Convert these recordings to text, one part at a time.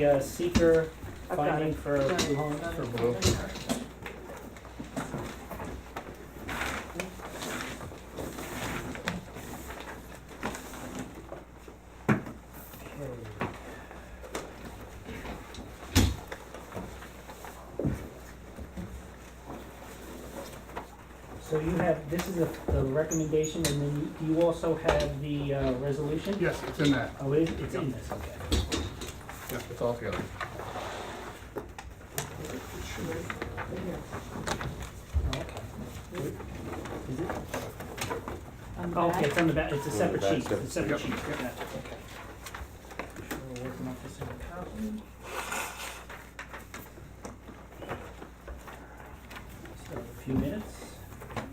the seeker I've got finding it. for Got it. Blue Homes? Got it. For Blue. So you have, this is the recommendation, and then you also have the resolution? Yes, it's in that. Oh, it is, it's in this, okay. Yeah, it's all together. Oh, okay. Is it? On the Oh, back? okay, it's on the back, it's a separate back, sheet, it's a separate Yep. sheet, gotcha, okay. Sure we're working off the same copy. Still have a few minutes.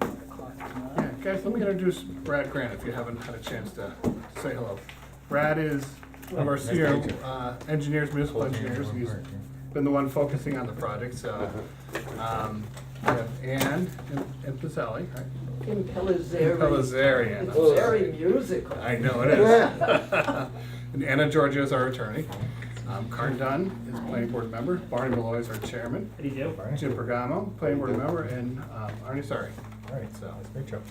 The clock is Yeah, nine. guys, let me introduce Brad Grant if you haven't had a chance to say hello. Brad is one of our senior engineers, municipal engineers. He's been the one focusing on the project, so. We have Ann and Pizzelli, right? In Pellizzeri. Pellizzeri, It's I'm very sorry. musical. I know it is. And Anna Georgia is our attorney. Karen Dunn is planning board member. Barney Malloy is our chairman. How do you do? Jim Pergamo, planning board member, and Arnie Sari. All right, so, great job.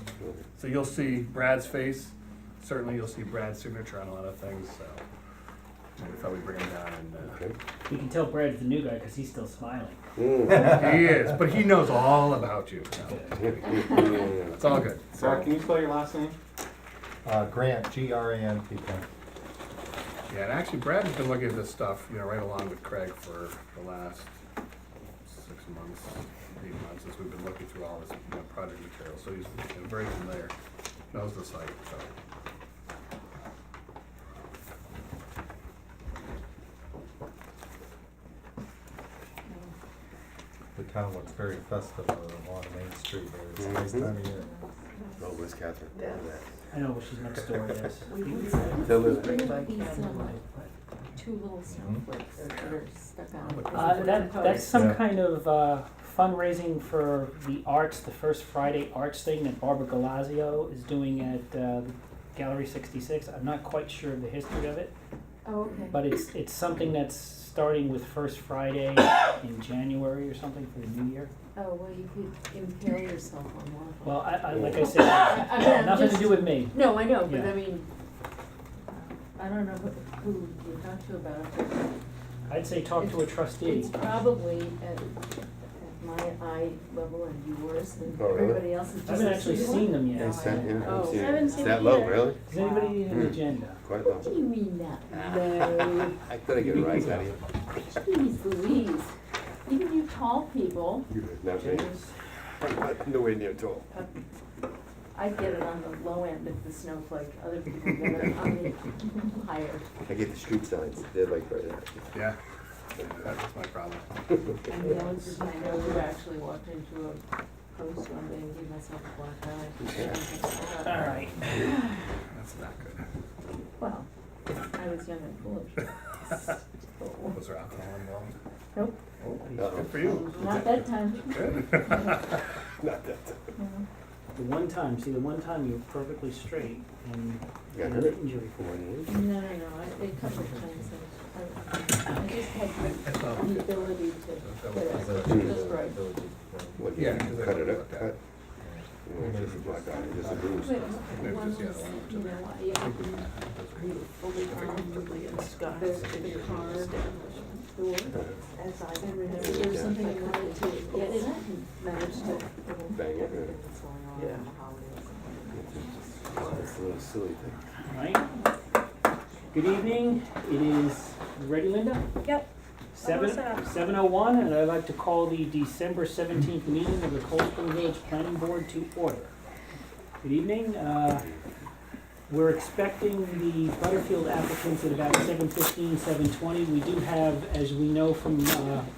So you'll see Brad's face, certainly you'll see Brad's signature on a lot of things, so we thought we'd bring him down and, You can tell Brad's the new guy because he's still smiling. he is, but he knows all about you, so it's all good. Sorry, can you spell your last name? Grant, G-R-A-N-T. Yeah, and actually Brad has been looking at this stuff, right along with Craig for the last 6 months, 8 months, since we've been looking through all this, project material, so he's very familiar, knows the site, so. The town looks very festive along Main Street there. It's a nice time of year. Oh, where's Catherine? I know, but she's next door, yes. Tell her that. Two little snowflakes that are stuck on. That's some Yeah. kind of fundraising for the arts, the first Friday arts thing that Barbara Galazio is doing at Gallery 66. I'm not quite sure of the history of it, Oh, okay. but it's something that's starting with First Friday in January or something for the new year. Oh, well, you could impale yourself on one of them. Well, I like I said, I mean, I'm nothing to just- do with me. No, I know, but Yeah. I mean, I don't know who you talk to about it, but I'd say talk to a trustee. it's probably at my eye level and yours and Oh, really? everybody else's. I haven't actually seen them yet. It's that, yeah, Oh, it's- I haven't it's seen that it low, either. really? Does anybody need an agenda? Quite low. What do you mean that? No. I thought I'd get a rise out of you. Jeez Louise, even you tall people, Not me. I'm not nowhere near tall. I get it on the low end of the snowflake, other people get it on the higher. I get the street signs, they're like right at you. Yeah, that's my problem. And the only person I know who actually walked into a post one day and gave myself a black eye. All right. That's not good. Well, I was young and foolish. Was there alcohol involved? Nope, Good for you. not that time. Good. Not that time. No. The one time you're perfectly straight and Got had hurt? an injury for it. No, a couple of times I just had the ability to get it just right. What, Yeah, you 'cause I cut it looked up, at cut? It's just a black eye, just a bruise. But Maybe one just the was, other one. you know, Fully comfortably ensconced the in your car establishment. door, as I can remember, there was something I wanted to get in it and managed to. Bang it, yeah. Yeah. It's a little silly thing. All right. Good evening. It is, you ready, Linda? Yep. 7:01, and I'd like to call the December 17th meeting of the Cold Spring Village Planning Board to order. Good evening. We're expecting the Butterfield applicants at about 7:15, 7:20. We do have, as we know from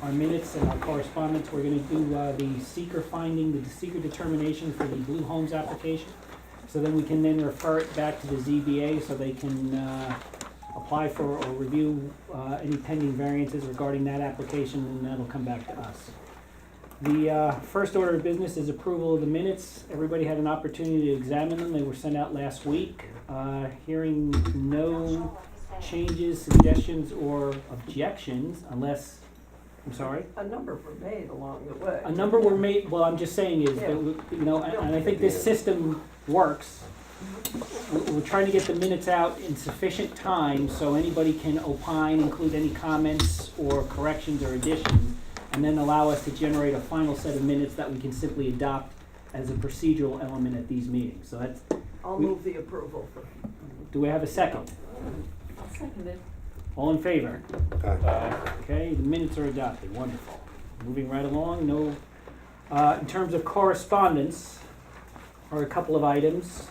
our minutes and our correspondence, we're going to do the seeker finding, the seeker determination for the Blue Homes application. So then we can then refer it back to the ZBA so they can apply for or review any pending variances regarding that application, and that'll come back to us. The first order of business is approval of the minutes. Everybody had an opportunity to examine them. They were sent out last week. Hearing no changes, suggestions, or objections, unless, I'm sorry? A number were made along the way. A number were made, well, I'm just saying is, that, you know, and I think this system works. We're trying to get the minutes out in sufficient time so anybody can opine, include any comments or corrections or additions, and then allow us to generate a final set of minutes that we can simply adopt as a procedural element at these meetings. So that's, I'll move the approval for. do we have a second? I'll second it. All in favor? Aye. Okay, the minutes are adopted, wonderful. Moving right along, no, in terms of correspondence, are a couple of items.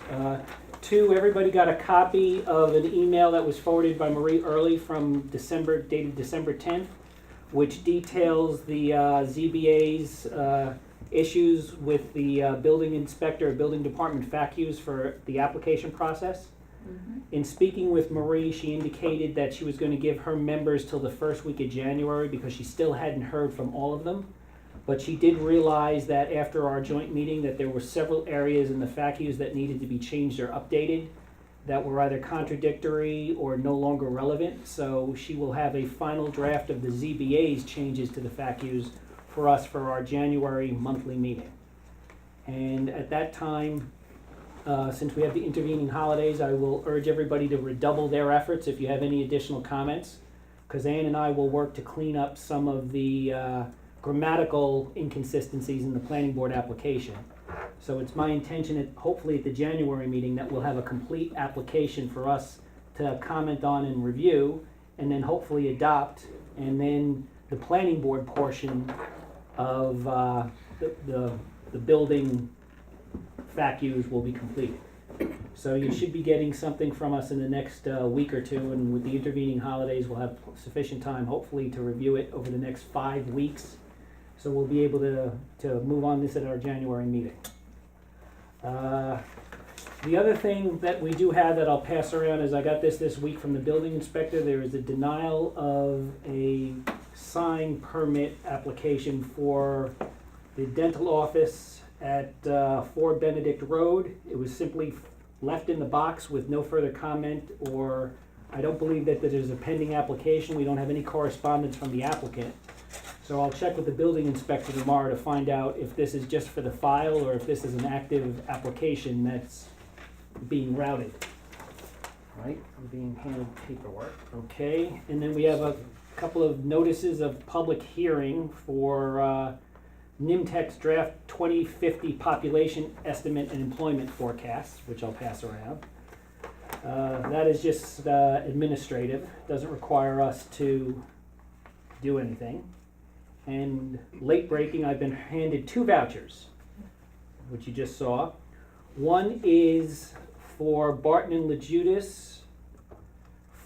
Two, everybody got a copy of an email that was forwarded by Marie Early from dated December 10th, which details the ZBA's issues with the building inspector, building department FAQs for the application process. In speaking with Marie, she indicated that she was going to give her members till the first week of January because she still hadn't heard from all of them. But she did realize that after our joint meeting that there were several areas in the FAQs that needed to be changed or updated that were either contradictory or no longer relevant. So she will have a final draft of the ZBA's changes to the FAQs for us for our January monthly meeting. And at that time, since we have the intervening holidays, I will urge everybody to redouble their efforts if you have any additional comments, because Ann and I will work to clean up some of the grammatical inconsistencies in the planning board application. So it's my intention that hopefully at the January meeting that we'll have a complete application for us to comment on and review, and then hopefully adopt, and then the planning board portion of the building FAQs will be completed. So you should be getting something from us in the next week or two, and with the intervening holidays, we'll have sufficient time, hopefully, to review it over the next 5 weeks. So we'll be able to move on this at our January meeting. The other thing that we do have that I'll pass around is I got this week from the building inspector. There is a denial of a sign permit application for the dental office at 4 Benedict Road. It was simply left in the box with no further comment, or I don't believe that there's a pending application. We don't have any correspondence from the applicant. So I'll check with the building inspector tomorrow to find out if this is just for the file or if this is an active application that's being routed. Right, I'm being handed paperwork. Okay, and then we have a couple of notices of public hearing for NIMTEC's draft 2050 population estimate and employment forecasts, which I'll pass around. That is just administrative, doesn't require us to do anything. And late breaking, I've been handed 2 vouchers, which you just saw. One is for Barton and LeJudas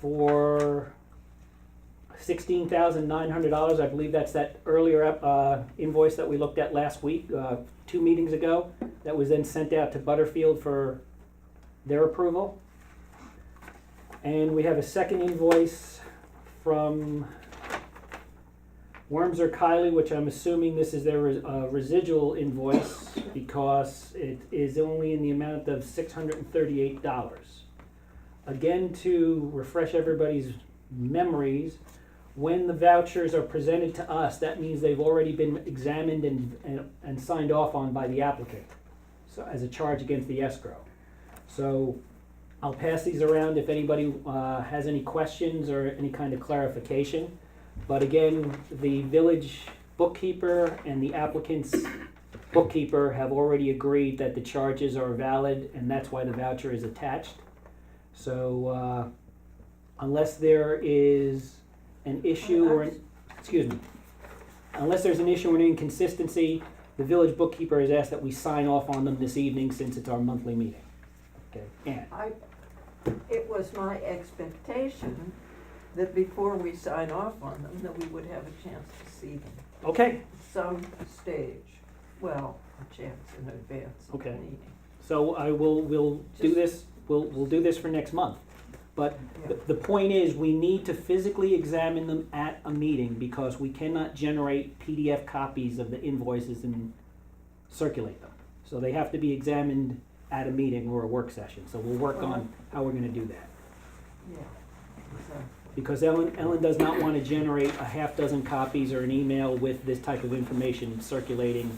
for $16,900. I believe that's that earlier invoice that we looked at last week, 2 meetings ago, that was then sent out to Butterfield for their approval. And we have a second invoice from Worms or Kylie, which I'm assuming this is their residual invoice because it is only in the amount of $638. Again, to refresh everybody's memories, when the vouchers are presented to us, that means they've already been examined and signed off on by the applicant, so as a charge against the escrow. So I'll pass these around if anybody has any questions or any kind of clarification. But again, the village bookkeeper and the applicant's bookkeeper have already agreed that the charges are valid, and that's why the voucher is attached. So unless there is an issue or unless there's an issue or an inconsistency, the village bookkeeper has asked that we sign off on them this evening since it's our monthly meeting. Okay, Ann. It was my expectation that before we sign off on them, that we would have a chance to see them. Okay, At some stage, well, a chance in advance of the Okay. meeting. so we'll do this, we'll do this for next month. But Yeah. the point is, we need to physically examine them at a meeting because we cannot generate PDF copies of the invoices and circulate them. So they have to be examined at a meeting or a work session. So we'll work on how we're gonna do that. Yeah, so Because Ellen does not want to generate a half dozen copies or an email with this type of information circulating,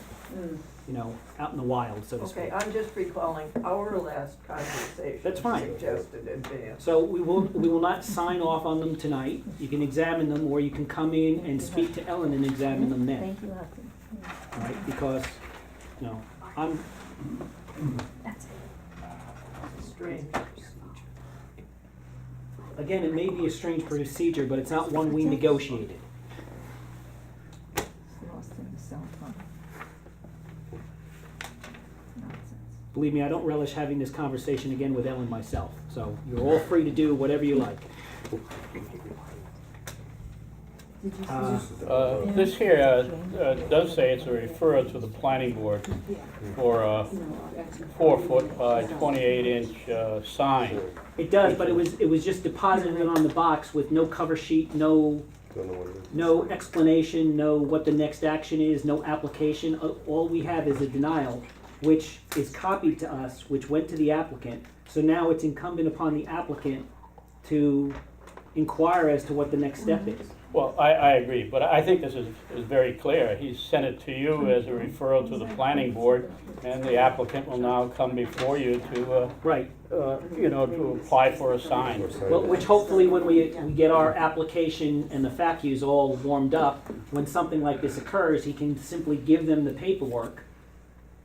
out in the wild, so to speak. Okay, I'm just recalling our last conversation. That's fine. Suggested advance. So we will not sign off on them tonight. You can examine them, or you can come in and speak to Ellen and examine them then. Thank you, Hudson. All right, because, I'm, That's it. Strange. again, it may be a strange procedure, but it's not one we negotiated. It's lost in the cell phone. Nonsense. Believe me, I don't relish having this conversation again with Ellen myself, so you're all free to do whatever you like. Did you see Uh, this? This here does say it's a referral to the planning board for a 4-foot by 28-inch sign. It does, but it was just deposited on the box with no cover sheet, no Don't know what it is. no explanation, no what the next action is, no application. All we have is a denial, which is copied to us, which went to the applicant. So now it's incumbent upon the applicant to inquire as to what the next step is. Well, I agree, but I think this is very clear. He's sent it to you as a referral to the planning board, and the applicant will now come before you to, Right. to apply for a sign. Well, which hopefully when we get our application and the FAQs all warmed up, when something like this occurs, he can simply give them the paperwork,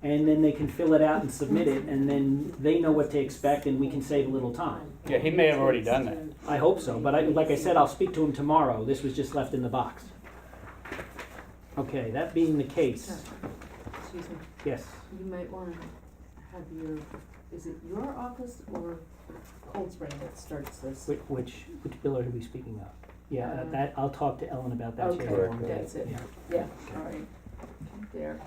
and then they can fill it out and submit it, and then they know what to expect, and we can save a little time. Yeah, he may have already done that. I hope so, but like I said, I'll speak to him tomorrow. This was just left in the box. Okay, that being the case, Excuse me, yes. you might wanna have is it your office or Cold Spring that starts this? Which bill are we speaking of? Yeah, Uh, that, I'll talk to Ellen about that. She has Okay, one day. that's it. Yeah. Yeah, alright, there.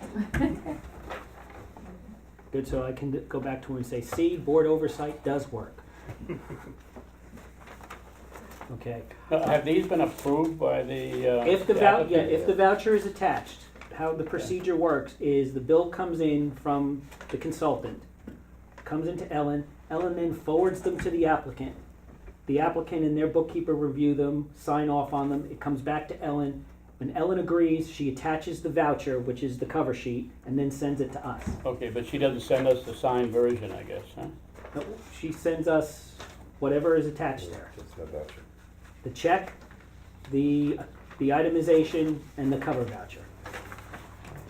Good, so I can go back to her and say, see, board oversight does work. Okay. Have these been approved by the If the applicant? if the voucher is attached, how the procedure works is the bill comes in from the consultant, comes into Ellen then forwards them to the applicant. The applicant and their bookkeeper review them, sign off on them, it comes back to Ellen. When Ellen agrees, she attaches the voucher, which is the cover sheet, and then sends it to us. Okay, but she doesn't send us the signed version, I guess, huh? No, she sends us whatever is attached there. It's not voucher. The check, the itemization, and the cover voucher.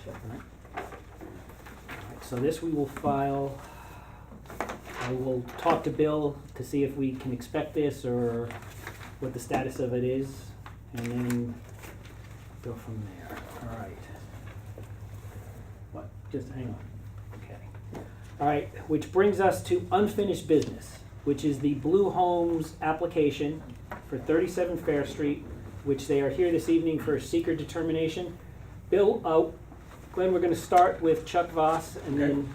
Alright. Alright, so this we will file. I will talk to Bill to see if we can expect this or what the status of it is, and then go from there. Alright. What? Just hang on. Okay. Alright, which brings us to unfinished business, which is the Blue Homes application for 37 Fair Street, which they are here this evening for a seeker determination. Bill, Glenn, we're gonna start with Chuck Voss, and then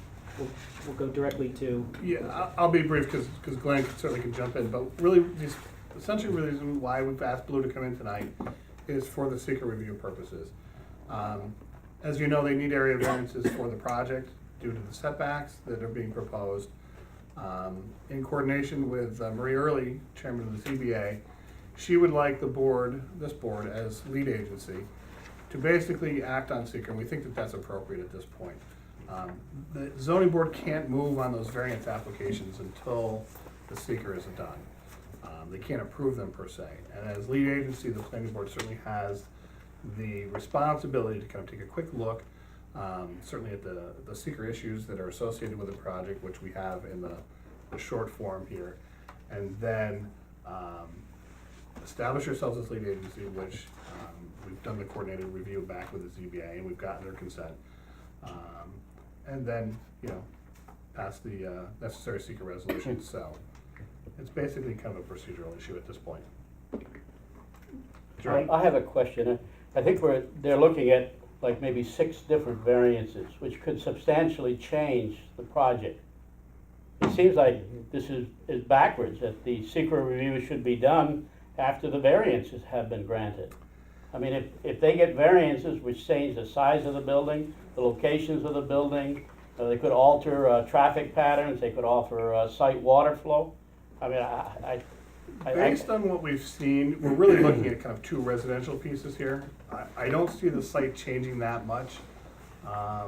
we'll go directly to, Yeah, I'll be brief, because Glenn certainly can jump in, but really, essentially the reason why we've asked Blue to come in tonight is for the seeker review purposes. As you know, they need area variances for the project due to the setbacks that are being proposed. In coordination with Marie Early, chairman of the ZBA, she would like the board, this board, as lead agency, to basically act on seeker, and we think that that's appropriate at this point. The zoning board can't move on those variance applications until the seeker is done. They can't approve them per se, and as lead agency, the planning board certainly has the responsibility to kind of take a quick look, certainly at the seeker issues that are associated with the project, which we have in the short form here, and then establish ourselves as lead agency, which we've done the coordinated review back with the ZBA, and we've gotten their consent. And then, pass the necessary seeker resolution, so it's basically kind of a procedural issue at this point. I have a question. I think they're looking at like maybe 6 different variances, which could substantially change the project. It seems like this is backwards, that the SEQRA review should be done after the variances have been granted. I mean, if they get variances which change the size of the building, the locations of the building, they could alter traffic patterns, they could alter site water flow. I mean, Based on what we've seen, we're really looking at kind of two residential pieces here. I don't see the site changing that much. I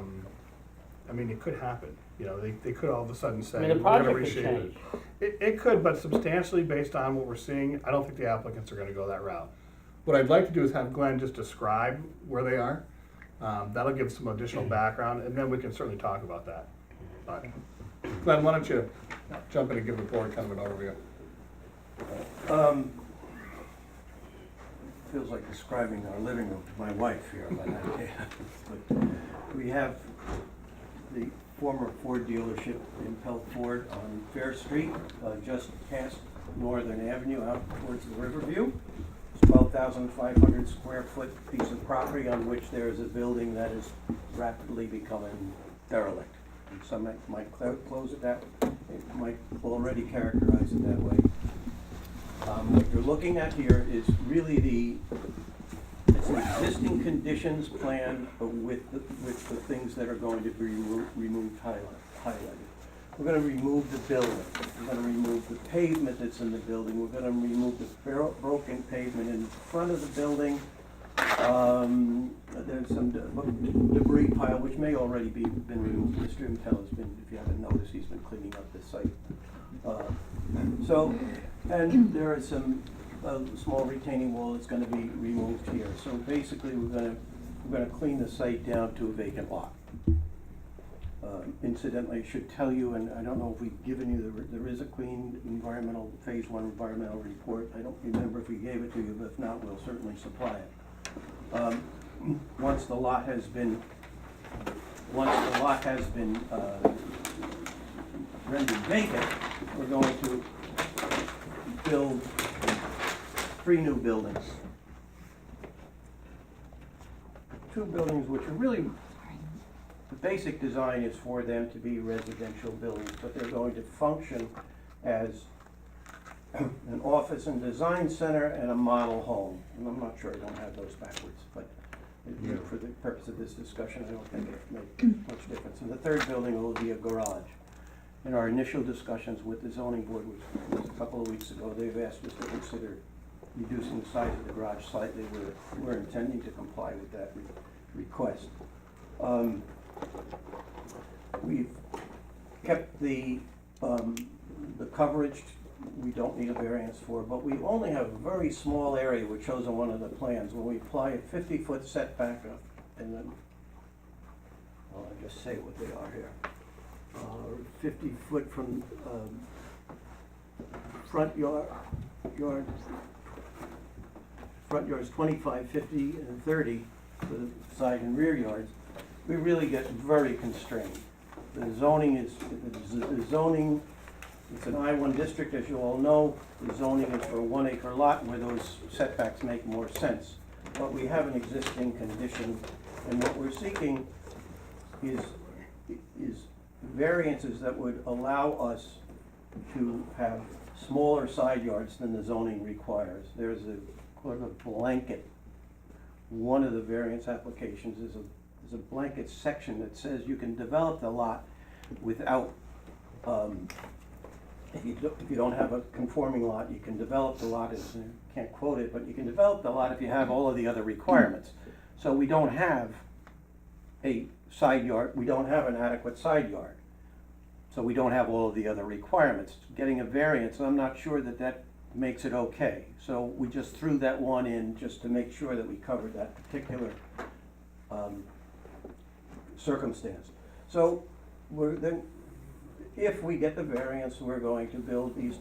mean, it could happen, you know, they could all of a sudden say, I mean, the we're gonna project could reshape change. it. It could, but substantially based on what we're seeing, I don't think the applicants are gonna go that route. What I'd like to do is have Glenn just describe where they are. That'll give some additional background, and then we can certainly talk about that. But, Glenn, why don't you jump in and give the board kind of an overview? Feels like describing our living room to my wife here, but I can't. But we have the former Ford dealership in Pelt Ford on Fair Street, just past Northern Avenue out towards the Riverview. It's 12,500 square foot piece of property on which there is a building that is rapidly becoming derelict. And some might close it that, it might already characterize it that way. What you're looking at here is really it's an existing conditions plan with the things that are going to be removed, highlighted. We're going to remove the building. We're going to remove the pavement that's in the building. We're going to remove the broken pavement in front of the building. There's some debris pile which may already been removed. Mr. Impel has been, if you haven't noticed, he's been cleaning up the site. And there is some small retaining wall that's going to be removed here. So basically, we're going to clean the site down to a vacant lot. Incidentally, I should tell you, and I don't know if we've given you, there is a clean phase 1 environmental report. I don't remember if we gave it to you, but if not, we'll certainly supply it. Once the lot has been rendered vacant, we're going to build 3 new buildings. 2 buildings which are really, the basic design is for them to be residential buildings, but they're going to function as an office and design center and a model home. And I'm not sure, I don't have those backwards, but for the purpose of this discussion, I don't think it makes much difference. And the 3rd building will be a garage. In our initial discussions with the zoning board, which was a couple of weeks ago, they've asked us to consider reducing the size of the garage slightly. We're intending to comply with that request. We've kept the coverage we don't need a variance for, but we only have a very small area which shows on one of the plans. When we apply a 50-foot setback and then, well, I'll just say what they are here. 50 foot from front yard, front yards 25, 50, and 30 for the side and rear yards. We really get very constrained. The zoning is, it's an I-1 district, as you all know. The zoning is for a 1 acre lot where those setbacks make more sense. But we have an existing condition, and what we're seeking is variances that would allow us to have smaller side yards than the zoning requires. There's a blanket. One of the variance applications is a blanket section that says you can develop the lot without, if you don't have a conforming lot, you can develop the lot, as you can't quote it, but you can develop the lot if you have all of the other requirements. So we don't have a side yard, we don't have an adequate side yard. So we don't have all of the other requirements. Getting a variance, I'm not sure that makes it okay. So we just threw that one in just to make sure that we covered that particular circumstance. So if we get the variance, we're going to build these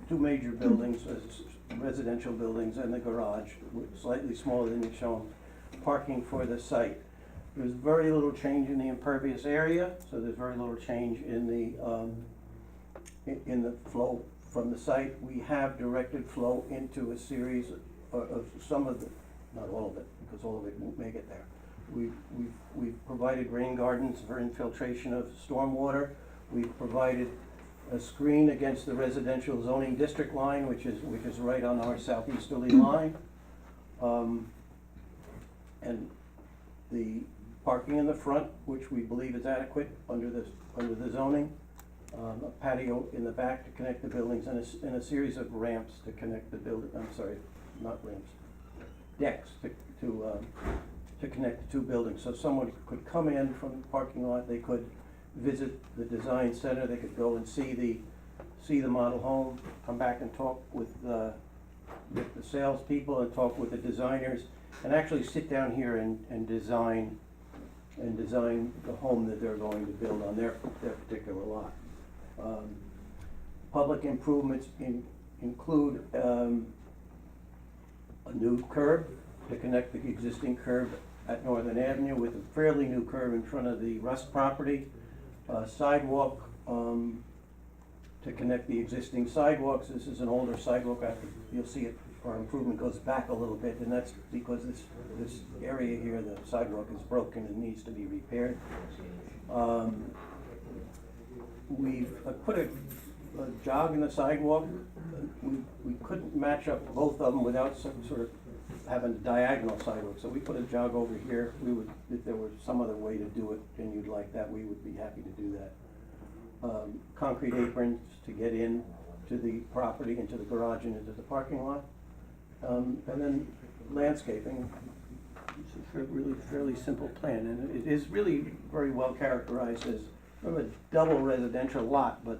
2 major buildings, residential buildings, and the garage, slightly smaller than you've shown, parking for the site. There's very little change in the impervious area, so there's very little change in the flow from the site. We have directed flow into a series of some of the, not all of it, because all of it won't make it there. We've provided rain gardens for infiltration of stormwater. We've provided a screen against the residential zoning district line, which is right on our southeasterly line. And the parking in the front, which we believe is adequate under the zoning. a patio in the back to connect the buildings, and a series of ramps to connect the building, I'm sorry, not ramps, decks to connect the two buildings. So someone could come in from the parking lot, they could visit the design center, they could go and see the model home, come back and talk with the salespeople and talk with the designers, and actually sit down here and design the home that they're going to build on their particular lot. Public improvements include a new curb to connect the existing curb at Northern Avenue with a fairly new curb in front of the Rust property, sidewalk to connect the existing sidewalks. This is an older sidewalk. You'll see it, our improvement goes back a little bit, and that's because this area here, the sidewalk is broken and needs to be repaired. We've put a jog in the sidewalk. We couldn't match up both of them without some sort of having a diagonal sidewalk, so we put a jog over here. We would, if there was some other way to do it and you'd like that, we would be happy to do that. Concrete aprons to get in to the property, into the garage and into the parking lot. And then landscaping. It's a really fairly simple plan, and it is really very well characterized as sort of a double residential lot, but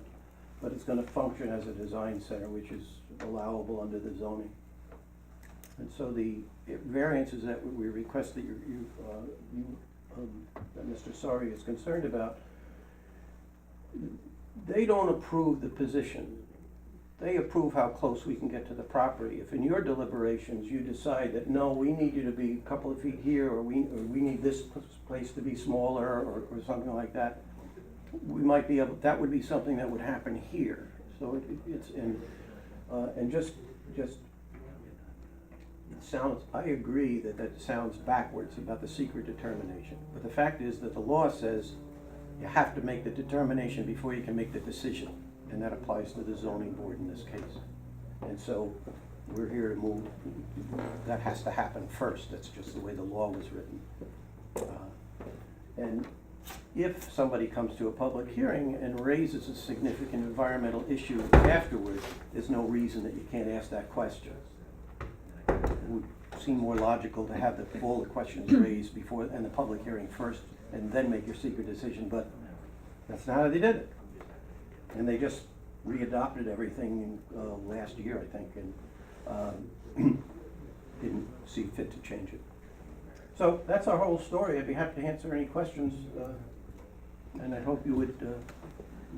it's gonna function as a design center, which is allowable under the zoning. And so the variances that we request that that Mr. Sari is concerned about, they don't approve the position. They approve how close we can get to the property. If in your deliberations you decide that, no, we need you to be a couple of feet here, or we need this place to be smaller, or something like that, we might be able, that would be something that would happen here. So it's in, and just it sounds, I agree that sounds backwards about the secret determination. But the fact is that the law says you have to make the determination before you can make the decision. And that applies to the zoning board in this case. And so we're here to move, that has to happen first. That's just the way the law was written. And if somebody comes to a public hearing and raises a significant environmental issue afterwards, there's no reason that you can't ask that question. It would seem more logical to have all the questions raised before, and the public hearing first, and then make your secret decision, but that's not how they did it. And they just readopted everything last year, I think, and didn't see fit to change it. So that's our whole story. I'd be happy to answer any questions, and I hope you would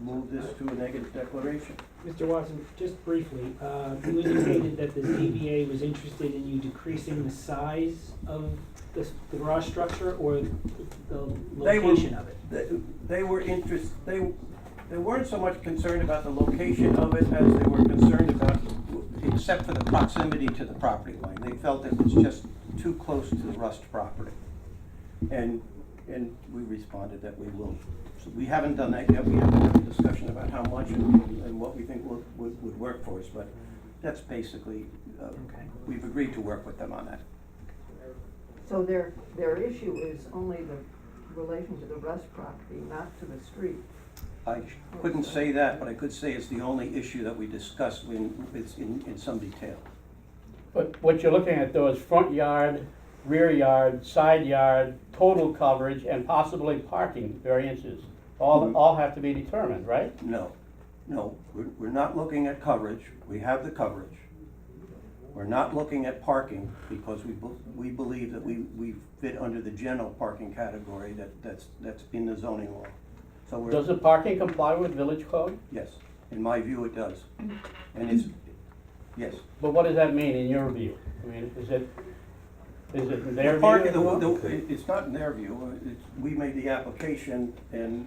move this to a negative declaration. Mr. Watson, just briefly, you indicated that the ZBA was interested in you decreasing the size of the garage structure, or the location of it? They were they weren't so much concerned about the location of it as they were concerned about, except for the proximity to the property line. They felt it was just too close to the Rust property. And we responded that we will. So we haven't done that yet. We haven't had a discussion about how much and what we think would work for us, but that's basically, Okay. we've agreed to work with them on that. So their issue is only the relation to the Rust property, not to the street. I couldn't say that, but I could say it's the only issue that we discussed in some detail. But what you're looking at though is front yard, rear yard, side yard, total coverage, and possibly parking variances. All have to be determined, right? No, we're not looking at coverage. We have the coverage. We're not looking at parking because we believe that we fit under the general parking category that's in the zoning law. So we're. Does the parking comply with village code? Yes, in my view it does. And it's, yes. But what does that mean in your view? I mean, is it in their The parking, view? it's not in their view. We made the application and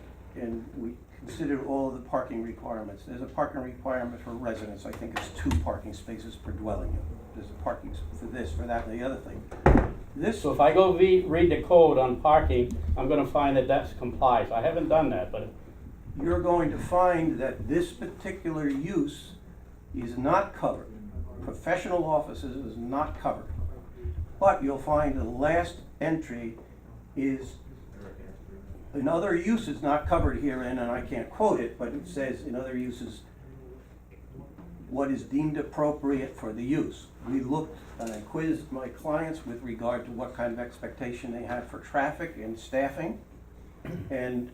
we considered all of the parking requirements. There's a parking requirement for residents. I think it's 2 parking spaces per dwelling unit. There's a parking for this, for that, and the other thing. So if I go read the code on parking, I'm gonna find that complies. I haven't done that, but You're going to find that this particular use is not covered. Professional offices is not covered. But you'll find the last entry is in other uses not covered herein, and I can't quote it, but it says in other uses, what is deemed appropriate for the use. We looked and I quizzed my clients with regard to what kind of expectation they had for traffic and staffing. And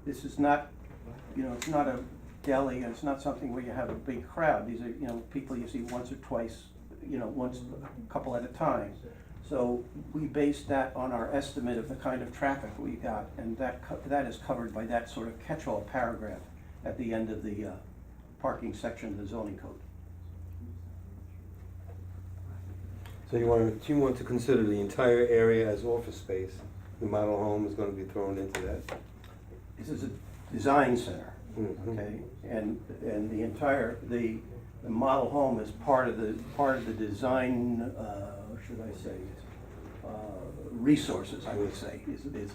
this is not, it's not a deli, and it's not something where you have a big crowd. These are, people you see once or twice, once, a couple at a time. So we based that on our estimate of the kind of traffic we got, and that is covered by that sort of catch-all paragraph at the end of the parking section of the zoning code. So you want to consider the entire area as office space? The model home is gonna be thrown into that? This is a design center, Mhm. okay? And the entire, the model home is part of the design, should I say, resources, I would say, is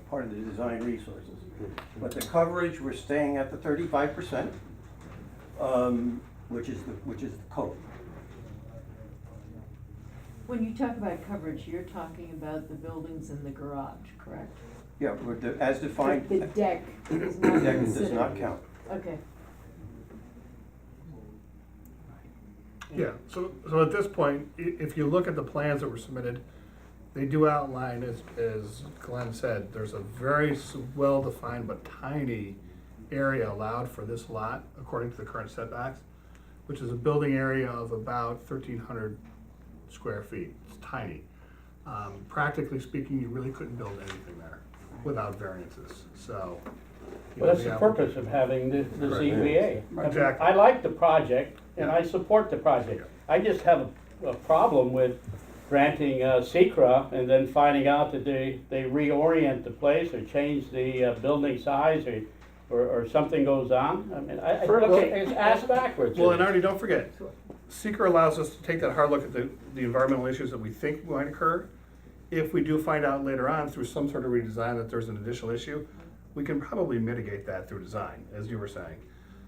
part of the design resources. But the coverage, we're staying at the 35%, which is the code. When you talk about coverage, you're talking about the buildings in the garage, correct? Yeah, as defined. The deck is The not deck considered. does not count. Okay. Yeah, so at this point, if you look at the plans that were submitted, they do outline, as Glenn said, there's a very well-defined but tiny area allowed for this lot, according to the current setbacks, which is a building area of about 1,300 square feet. It's tiny. Practically speaking, you really couldn't build anything there without variances, so. Well, that's the purpose of having the ZBA. I mean, Exactly. I like the project, and I support the project. I just have a problem with granting SEQRA and then finding out that they reorient the place or change the building size or something goes on. I mean, I look at it's ass backwards. Well, and Artie, don't forget, SEQRA allows us to take that hard look at the environmental issues that we think might occur. If we do find out later on through some sort of redesign that there's an additional issue, we can probably mitigate that through design, as you were saying.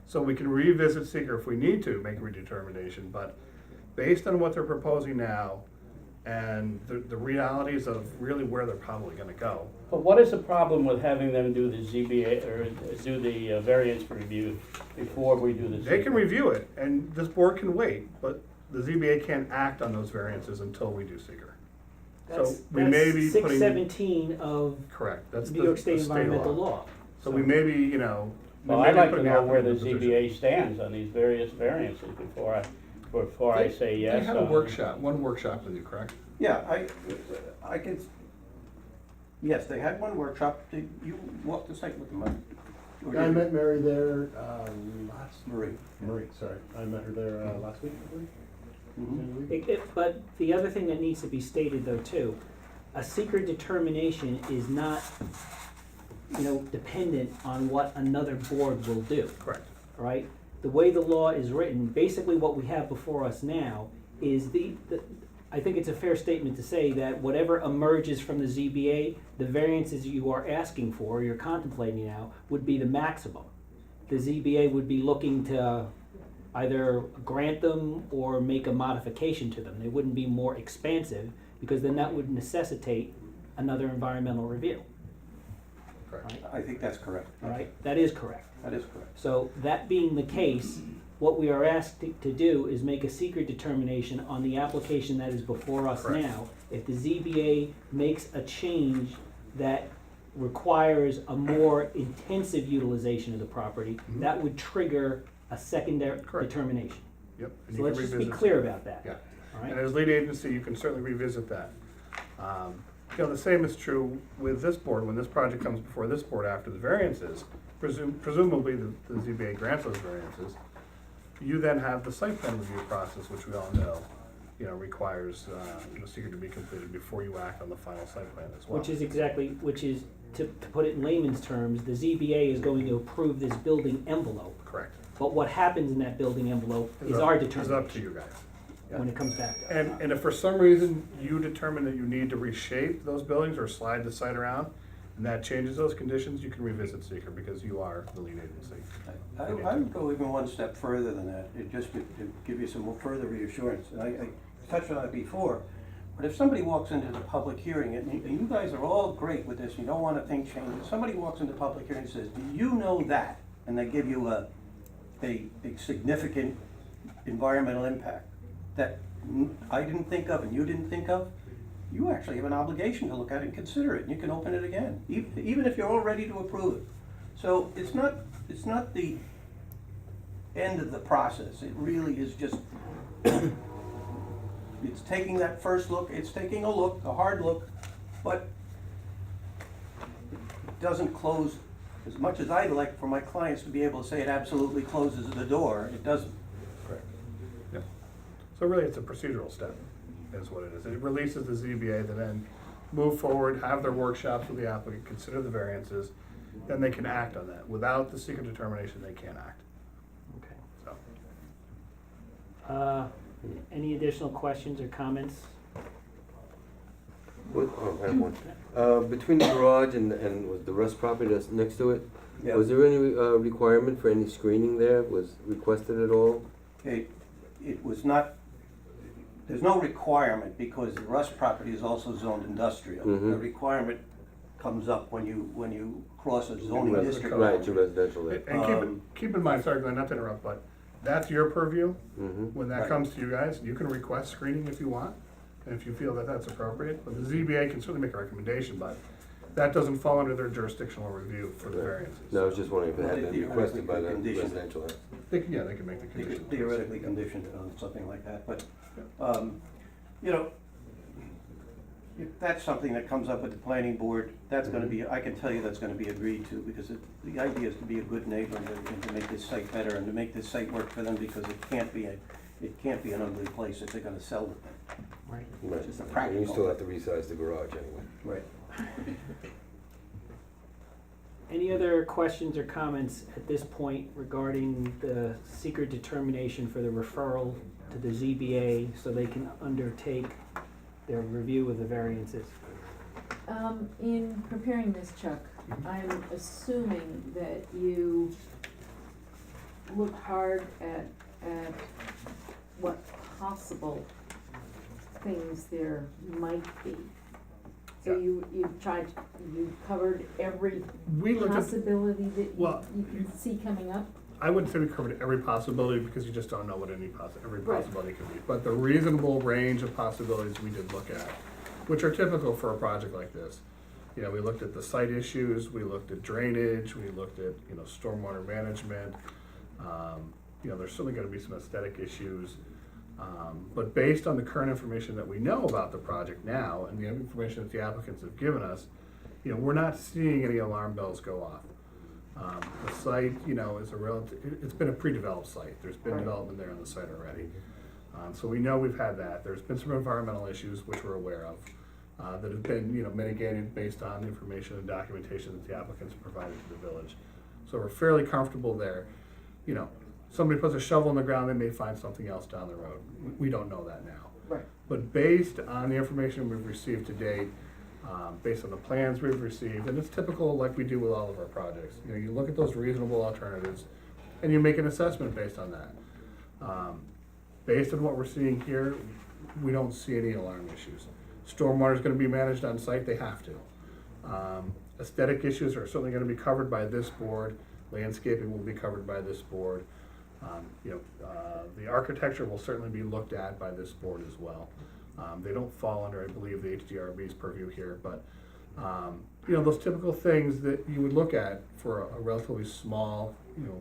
So we can revisit SEQRA if we need to make a redetermination, but based on what they're proposing now and the realities of really where they're probably gonna go. But what is the problem with having them do the ZBA or do the variance review before we do the SEQRA? They can review it, and this board can wait, but the ZBA can't act on those variances until we do SEQRA. So we may be That's putting. 617 of Correct, that's New York State the environmental law. So we may be, we Well, may I'd be like to putting know out where the in a position. ZBA stands on these various variances before I say yes. They had a workshop, one workshop with you, correct? Yeah, I can, yes, they had one workshop. Did you walk the site with them? Or I did- met Mary there, Marie. Marie, sorry, I met her there, last week, I believe. Mhm. But the other thing that needs to be stated though too, a secret determination is not, dependent on what another board will do, Correct. right? The way the law is written, basically what we have before us now is I think it's a fair statement to say that whatever emerges from the ZBA, the variances you are asking for, you're contemplating now, would be the maximum. The ZBA would be looking to either grant them or make a modification to them. They wouldn't be more expansive, because then that would necessitate another environmental review, Correct. I think that's correct. all right? That is correct. That is correct. So that being the case, what we are asked to do is make a secret determination on the application that is before us Correct. now. If the ZBA makes a change that requires a more intensive utilization of the property, Mhm. that would trigger a secondary Correct. determination. Yep. and So you let's can just be revisit clear that. about that, Yeah, all and right? as lead agency, you can certainly revisit that. The same is true with this board, when this project comes before this board after the variances, presumably the ZBA grants those variances. You then have the site plan review process, which we all know, requires, secret to be completed before you act on the final site plan as well. Which is, to put it in layman's terms, the ZBA is going to approve this building envelope. Correct. But what happens in that building envelope is up- our Is up to determination you guys. when it comes back to us. And if for some reason you determine that you need to reshape those buildings or slide the site around, and that changes those conditions, you can revisit seeker because you are the lead agency. I would go even one step further than that, just to give you some more further reassurance. And I touched on it before, But if somebody walks into the public hearing, and you guys are all great with this, you don't want a thing changed, if somebody walks into public hearing and says, do you know that? And they give you a significant environmental impact that I didn't think of and you didn't think of, you actually have an obligation to look at it and consider it, and you can open it again, even if you're all ready to approve it. So it's not the end of the process, it really is just, it's taking that first look, it's taking a hard look, but it doesn't close, as much as I'd like for my clients to be able to say it absolutely closes the door, it doesn't. Correct. Yeah. So really, it's a procedural step, is what it is. It releases the ZBA to then move forward, have their workshops with the applicant, consider the variances, then they can act on that. Without the secret determination, they can't act. Okay. So. Any additional questions or comments? I have one. Between the garage and the rest property that's next to it, Yeah. was there any requirement for any screening there? Was requested at all? It was not, there's no requirement because the Rust property is also zoned industrial. Mhm. The requirement comes up when you cross a zoning Res- district. Right, to residential there. And keep in mind, sorry Glenn, not to interrupt, but that's your purview. Mm-hmm. When that Right. comes to you guys, you can request screening if you want, and if you feel that that's appropriate. But the ZBA can certainly make a recommendation, but that doesn't fall under their jurisdictional review for the Right. variances. No, I was just wondering if it had Well, been they requested by the theoretically could residential. They can make the They condition. could theoretically condition it on something like that, but, if that's something that comes up with the planning board, that's gonna be, I can tell you that's gonna be agreed to, because the idea is to be a good neighbor and to make this site better, and to make this site work for them, because it can't be an ugly place if they're gonna sell the thing. Right. Right. Just a And you practical. still have to resize the garage anyway. Right. Any other questions or comments at this point regarding the secret determination for the referral to the ZBA so they can undertake their review of the variances? In preparing this, Chuck, I'm assuming that you look hard at what possible things there might be. So Yeah. you covered every We looked at, possibility that well, you can see coming up? I wouldn't say we covered every possibility because you just don't know what every Right. possibility could be. But the reasonable range of possibilities we did look at, which are typical for a project like this. We looked at the site issues, we looked at drainage, we looked at, stormwater management. There's certainly gonna be some aesthetic issues. But based on the current information that we know about the project now and the information that the applicants have given us, we're not seeing any alarm bells go off. The site, is it's been a pre-developed site. There's been development there on the site already. So we know we've had that. There's been some environmental issues, which we're aware of, that have been, mitigated based on the information and documentation that the applicants provided to the village. So we're fairly comfortable there. Somebody puts a shovel in the ground, they may find something else down the road. We don't know that now. Right. But based on the information we've received to date, based on the plans we've received, and it's typical like we do with all of our projects. You look at those reasonable alternatives and you make an assessment based on that. Based on what we're seeing here, we don't see any alarm issues. Stormwater is gonna be managed on site, they have to. Aesthetic issues are certainly gonna be covered by this board. Landscaping will be covered by this board. The architecture will certainly be looked at by this board as well. They don't fall under, I believe, the HDRB's purview here, but, those typical things that you would look at for a relatively small,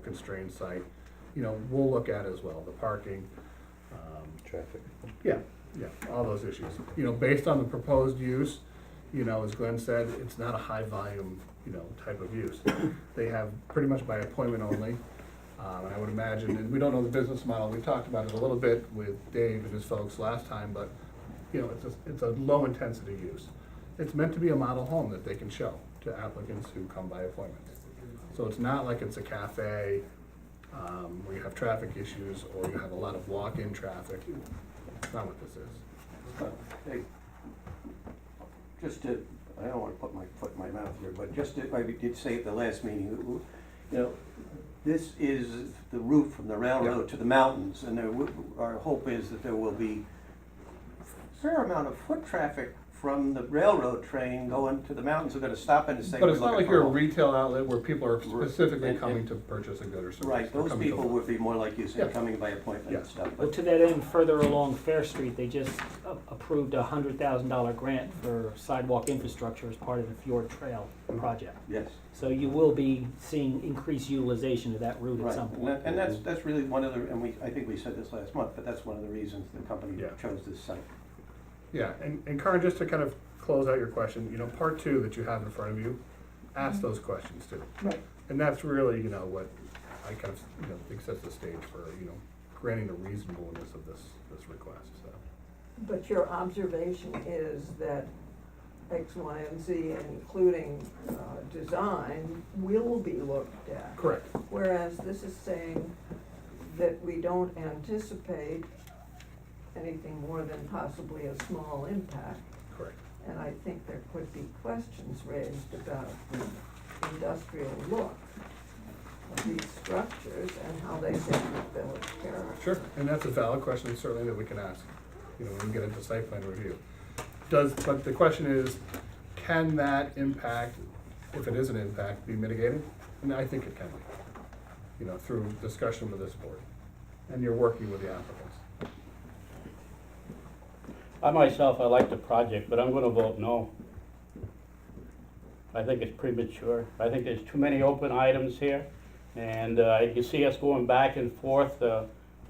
constrained site, we'll look at as well, the parking. Traffic. Yeah, all those issues. Based on the proposed use, as Glenn said, it's not a high volume, type of use. They have pretty much by appointment only. And I would imagine, and we don't know the business model, we talked about it a little bit with Dave and his folks last time, but, it's a low intensity use. It's meant to be a model home that they can show to applicants who come by appointment. So it's not like it's a cafe, where you have traffic issues or you have a lot of walk-in traffic. That's not what this is. Hey, I don't wanna put my foot in my mouth here, but I did say at the last meeting, this is the route from the railroad to the mountains, and our hope is that there will be fair amount of foot traffic from the railroad train going to the mountains. We're gonna stop in and say, But we're it's not looking like for you're a home. retail outlet where people are specifically And- coming to purchase a good or service. Right, They're those coming to people look. would be more like you Yeah. said, coming by appointment and Yeah. stuff, Well, but, to that end, further along Fair Street, they just approved a $100,000 grant for sidewalk infrastructure as part of the Fjord Trail project. yes. So you will be seeing increased utilization of that route at Right, some and point. that's really one of the, and I think we said this last month, but that's one of the reasons the company Yeah. chose this site. Yeah, and Karen, just to kind of close out your question, part 2 that you have in front of you, ask those questions too. Right. And that's really, what I kind of, think sets the stage for, granting the reasonableness of this request, so. But your observation is that X, Y, and Z, including design, will be looked at. Correct. Whereas this is saying that we don't anticipate anything more than possibly a small impact. Correct. And I think there could be questions raised about the industrial look of these structures and how they fit with village character. Sure, and that's a valid question certainly that we can ask, when we get into site plan review. But the question is, can that impact, if it is an impact, be mitigated? And I think it can be, through discussion with this board. And you're working with the applicants. I myself, I like the project, but I'm gonna vote no. I think it's premature. I think there's too many open items here. And you see us going back and forth,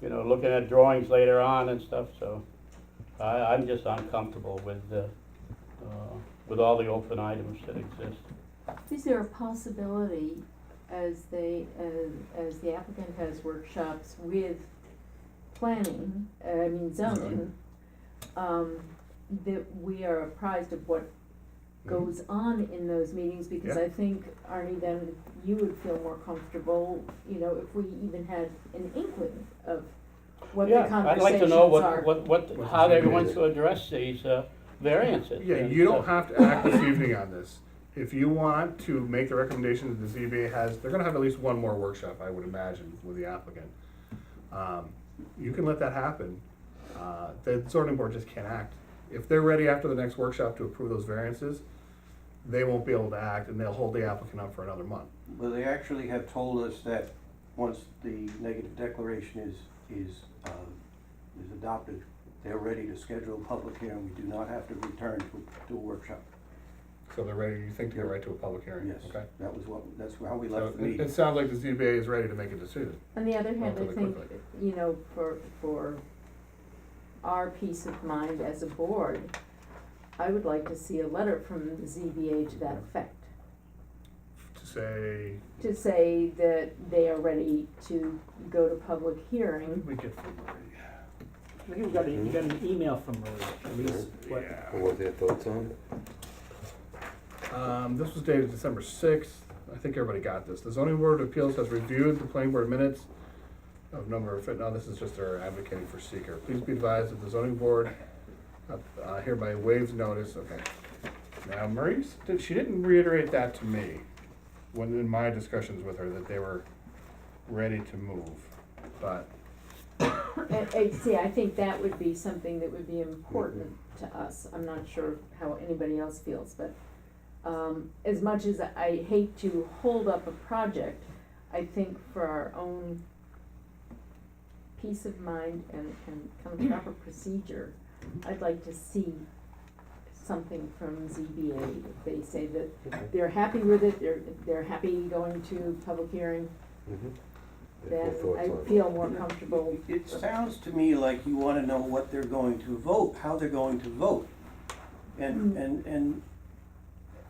looking at drawings later on and stuff, so I'm just uncomfortable with all the open items that exist. Is there a possibility, as the applicant has workshops with zoning, that we are apprised of what goes on in those meetings? Because Yeah. I think, Arnie, then you would feel more comfortable, if we even had an inkling of what the Yeah, I'd conversations like to know are. how they're going to address these variances. Yeah, you don't have to act this evening on this. If you want to make the recommendation that the ZBA has, they're gonna have at least one more workshop, I would imagine, with the applicant. You can let that happen. The zoning board just can't act. If they're ready after the next workshop to approve those variances, they won't be able to act, and they'll hold the applicant up for another month. Well, they actually have told us that once the negative declaration is adopted, they're ready to schedule a public hearing. We do not have to return to a workshop. So they're ready, you think to go right to a public hearing? Yes, Okay. that's how we So left the it meeting. sounds like the ZBA is ready to make a decision. On the other hand, I Relatively think, quickly. for our peace of mind as a board, I would like to see a letter from the ZBA to that effect. To say, To say that they are ready to go to public what hearing. did we get from Marie? I think you got an email from Marie, at least, what, Yeah. And what their thoughts on it? This was dated December 6th. I think everybody got this. The zoning board of appeals has reviewed the planning board minutes of no, this is just our advocating for SEQRA. Please be advised that the zoning board hereby waives notice, okay. Now, Marie, she didn't reiterate that to me when in my discussions with her, that they were ready to move, but, See, I think that would be something that would be important to us. I'm not sure how anybody else feels, but as much as I hate to hold up a project, I think for our own peace of mind and kind of proper procedure, I'd like to see something from ZBA. If they say that they're happy with it, they're happy going to public hearing, then I feel more comfortable. It sounds to me like you wanna know what they're going to vote, how they're going to vote.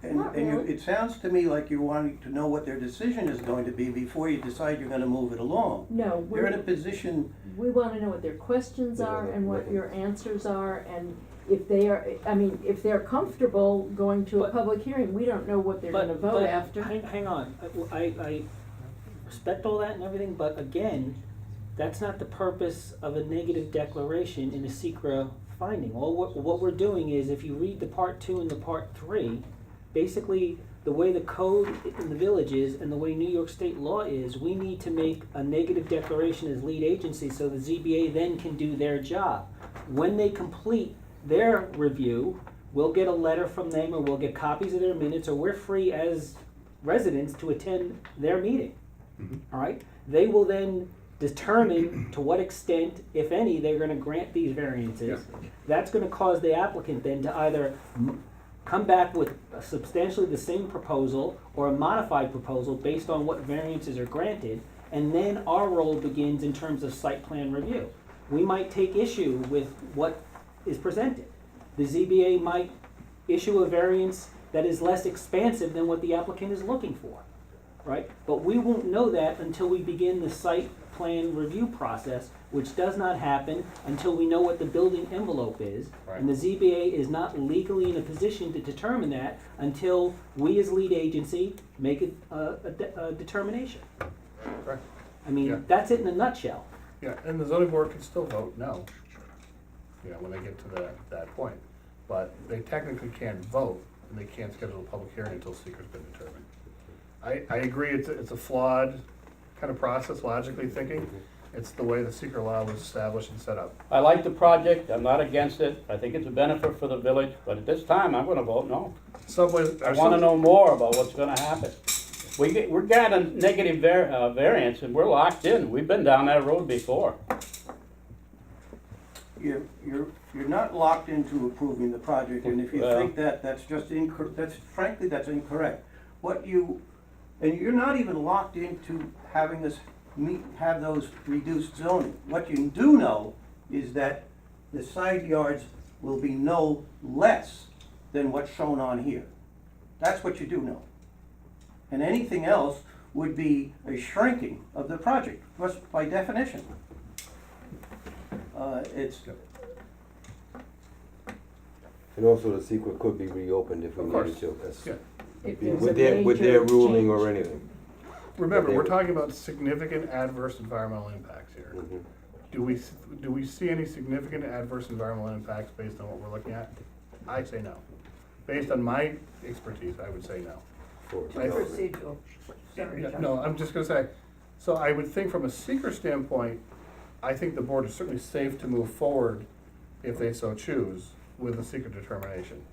Not really. It sounds to me like you're wanting to know what their decision is going to be before you decide you're gonna move it along. No, You're in a position, we wanna know what their questions are and what your answers are, and if they are, if they're comfortable going to a But- public hearing, we don't know what they're gonna vote but after. hang on, I respect all that and everything, but again, that's not the purpose of a negative declaration in a SEQRA finding. What we're doing is, if you read the part 2 and the part 3, basically, the way the code in the village is and the way New York State law is, we need to make a negative declaration as lead agency so the ZBA then can do their job. When they complete their review, we'll get a letter from them, or we'll get copies of their minutes, or we're free as residents to attend their meeting. Mhm. All right? They will then determine to what extent, if any, they're gonna grant these variances. That's gonna cause the applicant then to either come back with substantially the same proposal or a modified proposal based on what variances are granted, and then our role begins in terms of site plan review. We might take issue with what is presented. The ZBA might issue a variance that is less expansive than what the applicant is looking for, right? But we won't know that until we begin the site plan review process, which does not happen until we know what the building envelope is. And the ZBA is not legally in a position to determine that until we as lead agency make a determination. Right. I mean, Yeah. that's it in a nutshell. Yeah, and the zoning board can still vote no, when they get to that point. But they technically can't vote, and they can't schedule a public hearing until seeker's been determined. I agree, it's a flawed kind of process, logically thinking. It's the way the seeker law was established and set up. I like the project, I'm not against it, I think it's a benefit for the village, but at this time, I'm gonna vote no. I wanna know more about what's gonna happen. We're getting a negative variance and we're locked in, we've been down that road before. You're not locked into approving the project, and if you Well- think that, that's frankly, that's incorrect. And you're not even locked into having have those reduced zoning. What you do know is that the side yards will be no less than what's shown on here. That's what you do know. And anything else would be a shrinking of the project, just by definition. And also the secret could be reopened if we Of course. needed to. That's- Yeah. If be- there's a with their major ruling or change. anything. Remember, They we're were- talking about significant adverse environmental impacts here. Mhm. Do we see any significant adverse environmental impacts based on what we're looking at? I say no. Based on my expertise, I would say no. For I- Procedural, sorry, Yeah, John. no, I'm just gonna say, so I would think from a seeker standpoint, I think the board is certainly safe to move forward if they so choose with a seeker determination.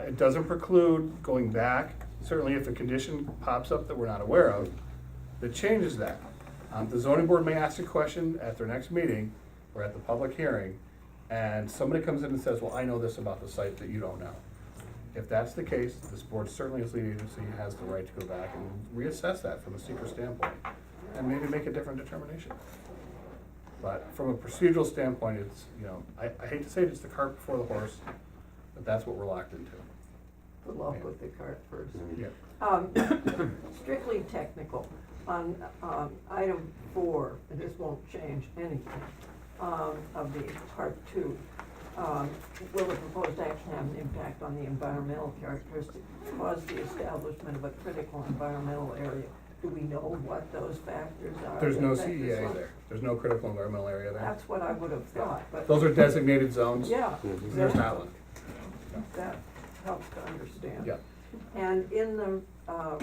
It doesn't preclude going back, certainly if a condition pops up that we're not aware of, that changes that. The zoning board may ask a question at their next meeting or at the public hearing, and somebody comes in and says, well, I know this about the site that you don't know. If that's the case, this board certainly as lead agency has the right to go back and reassess that from a seeker standpoint and maybe make a different determination. But from a procedural standpoint, it's, I hate to say it's the cart before the horse, but that's what we're locked into. Good luck with the cart first. Yeah. Strictly technical, on item 4, and this won't change anything, of the part 2. Will the proposed action have an impact on the environmental characteristics, cause the establishment of a critical environmental area? Do we know what those factors are? There's no that affect this CEA one? there. There's no critical environmental area there. That's what I would have thought, but. Those are designated zones. Yeah, There's not one. that helps to understand. Yeah. And in the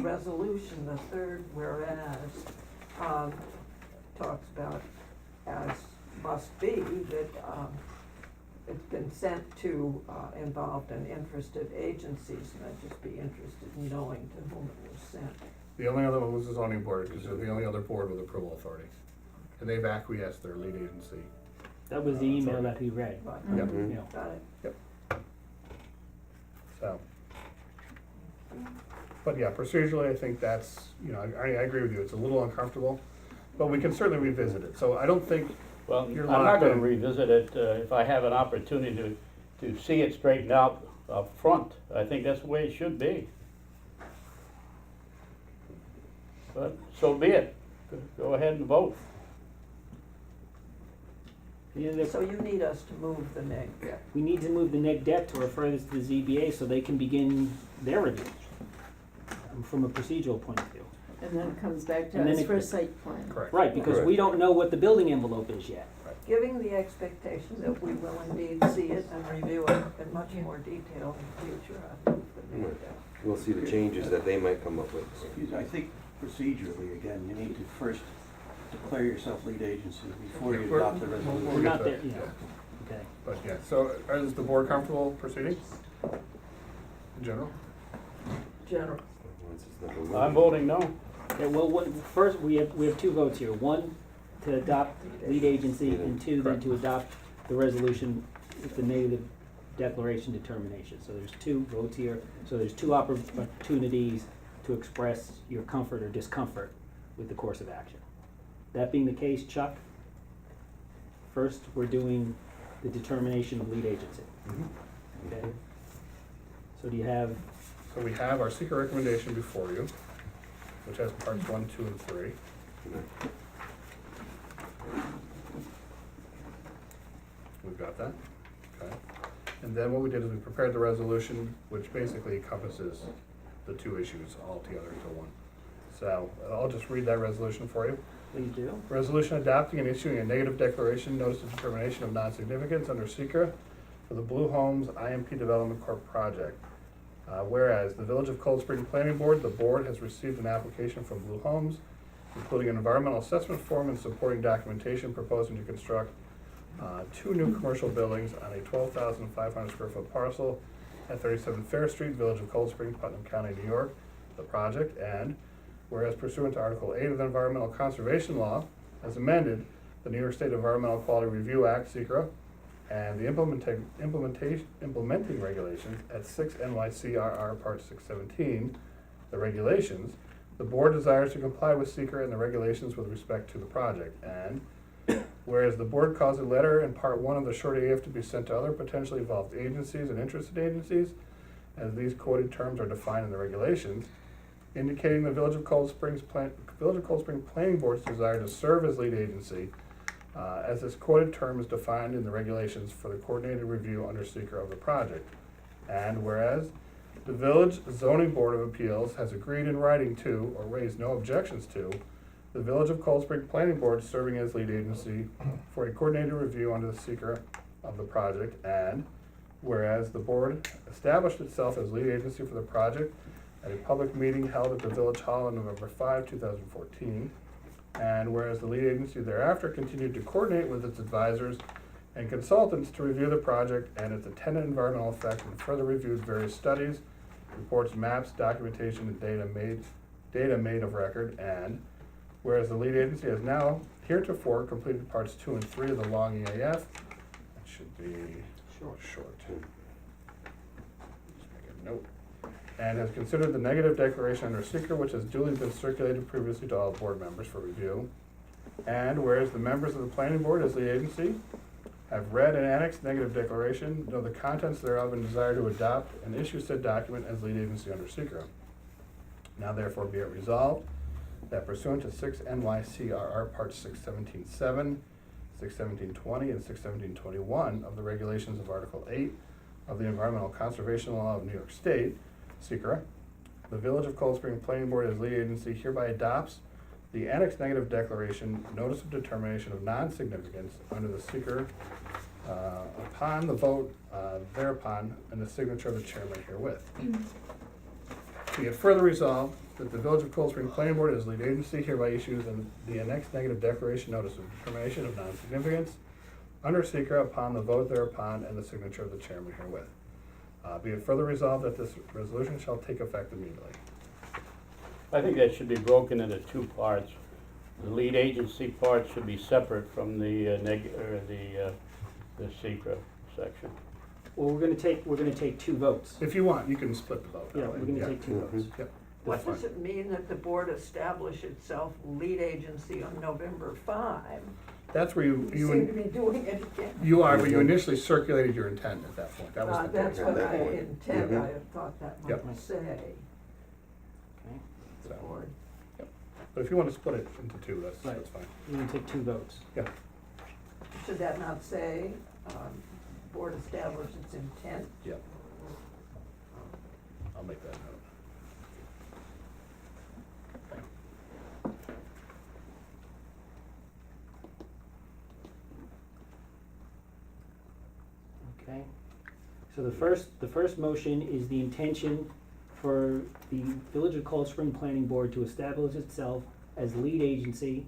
resolution, the third whereas, talks about, as must be, that it's been sent to involved and interested agencies, and I'd just be interested in knowing to whom it was sent. The only other one was the zoning board, because they're the only other board with approval authority. And they've acquiesced their lead agency. That was the email that we read. But, Yep. You know. got it. So. But yeah, procedurally, I think that's, I agree with you, it's a little uncomfortable, but we can certainly revisit it. So I don't think, Well, You're I'm not locked gonna in. revisit it, if I have an opportunity to see it straightened out up front. I think that's the way it should be. But so be it. Go ahead and vote. So you need us to move the neg deck. We need to move the neg deck to refer this to the ZBA so they can begin their review from a procedural point of view. And then it comes back to And then us it- for a site plan. correct. Right, because we don't know what the building envelope is yet. Giving the expectation that we will indeed see it and review it in much more detail in the future, I move the neg deck. We'll see the changes that they might come up with. I think procedurally, again, you need to first declare yourself lead agency before you We're- adopt the resolution. We're not there, Yeah. Okay. But yeah, so is the board comfortable proceeding? In general? General, Once it's number one. I'm voting no. Okay, well, first, we have two votes here. One, to adopt lead agency, and two, then to adopt the resolution with the negative declaration determination. So there's two votes here, so there's two opportunities to express your comfort or discomfort with the course of action. That being the case, Chuck, first, we're doing the determination of lead agency. Okay? So do you have, So we have our secret recommendation before you, which has parts 1, 2, and 3. We've got that, okay. And then what we did is we prepared the resolution, which basically encompasses the two issues all together into one. So I'll just read that resolution for you. please do? Resolution adopting and issuing a negative declaration, notice of determination of non-significance under SEQRA for the Blue Homes IMP Development Corp. project. Whereas the Village of Cold Spring Planning Board, the board has received an application from Blue Homes, including an environmental assessment form and supporting documentation proposing to construct 2 new commercial buildings on a 12,500 square foot parcel at 37 Fair Street, Village of Cold Spring, Putnam County, New York, the project. And whereas pursuant to Article 8 of the Environmental Conservation Law, as amended, the New York State Environmental Quality Review Act, SEQRA, and the implementing regulations at 6 NYCRR Part 617, the regulations, the board desires to comply with SEQRA and the regulations with respect to the project. And whereas the board caused a letter in Part 1 of the short AF to be sent to other potentially involved agencies and interested agencies, as these quoted terms are defined in the regulations, indicating the Village of Cold Spring Planning Board's desire to serve as lead agency, as this quoted term is defined in the regulations for the coordinated review under SEQRA of the project. And whereas the Village Zoning Board of Appeals has agreed in writing to, or raised no objections to, the Village of Cold Spring Planning Board serving as lead agency for a coordinated review under the SEQRA of the project. And whereas the board established itself as lead agency for the project at a public meeting held at the Village Hall on November 5, 2014. And whereas the lead agency thereafter continued to coordinate with its advisors and consultants to review the project and its attendant environmental effect, and further reviewed various studies, reports, maps, documentation, and data made of record. And whereas the lead agency has now heretofore completed parts 2 and 3 of the long EAF, it should be short. Just make a note. And has considered the negative declaration under SEQRA, which has duly been circulated previously to all board members for review. And whereas the members of the planning board as lead agency have read and annexed negative declaration, know the contents thereof, and desire to adopt and issue said document as lead agency under SEQRA. Now therefore be it resolved that pursuant to 6 NYCRR Part 617.7, 617.20, and 617.21 of the regulations of Article 8 of the Environmental Conservation Law of New York State, SEQRA, the Village of Cold Spring Planning Board as lead agency hereby adopts the annexed negative declaration, notice of determination of non-significance under the SEQRA upon the vote thereupon and the signature of the chairman herewith. Be it further resolved that the Village of Cold Spring Planning Board as lead agency hereby issues the annexed negative declaration, notice of determination of non-significance under SEQRA upon the vote thereupon and the signature of the chairman herewith. Be it further resolved that this resolution shall take effect immediately. I think that should be broken into 2 parts. The lead agency part should be separate from the the SEQRA section. Well, we're gonna take 2 votes. If you want, you can split the vote. Yeah, that way. we're gonna take 2 votes. Yep. what does it mean that the board established itself lead agency on November 5? That's where You seem to be doing it again. you are, but you initially circulated your intent at that point. That was the That's point. what I point. intend, Mhm. I had thought that Yep. might say, Okay. the So, board. but if you want to split it into 2, that's Right. fine. We're gonna take 2 votes. Yeah. Should that not say, board established its intent? Yep. I'll make that note. Okay, so the first motion is the intention for the Village of Cold Spring Planning Board to establish itself as lead agency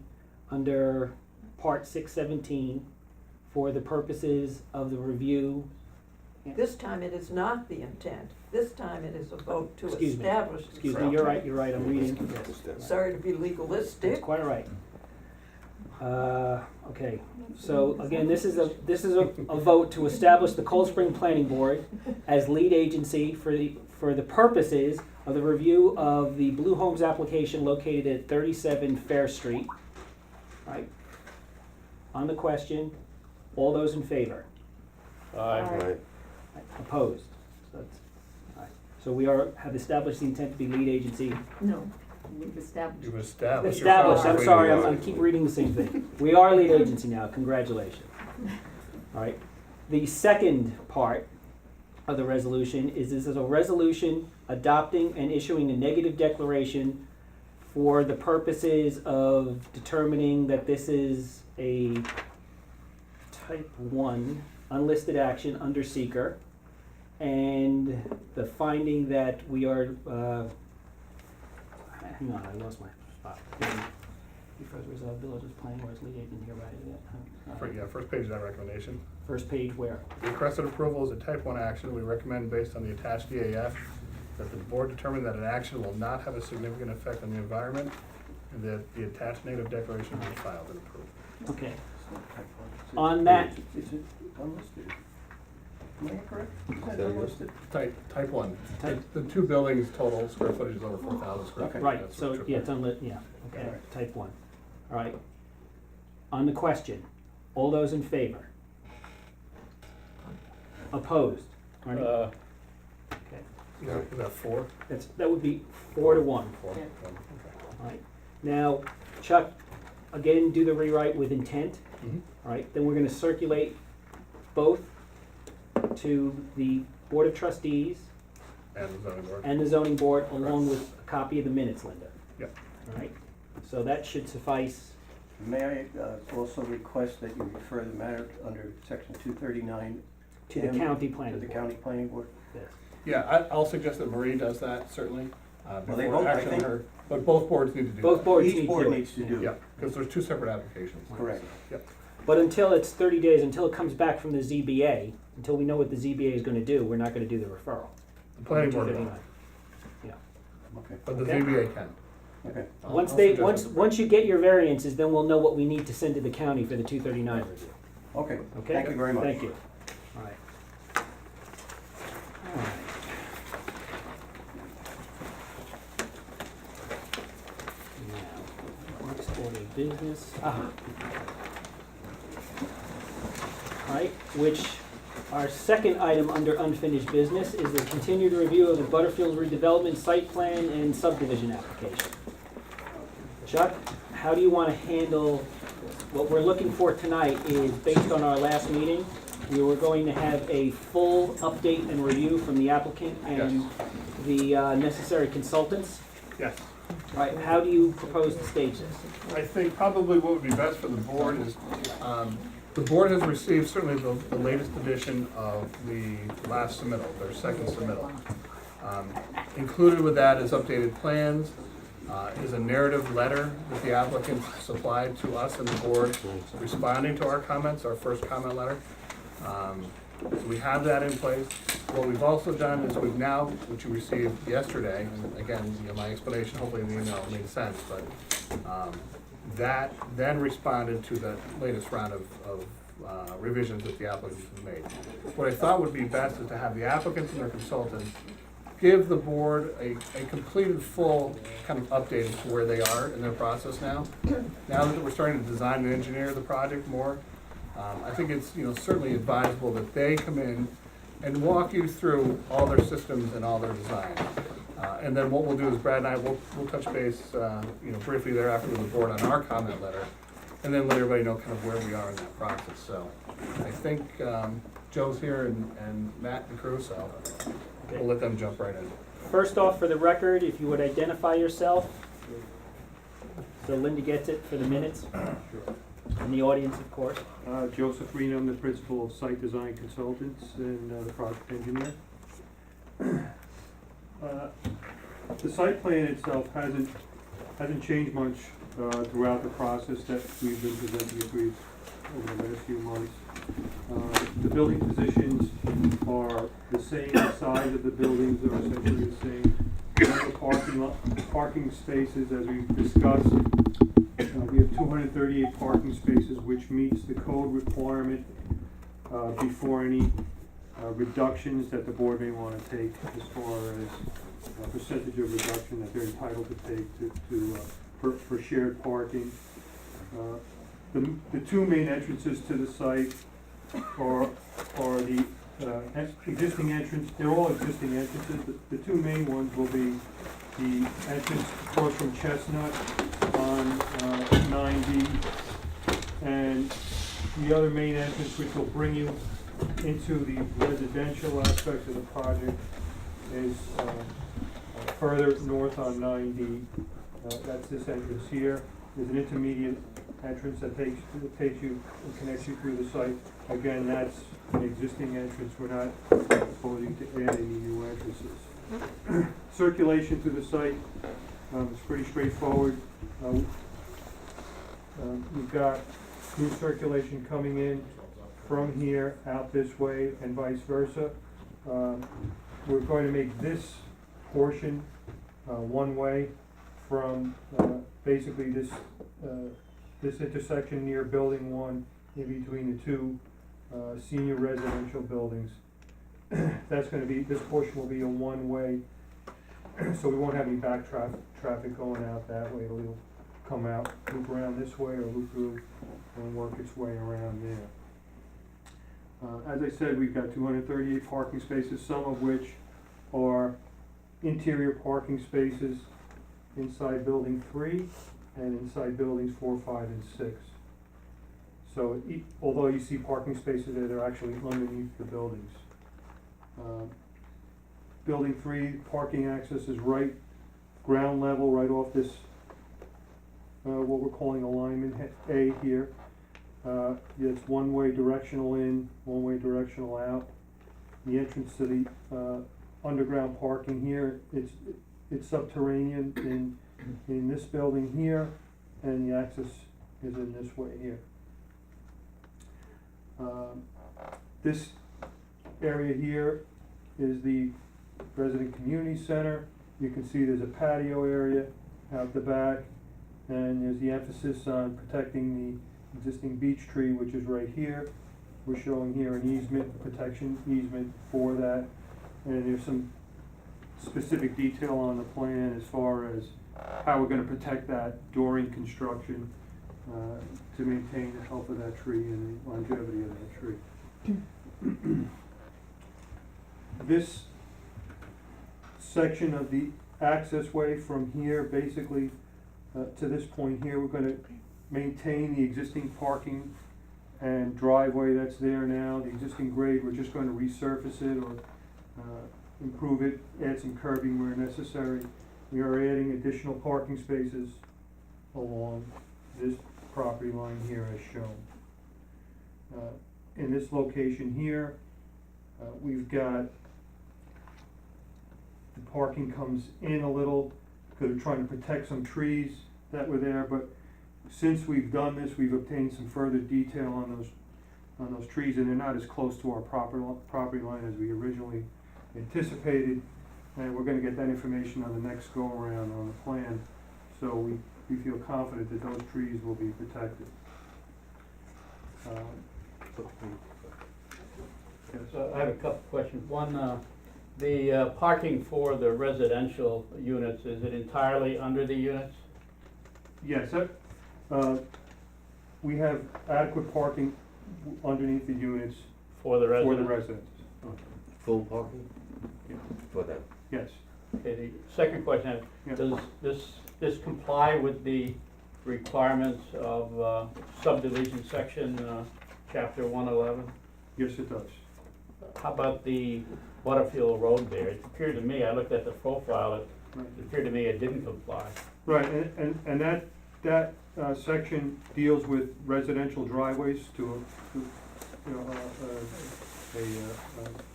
under Part 617 for the purposes of the review. This time it is not the intent. This time it is a vote to Excuse me. establish. Excuse me, you're right, I'm reading. Yes. Sorry to be That's legalistic. quite all right. Okay, so again, this is a vote to establish the Cold Spring Planning Board as lead agency for the purposes of the review of the Blue Homes application located at 37 Fair Street. Right? On the question, all those in favor? Aye. Right. Opposed? So that's, all right. So we have established the intent to be lead agency. No, we've established. You've established. Established, I'm sorry, I I'm keep reading the same thing. We are lead agency now, congratulations. All right, the second part of the resolution is this is a resolution adopting and issuing a negative declaration for the purposes of determining that this is a type 1 unlisted action under SEQRA, and the finding that we are, hang on, I lost my spot. Because resolved villages planning board's lead agent hereby. First page of that recommendation. First page where? Requested approval is a type 1 action. We recommend, based on the attached EAF, that the board determine that an action will not have a significant effect on the environment, and that the attached negative declaration be filed and approved. Okay. On that, Is it unlisted? Am I correct? Is that that unlisted? Type 1. Type- The two buildings total square footage is over 4,000 square feet. right, That's so, what yeah, it's unlit, yeah, okay, Alright. type 1. All right. On the question, all those in favor? Opposed? Arnie? Okay. Is that 4? That would be 4 to 1. 4. Yeah. All right. Now, Chuck, again, do the rewrite with intent. Mhm. All right, then we're gonna circulate both to the Board of Trustees And the zoning board. and the zoning board, along with a copy of the minutes, Linda. Yep. All right, so that should suffice. May I also request that you refer the matter under section 239 To the M, county to planning the board. county planning board? Yes. Yeah, I'll suggest that Marie does that, certainly, Well, they before both, I action on think- her, but both boards need to do that. Both boards need to Each board do it. needs to do Yeah, it. because there's two separate applications. Correct. Yep. But until it's 30 days, until it comes back from the ZBA, until we know what the ZBA is gonna do, we're not gonna do the referral. The planning board will, 239. Yeah. Okay, but the Okay. ZBA can. okay. Once you get your variances, then we'll know what we need to send to the county for the 239 review. Okay, Okay? thank you very much. Thank you. All right. All right. Now, next order of business. All right, which our second item under unfinished business is the continued review of the Butterfield redevelopment site plan and subdivision application. Chuck, how do you want to handle, what we're looking for tonight is based on our last meeting, we were going to have a full update and review from the applicant and the necessary consultants. Yes. All right, how do you propose to stage this? I think probably what would be best for the board is, the board has received certainly the latest edition of the last submittal, their second submittal. Included with that is updated plans, is a narrative letter that the applicant supplied to us and the board responding to our comments, our first comment letter. So we have that in place. What we've also done is we've now, which you received yesterday, and again, my explanation hopefully in the email made sense, but that then responded to the latest round of revisions that the applicants have made. What I thought would be best is to have the applicants and their consultants give the board a completed full kind of update as to where they are in their process now. Now that we're starting to design and engineer the project more, I think it's certainly advisable that they come in and walk you through all their systems and all their design. And then what we'll do is Brad and I will touch base briefly thereafter with the board on our comment letter, and then let everybody know kind of where we are in that process. So I think Joe's here and Matt and crew, so we'll let them jump right in. First off, for the record, if you would identify yourself, so Linda gets it for the minutes, and the audience, of course. Joseph Reno, I'm the principal of Site Design Consultants and the project engineer. The site plan itself hasn't changed much throughout the process that we've been presenting you over the last few months. The building positions are the same, the size of the buildings are essentially the same. The parking spaces, as we've discussed, we have 238 parking spaces, which meets the code requirement before any reductions that the board may want to take as far as percentage of reduction that they're entitled to take for shared parking. The two main entrances to the site are the existing entrance. They're all existing entrances. The two main ones will be the entrance across from Chestnut on 9D, and the other main entrance, which will bring you into the residential aspect of the project, is further north on 9D. That's this entrance here. There's an intermediate entrance that takes you and connects you through the site. Again, that's an existing entrance. We're not proposing to add any new entrances. Circulation through the site is pretty straightforward. We've got through circulation coming in from here out this way and vice versa. We're going to make this portion one way from basically this intersection near Building 1 in between the two senior residential buildings. That's going to be, this portion will be a one-way, so we won't have any back traffic going out that way. It'll come out, loop around this way, or loop through and work its way around there. As I said, we've got 238 parking spaces, some of which are interior parking spaces inside Building 3 and inside Buildings 4, 5, and 6. So although you see parking spaces there, they're actually underneath the buildings. Building 3, parking access is right ground level, right off this, what we're calling alignment A here. It's one-way directional in, one-way directional out. The entrance to the underground parking here, it's subterranean in this building here, and the access is in this way here. This area here is the resident community center. You can see there's a patio area out the back, and there's the emphasis on protecting the existing beech tree, which is right here. We're showing here an easement, protection easement for that, and there's some specific detail on the plan as far as how we're going to protect that during construction to maintain the health of that tree and the longevity of that tree. This section of the access way from here basically to this point here, we're going to maintain the existing parking and driveway that's there now. The existing grade, we're just going to resurface it or improve it, add some curbing where necessary. We are adding additional parking spaces along this property line here as shown. In this location here, we've got the parking comes in a little because we're trying to protect some trees that were there, but since we've done this, we've obtained some further detail on those trees, and they're not as close to our property line as we originally anticipated, and we're going to get that information on the next go around on the plan, so we feel confident that those trees will be protected. So I have a couple questions. One, the parking for the residential units, is it entirely under the units? Yes, we have adequate parking underneath the units For the for residents? the residents. Full parking? Yeah. For them. Yes. Okay, the second question, Yeah. does this comply with the requirements of subdivision section, chapter 111? Yes, it does. How about the Butterfield Road there? It appeared to me, I looked at the profile, it Right. appeared to me it didn't comply. Right, and that section deals with residential driveways to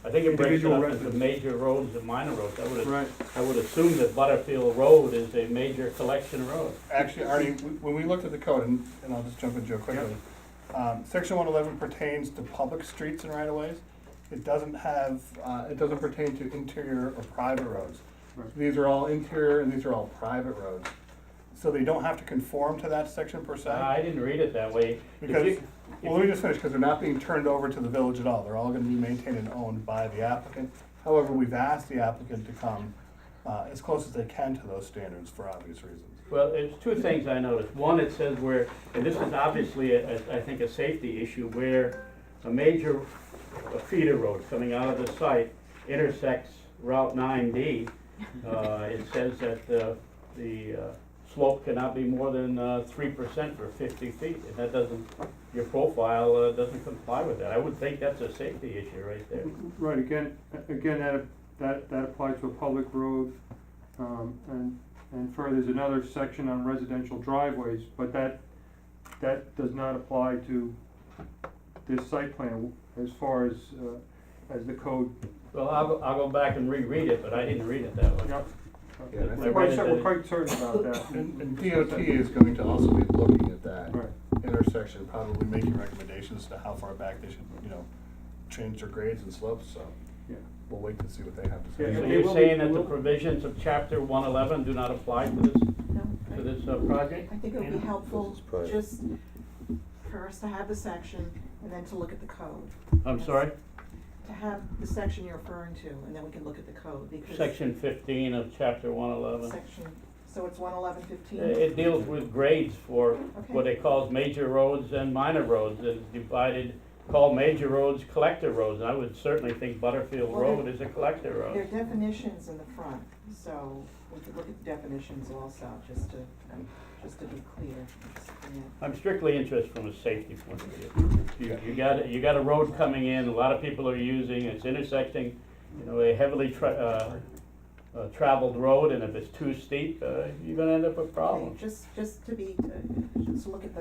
I think it breaks it individual up residence. into major roads and minor roads. Right. I would assume that Butterfield Road is a major collection road. Actually, Artie, when we looked at the code, and I'll just jump into it quickly, Section 111 pertains to public streets and right-of-ways. It doesn't have, it doesn't pertain to interior or private roads. Right. These are all interior and these are all private roads. So they don't have to conform to that section per se. I didn't read it that way. If Because, you- well, let me just finish, because they're not being turned over to the village at all. They're all gonna be maintained and owned by the applicant. However, we've asked the applicant to come as close as they can to those standards for obvious reasons. Well, there's two things I noticed. One, it says where, and this is obviously, I think, a safety issue, where a major feeder road coming out of the site intersects Route 9D. It says that the slope cannot be more than 3% for 50 feet, and that doesn't, your profile doesn't comply with that. I would think that's a safety issue right there. Right, again, that applies to a public road, and further, there's another section on residential driveways, but that does not apply to this site plan as far as the code. Well, I'll go back and reread it, but I didn't read it that way. Yep. Yeah, and I think- We're quite certain about that. And DOT is going to also be looking at that Right. intersection, probably making recommendations to how far back they should, change their grades and slopes, so. Yeah. We'll wait to see what they have to Yeah, say. So they you're will be- saying that the will- provisions of chapter 111 do not apply to this project? I think it would be helpful This is private. just for us to have the section and then to look at the code. I'm sorry? To have the section you're referring to, and then we can look at the code, because. Section 15 of chapter 111. Section, so it's 111:15? It deals with grades for Okay. what it calls major roads and minor roads. It's divided, called major roads, collector roads. And I would certainly think Butterfield Well, Road is a collector There are road. definitions in the front, so we could look at the definitions also, just to be clear. Yeah. I'm strictly interested from a safety point of view. You got a road coming in, a lot of people are using, it's intersecting, a heavily traveled road, and if it's too steep, you're gonna end up with problems. Okay, just to look at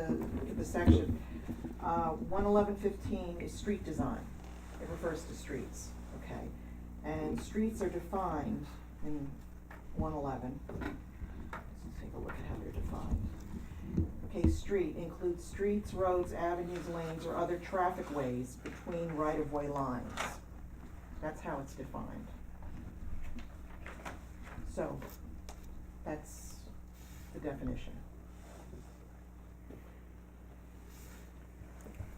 the section. 111:15 is street design. It refers to streets, okay? And streets are defined in 111. Let's take a look at how they're defined. Okay, street includes streets, roads, avenues, lanes, or other traffic ways between right-of-way lines. That's how it's defined. So, that's the definition.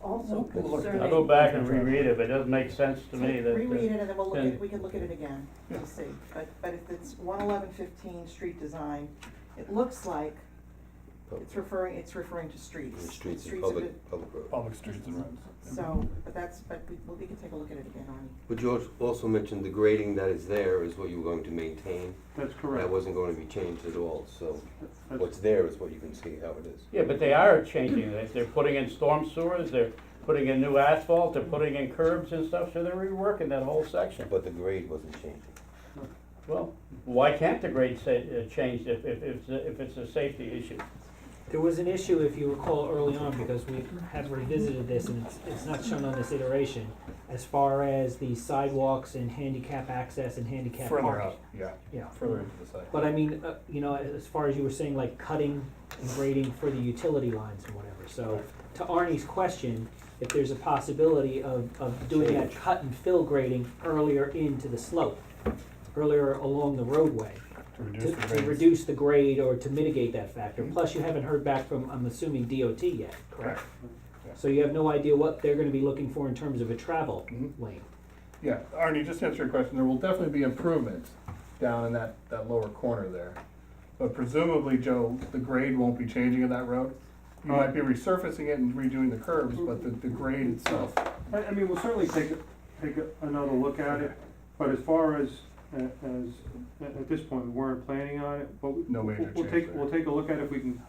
Also We'll look at concerning. I'll go back and reread it, but it doesn't make sense to me that. Reread it and then then- we can look at it again to see. But if it's 111:15 street design, it looks like it's referring to streets. The streets and are public roads. Public streets and roads. So, but we can take a look at it again, Arnie. But you also mentioned the grading that is there is what you were going to maintain. That's correct. That wasn't going to be changed at all, so That's- what's there is what you can see how it is. Yeah, but they are changing it. They're putting in storm sewers, they're putting in new asphalt, they're putting in curbs and stuff, so they're reworking that whole section. But the grade wasn't changing. Well, why can't the grade change if it's a safety issue? There was an issue, if you recall, early on, because we have revisited this, and it's not shown on this iteration, as far as the sidewalks and handicap access and handicap Further parking. up, yeah, Yeah. further into the site. But I mean, as far as you were saying, like cutting and grading for the utility lines and whatever. So to Arnie's question, if there's a possibility of doing that cut and fill grading earlier into the slope, earlier along the roadway, to reduce the grade or to mitigate that factor. Plus, you haven't heard back from, I'm assuming, DOT yet, correct? Yeah. So you have no idea what they're gonna be looking for in terms of a travel Mhm. lane. Yeah, Arnie, just to answer your question, there will definitely be improvements down in that lower corner there. But presumably, Joe, the grade won't be changing in that road? You might be resurfacing it and redoing the curves, but the grade itself. I mean, we'll certainly take another look at it, but as far as at this point, we weren't planning on it, but No major we'll change we'll take a look at if we can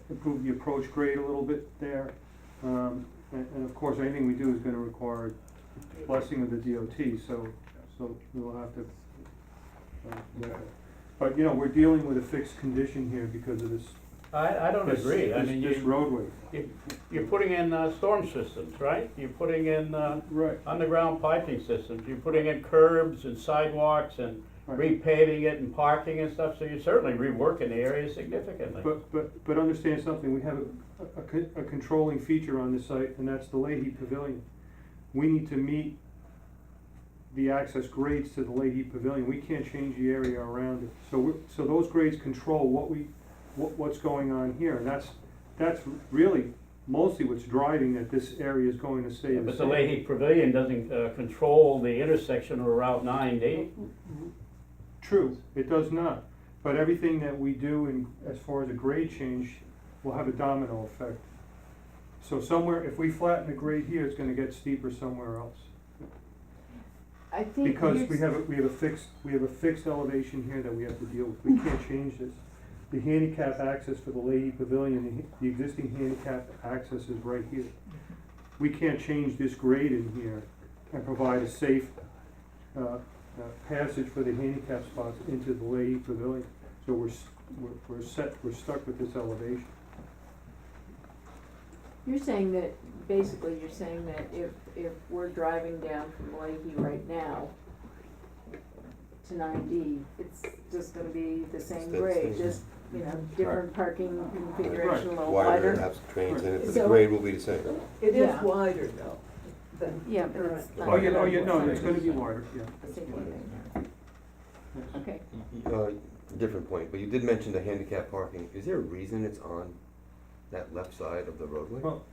improve the approach grade a little bit there. And of course, anything we do is gonna require blessing of the DOT, so we'll have to look at it. But, we're dealing with a fixed condition here because of this. I don't agree. I mean, This roadway. you're putting in storm systems, right? You're putting in Right. underground piping systems. You're putting in curbs and sidewalks and repaving it and parking and stuff, so you're certainly reworking the area significantly. But understand something, we have a controlling feature on this site, and that's the Leahy Pavilion. We need to meet the access grades to the Leahy Pavilion, we can't change the area around it. So those grades control what's going on here, and that's really mostly what's driving that this area is going to stay the But the same. Leahy Pavilion doesn't control the intersection of Route 9D. True, it does not, but everything that we do as far as a grade change will have a domino effect. So somewhere, if we flatten the grade here, it's gonna get steeper somewhere else. I think Because you're we have a fixed elevation here that we have to deal with, we can't change this. The handicap access for the Leahy Pavilion, the existing handicap access is right here. We can't change this grade in here and provide a safe, passage for the handicap spots into the Leahy Pavilion. So we're stuck with this elevation. You're saying that, basically, you're saying that if we're driving down from Leahy right now to 9D, it's just gonna be the same Stay the grade, same. just, different parking configuration, a little Wider, wider. have some trains in it, but the So- grade will be the same. It is Yeah. wider though, than. Yeah, but it's not. Oh, yeah, no, it's gonna be wider, yeah. the same thing. Okay, Different point, but you did mention the handicap parking. Is there a reason it's on that left side of the roadway? Well,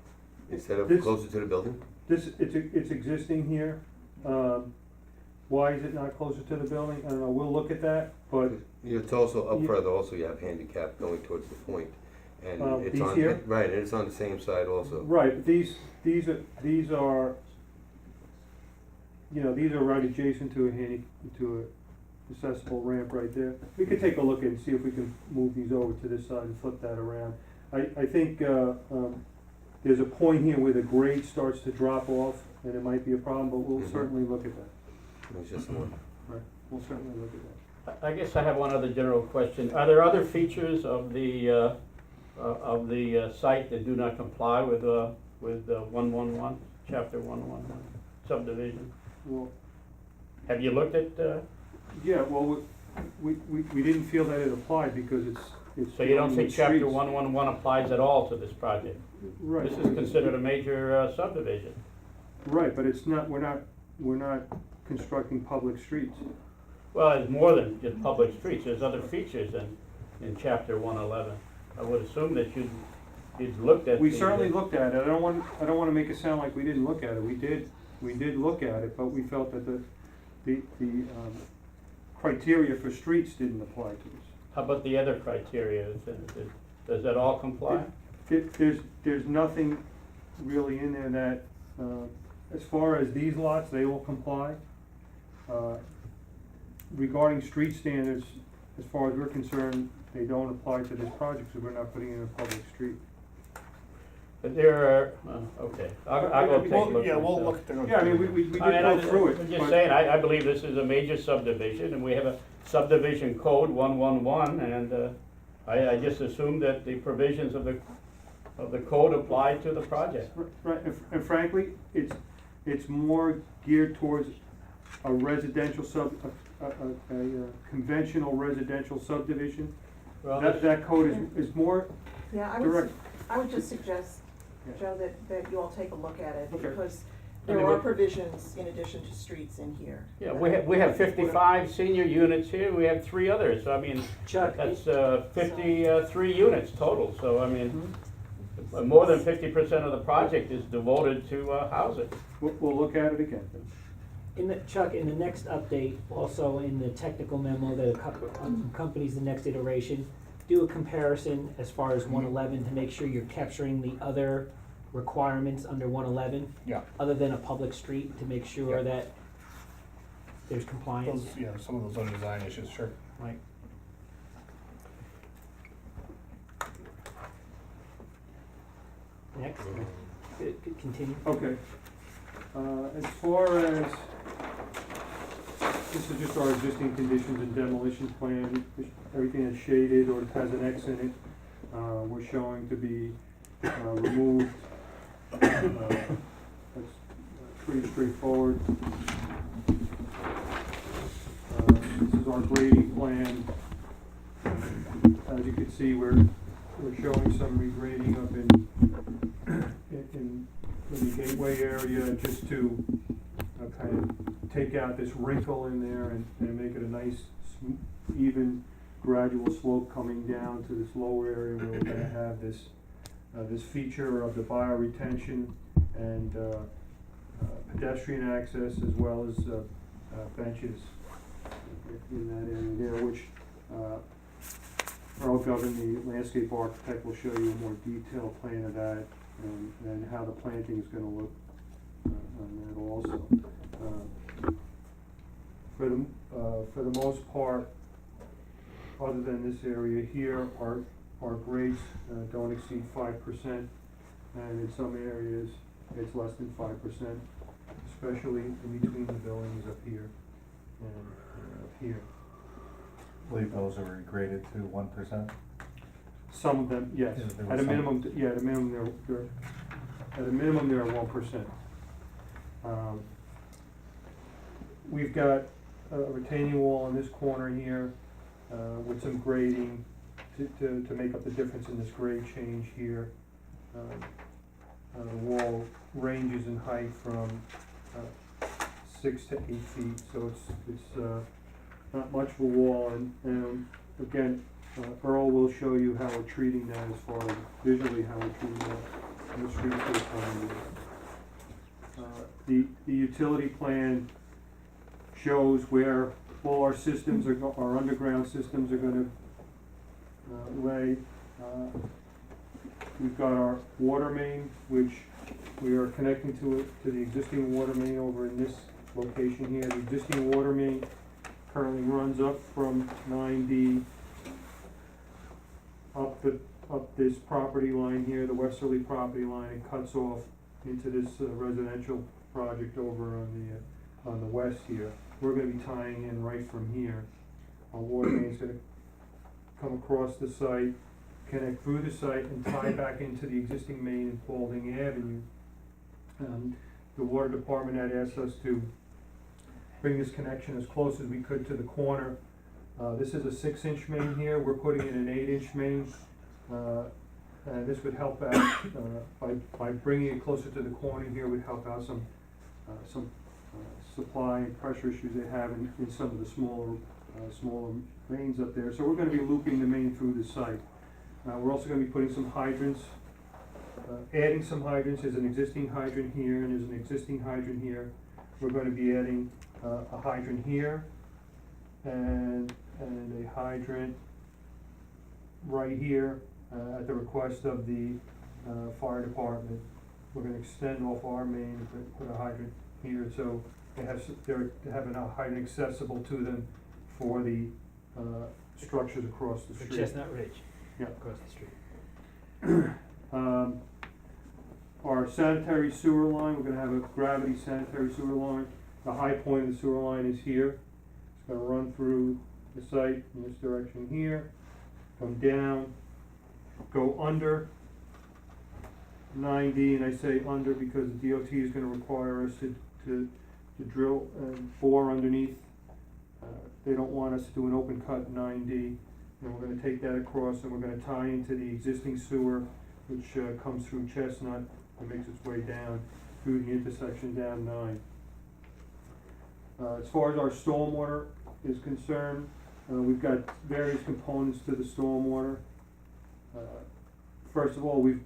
Instead of this- closer to the building? it's existing here. Why is it not closer to the building? I don't know, we'll look at that, but, It's also up Yeah. further, also you have handicap going towards the point. And it's these on, here? right, and it's on the same side also. right, but these are, these are right adjacent to to a accessible ramp right there. We could take a look and see if we can move these over to this side and flip that around. I think, there's a point here where the grade starts to drop off, and it might be a problem, but we'll Mhm. certainly look at that. It was just one. Right, we'll certainly look at that. I guess I have one other general question. Are there other features of the site that do not comply with 111, chapter 111 subdivision? Well, Have you looked at, yeah, well, we didn't feel that it applied because it's. so you don't dealing think with chapter streets. 111 applies at all to this project? Right. This is considered a major subdivision. Right, but it's not, we're not constructing public streets. Well, it's more than just public streets, there's other features in chapter 111. I would assume that you'd looked at. We the- certainly looked at it, I don't wanna make it sound like we didn't look at it, we did look at it, but we felt that the criteria for streets didn't apply to us. How about the other criteria? Does that all comply? There's nothing really in there that, as far as these lots, they will comply. Regarding street standards, as far as we're concerned, they don't apply to this project, so we're not putting in a public street. But there are, okay, I'll go take a look. Yeah, we'll myself. look at the. Yeah, I mean, we did I mean, go through it. I'm just but- saying, I believe this is a major subdivision, and we have a subdivision code 111, and I just assumed that the provisions of the code apply to the project. Right, and frankly, it's more geared towards a residential a conventional residential subdivision. Well, That code is more Yeah, direct. I would just suggest, Yeah. Joe, that you all take a look at it, Okay. because I mean, there are we- provisions in addition to streets in here. Yeah, we have 55 senior units here, we have 3 others, so I mean, Chuck, that's 53 units total, so I mean, more than 50% of the project is devoted to housing. We'll look at it again. Chuck, in the next update, also in the technical memo that accompanies the next iteration, do a comparison as far as 111 to make sure you're capturing the other requirements under 111, Yeah, other than a public street, to make sure Yeah. that there's compliance. some of those other design issues, sure. Right. Next, continue. Okay. As far as, this is just our existing conditions and demolition plan, everything that's shaded or has an X in it, we're showing to be removed. That's pretty straightforward. This is our our grading plan. As you can see, we're showing some regrading up in the gateway area, just to kind of take out this wrinkle in there and make it a nice, even, gradual slope coming down to this lower area where we're gonna have this feature of the bioretention and pedestrian access, as well as benches in that area there, which Earl Govern, the landscape architect, will show you a more detailed plan of that and how the planting is gonna look on that also. For the most part, other than this area here, our grades don't exceed 5%, and in some areas it's less than 5%, especially in between the buildings up here and up here. I believe those are graded to 1%. Some of them, yes. Yeah, there were At a some. minimum, yeah, at a minimum, they're 1%. We've got a retaining wall in this corner here, with some grading to make up the difference in this grade change here. The wall ranges in height from 6 to 8 feet, so it's not much of a wall, and again, Earl will show you how we're treating that, as far as visually how we're treating that in the street plan. The utility plan shows where all our systems our underground systems are gonna lay. We've got our water main, which we are connecting to the existing water main over in this location here. The existing water main currently runs up from 9D up this property line here, the westerly property line, and cuts off into this residential project over on the west here. We're gonna be tying in right from here. Our water main's gonna come across the site, connect through the site, and tie back into the existing main in Paulding Avenue. The water department had asked us to bring this connection as close as we could to the corner. This is a 6-inch main here, we're putting in an 8-inch main. And this would help out, by bringing it closer to the corner here, would help out some supply and pressure issues they have in some of the smaller mains up there. So we're gonna be looping the main through the site. We're also gonna be putting some hydrants, adding some hydrants. There's an existing hydrant here, and there's an existing hydrant here. We're gonna be adding a hydrant here, and a hydrant right here, at the request of the fire department. We're gonna extend off our main, put a hydrant here, so they're having a hydrant accessible to them for the structures across the street. For Chestnut Ridge. Yeah. Across the street. Our sanitary sewer line, we're gonna have a gravity sanitary sewer line. The high point of the sewer line is here. It's gonna run through the site in this direction here, come down, go under 9D, and I say under because the DOT is gonna require us to drill and bore underneath. They don't want us to do an open cut 9D, and we're gonna take that across, and we're gonna tie into the existing sewer, which comes through Chestnut and makes its way down through the intersection down 9. As far as our stormwater is concerned, we've got various components to the stormwater. First of all, we've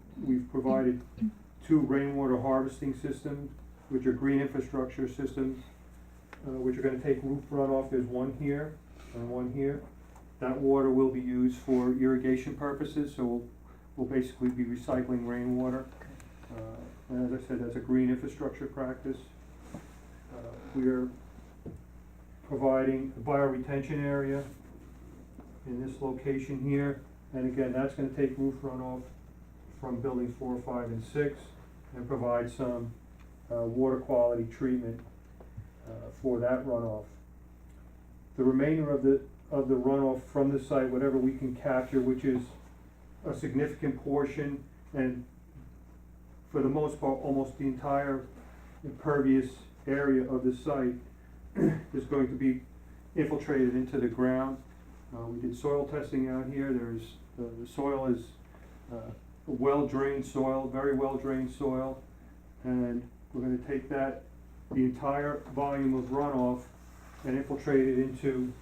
provided 2 rainwater harvesting systems, which are green infrastructure systems, which are gonna take roof runoff. There's one here and one here. That water will be used for irrigation purposes, so we'll basically be recycling rainwater. And as I said, that's a green infrastructure practice. We are providing a bioretention area in this location here, and again, that's gonna take roof runoff from buildings 4, 5, and 6, and provide some water quality treatment for that runoff. The remainder of the runoff from the site, whatever we can capture, which is a significant portion, and for the most part, almost the entire impervious area of the site, is going to be infiltrated into the ground. We did soil testing out here. The soil is well-drained soil, very well-drained soil. And we're gonna take the entire volume of runoff and infiltrate it into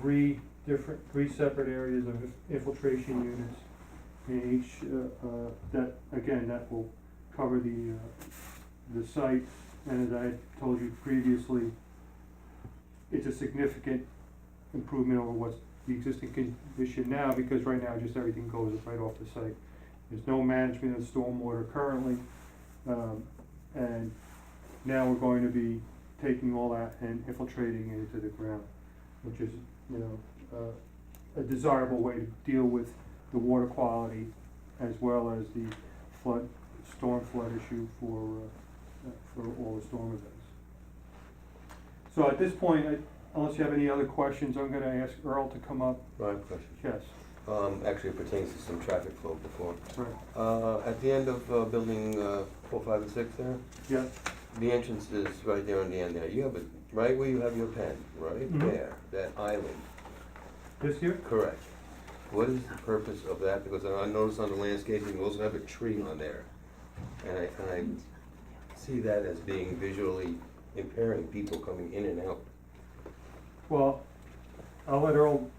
three separate areas of infiltration units. And each, that will cover the site. And as I told you previously, it's a significant improvement over what's the existing condition now, because right now just everything goes right off the site. There's no management of stormwater currently, and now we're going to be taking all that and infiltrating it into the ground, which is, a desirable way to deal with the water quality as well as the storm flood issue for all the storm events. So at this point, unless you have any other questions, I'm gonna ask Earl to come up. I have a question. Yes, Actually, it pertains to some traffic flow before. right, At the end of building 4, 5, and 6 there, yeah, the entrance is right there on the end there. You have it right where you have your pen, right Mhm. there, that island. this here? Correct. What is the purpose of that? Because I noticed on the landscaping, you also have a tree on there. And I see that as being visually impairing people coming in and out. Well, I'll let Earl,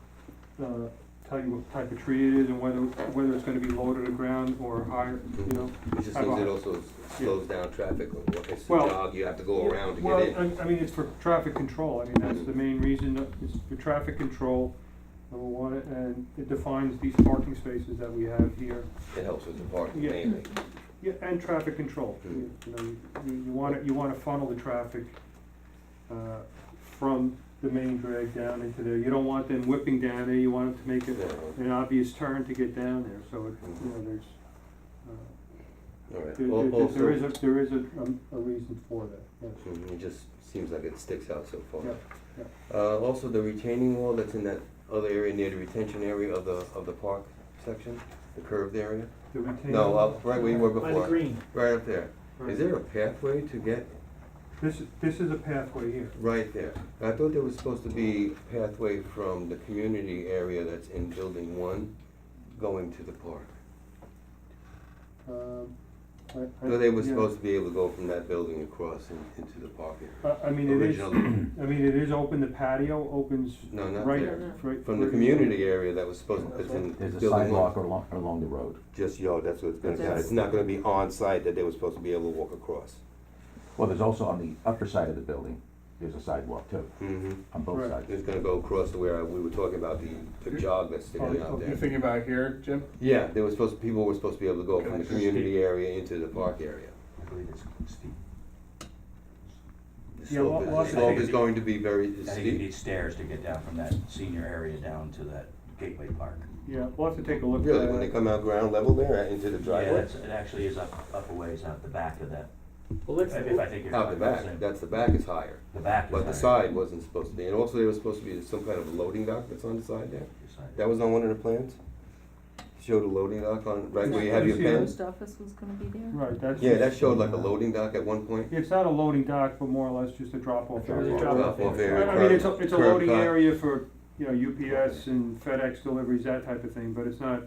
tell you what type of tree it is and whether it's gonna be low to the ground or higher, It just I've- seems it also slows down traffic. It's a Well, jog, you have to go around to Well, get in. I mean, it's for traffic control. I mean, that's the main reason. It's for traffic control, number one, and it defines these parking spaces that we have here. It helps with the parking Yeah. mainly. Yeah, and traffic control. You wanna funnel the traffic, from the main drag down into there. You don't want them whipping down there. You want them to make an obvious turn to get down there, so there's, All right. there is a reason for that, yes. It just seems like it sticks out so far. Yeah, Also, the retaining wall that's in that other area near the retention area of the park section, the curved area? The retaining No, wall. right where you were By before. the green. Right up there. Right. Is there a pathway to get This is a pathway here. right there? I thought there was supposed to be a pathway from the community area that's in building 1 going to the park. So they were supposed to be able to go from that building across into the park area. I mean, it is, Originally. it is open, the patio opens No, not right, there. right. From the community area that was supposed, it's in There's a building 1. sidewalk along the road. Just, that's what it's gonna be. That's- It's not gonna be on site that they were supposed to be able to walk across. Well, there's also on the upper side of the building, there's a sidewalk too, Mm-hmm. on both Right. sides. It's gonna go across to where we were talking about the jog that's sticking out You're there. thinking about here, Jim? Yeah, people were supposed to be able to go from the community area into the park area. I believe it's steep. The Yeah, slope we'll is, have the to slope take is going to be very I think you steep. need stairs to get down from that senior area down to that Gateway Park. Yeah, we'll have to take a look at Really, when they that. come out ground level there into the Yeah, driveway? it actually is up a ways out the back of that, Well, let's, if I think you're Out the talking about back, the same. that's the back is higher, The back is but the higher. side wasn't supposed to be. And also there was supposed to be some kind of loading dock that's on the side there. Your side. That was on one of the plans? Showed a loading dock on, right where you have Is your that what you pens? Post office was gonna be there? Right, that's. Yeah, that showed like a loading dock at one point. It's not a loading dock, but more or less just a drop-off There was a area. drop-off Drop-off area. area. I mean, it's a curb loading cut. area for, UPS and FedEx deliveries, that type of thing, but it's not,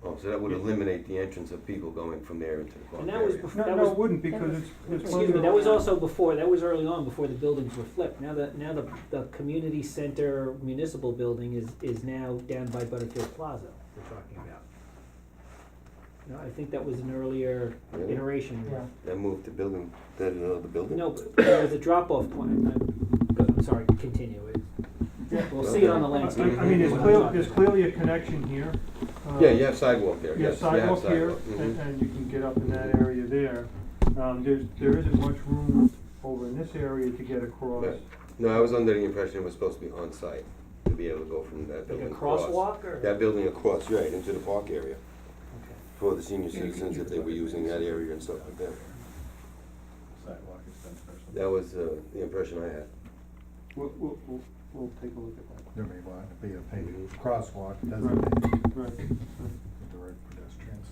Oh, so that would eliminate the entrance of people going from there into the park and that was area. before, no, that it was, wouldn't, because it's excuse me, that was also before, that was early on, before the buildings were flipped. Now the community center municipal building is now down by Butterfield Plaza, we're talking about. I think that was an earlier Really? iteration. That moved the building, the building? No, but there was a drop-off point. I'm sorry, continue. We'll see it on the landscape. I mean, there's clearly a connection here. Yeah, you have sidewalk there, You have yes, you have sidewalk here, sidewalk. and you can get up in that area there. There isn't much room over in this area to get across. Right. No, I was under the impression it was supposed to be on site to be able to go from that Like building a across. crosswalk or? That building across, right, into the park area Okay. for the senior citizens if they were using that area and stuff like that. Sidewalk extension or something. That was the impression I had. We'll take a look at that. There may want to be a paved crosswalk designated Right. with the right pedestrians.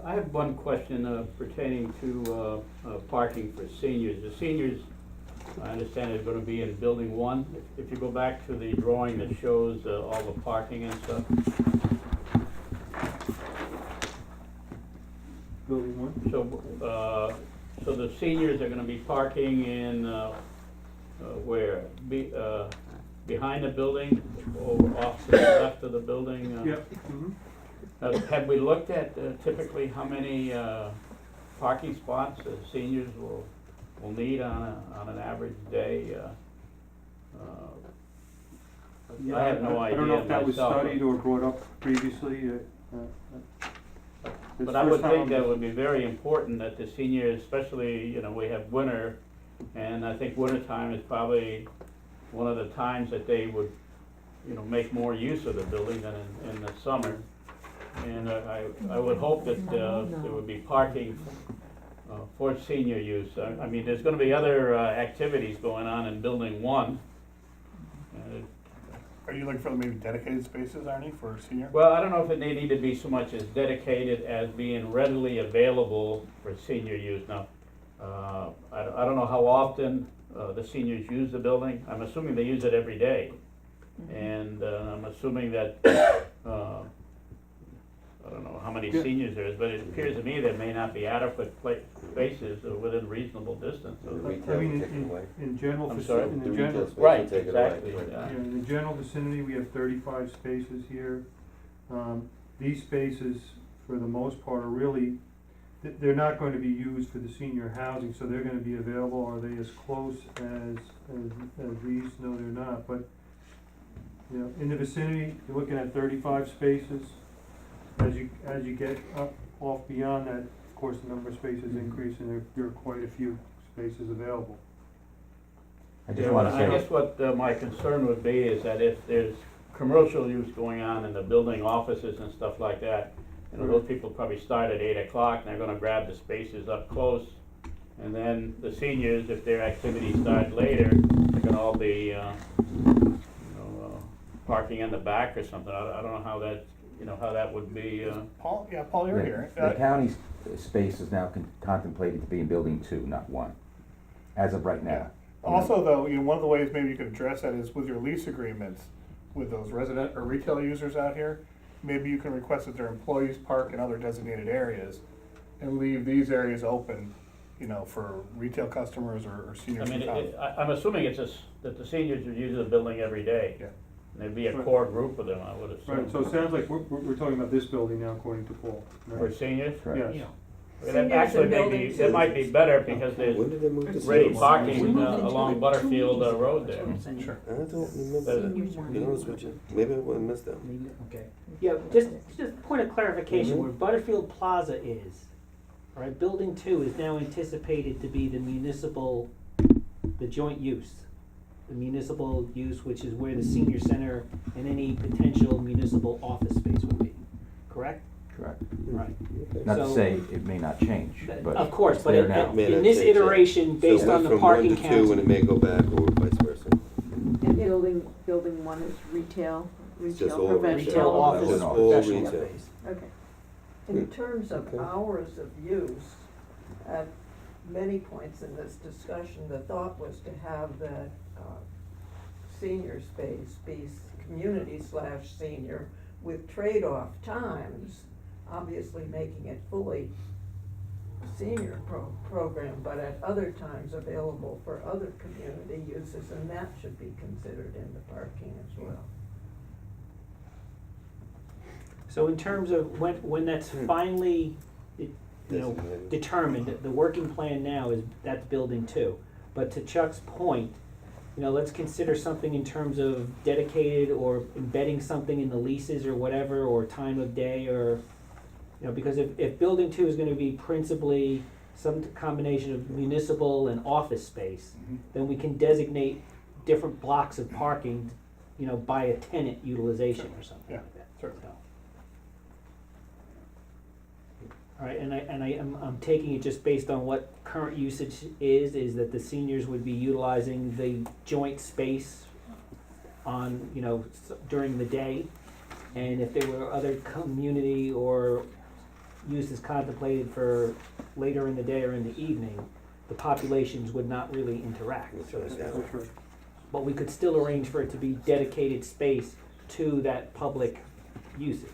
I have one question pertaining to parking for seniors. The seniors I understand it's gonna be in building one. If you go back to the drawing that shows all the parking and stuff, Building one? so the seniors are gonna be parking in, where? Behind the building, or off to the left of the building? Yep. Have we looked at typically how many parking spots seniors will need on an average day? Yeah, I have no idea I don't know if that was myself, studied or brought up previously. But I would think that would be very important that the seniors, especially, you know, we have winter, and I think winter time is probably one of the times that they would, you know, make more use of the building than in the summer. And I would hope that there would be parking for senior use. I mean, there's gonna be other activities going on in building one. Are you looking for maybe dedicated spaces, Arnie, for senior? Well, I don't know if they need to be so much as dedicated as being readily available for senior use. Now, I don't know how often the seniors use the building. I'm assuming they use it every day. And I'm assuming that, I don't know how many seniors there is, but it appears to me there may not be adequate spaces within reasonable distance. The I retail mean, will take it away. in general, I'm sorry? in The the retail general, space will Right, take it away. exactly, Right. yeah. in the general vicinity, we have 35 spaces here. These spaces, for the most part, are really, they're not going to be used for the senior housing, so they're gonna be available. Are they as close as these? No, they're not, but, you know, in the vicinity, you're looking at 35 spaces. As you get up, off beyond that, of course, the number of spaces increase, and there are quite a few spaces available. I just wanna I guess say, what my concern would be is that if there's commercial use going on in the building, offices and stuff like that, you know, those people probably start at 8 o'clock and they're gonna grab the spaces up close. And then the seniors, if their activities start later, they're gonna all be, parking in the back or something. I don't know how that, you know, how that would be, Paul, you're here. the county's space is now contemplated to be in building 2, not 1, as of right now. Also, though, you know, one of the ways maybe you could address that is with your lease agreements with those resident or retail users out here. Maybe you can request that their employees park in other designated areas and leave these areas open, you know, for retail customers or I seniors. mean, in town. I'm assuming it's just that the seniors are using the building every day. Yeah. And there'd be a Right. core group of them, I would assume. Right, so it sounds like we're talking about this building now, according to Paul. For Right? seniors? Correct. Yes. That Seniors actually in may building be, two. that might be better because there's When did they move to ready senior? parking along Butterfield Road there. Sure. I don't remember But- that. Be honest with you, maybe I would've missed that. Okay. Yeah, just point of clarification, where Butterfield Plaza is, all right, building 2 is now anticipated to be the municipal, the joint use. The municipal use, which is where the senior center and any potential municipal office space would be, correct? Correct. Right. Not to So- say it may not change, but Of course, it's but there in, now. May in not this change that. iteration, based So on the from parking 1 to 2 count. and it may go back or vice versa. And building 1 is retail just all professional. Retail, office, Just all professional retail. space. Okay. In terms of Okay. hours of use, at many points in this discussion, the thought was to have the senior space be community/senior with trade-off times, obviously making it fully senior program, but at other times available for other community uses, and that should be considered in the parking as well. So in terms of when that's finally, Designated. determined, the working plan now is that's building 2. But to Chuck's point, let's consider something in terms of dedicated or embedding something in the leases or whatever, or time of day, or, because if building 2 is gonna be principally some combination of municipal and office space, then we can designate different blocks of parking, by a tenant utilization or something Yeah, like that. certainly. So. All right, I'm taking it just based on what current usage is that the seniors would be utilizing the joint space on, during the day. And if there were other community or uses contemplated for later in the day or in the evening, the populations would not really interact, so to speak. That's right. But we could still arrange for it to be dedicated space to that public usage,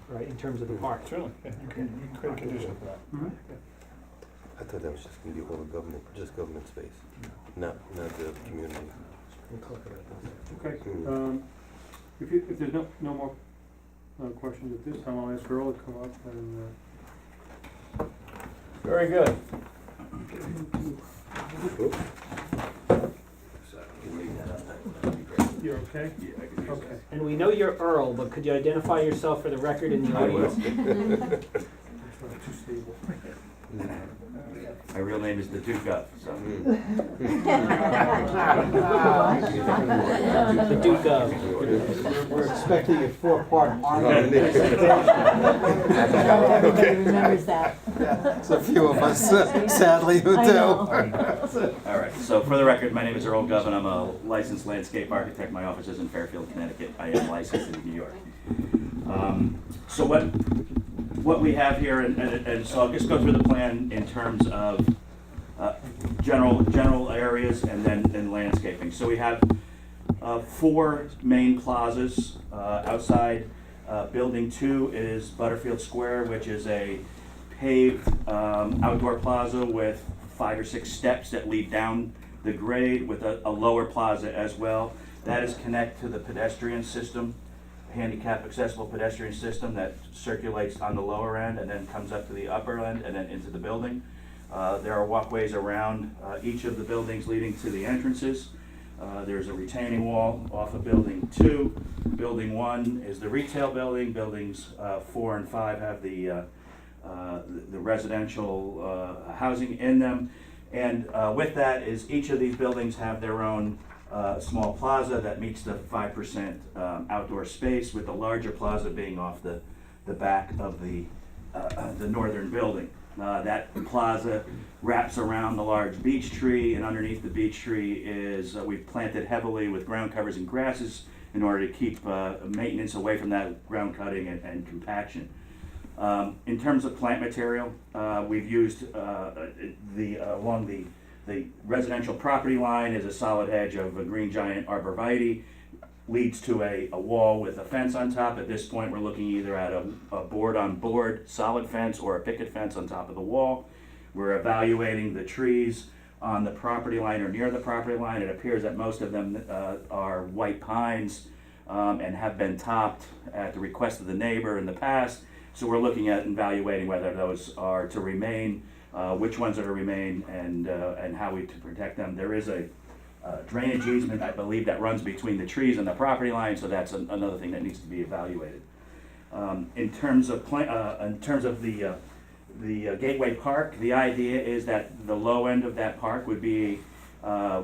right, in terms of the park. Certainly, yeah, you can create a condition for that. Mhm. I thought that was just gonna be all the government, just government space, not the community. We'll talk about that. Okay, if there's no more questions at this time, I'll ask Earl to come up and, Very good. you're okay? Okay. And we know you're Earl, but could you identify yourself for the record in the I will. audience? That's not too stable. My real name is the Duke of, so. The Duke of. We're expecting a four-part Arnold. Everybody remembers that. There's a few of us, sadly, who I do. know. All right, so for the record, my name is Earl Govan. I'm a licensed landscape architect. My office is in Fairfield, Connecticut. I am licensed in New York. So what we have here, and so I'll just go through the plan in terms of general areas and then landscaping. So we have 4 main plazas. Outside Building 2 is Butterfield Square, which is a paved outdoor plaza with 5 or 6 steps that lead down the grade with a lower plaza as well. That is connected to the pedestrian system, handicap accessible pedestrian system that circulates on the lower end and then comes up to the upper end and then into the building. There are walkways around each of the buildings leading to the entrances. There's a retaining wall off of Building 2. Building 1 is the retail building. Buildings 4 and 5 have the residential housing in them. And with that is each of these buildings have their own small plaza that meets the 5% outdoor space, with the larger plaza being off the back of the northern building. That plaza wraps around the large beech tree, and underneath the beech tree is, we've planted heavily with ground covers and grasses in order to keep maintenance away from that ground cutting and compaction. In terms of plant material, we've used along the residential property line is a solid hedge of a green giant arborvitae, leads to a wall with a fence on top. At this point, we're looking either at a board-on-board solid fence or a picket fence on top of the wall. We're evaluating the trees on the property line or near the property line. It appears that most of them are white pines and have been topped at the request of the neighbor in the past. So we're looking at evaluating whether those are to remain, which ones are to remain, and how we to protect them. There is a drainage easement, I believe, that runs between the trees and the property line, so that's another thing that needs to be evaluated. In terms of the Gateway Park, the idea is that the low end of that park would be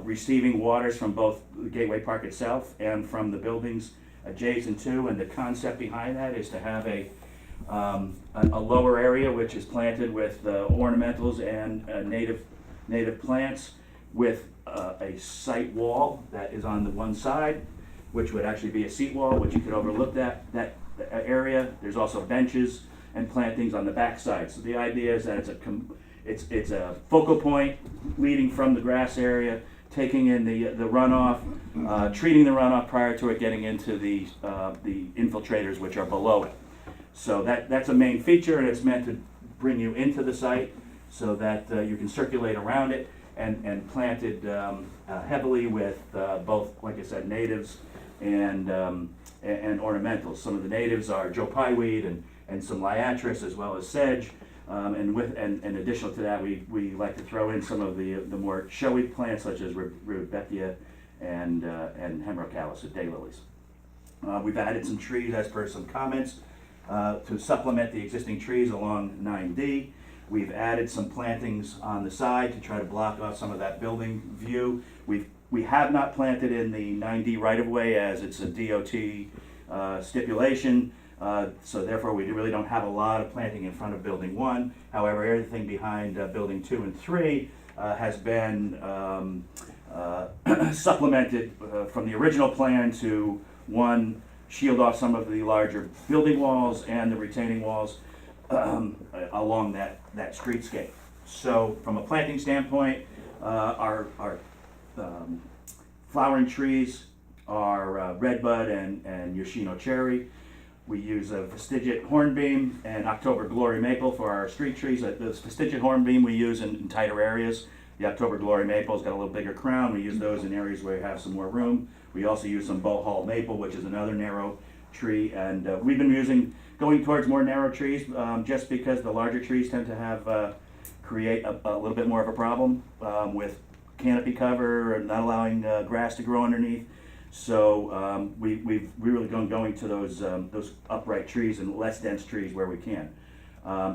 receiving waters from both the Gateway Park itself and from the buildings adjacent to, and the concept behind that is to have a lower area which is planted with ornamentals and native plants, with a site wall that is on the one side, which would actually be a seat wall, which you could overlook that area. There's also benches and plantings on the back side. So the idea is that it's a focal point leading from the grass area, taking in the runoff, treating the runoff prior to it getting into the infiltrators which are below it. So that's a main feature, and it's meant to bring you into the site so that you can circulate around it, and planted heavily with both, like I said, natives and ornamentals. Some of the natives are Joe Pye weed and some liatris, as well as sedge. And additional to that, we like to throw in some of the more showy plants, such as rudbeckia and hemerocallis, daylilies. We've added some trees as per some comments to supplement the existing trees along 9D. We've added some plantings on the side to try to block off some of that building view. We have not planted in the 9D right-of-way, as it's a DOT stipulation, so therefore we really don't have a lot of planting in front of Building 1. However, everything behind Building 2 and 3 has been supplemented from the original plan to, one, shield off some of the larger building walls and the retaining walls along that streetscape. So from a planting standpoint, our flowering trees are redbud and Yoshino cherry. We use a vestigiate hornbeam and October glory maple for our street trees. The vestigiate hornbeam we use in tighter areas. The October glory maple's got a little bigger crown. We use those in areas where you have some more room. We also use some bow hall maple, which is another narrow tree. And we've been going towards more narrow trees just because the larger trees tend to have create a little bit more of a problem with canopy cover and not allowing grass to grow underneath. So we've really going to those upright trees and less dense trees where we can.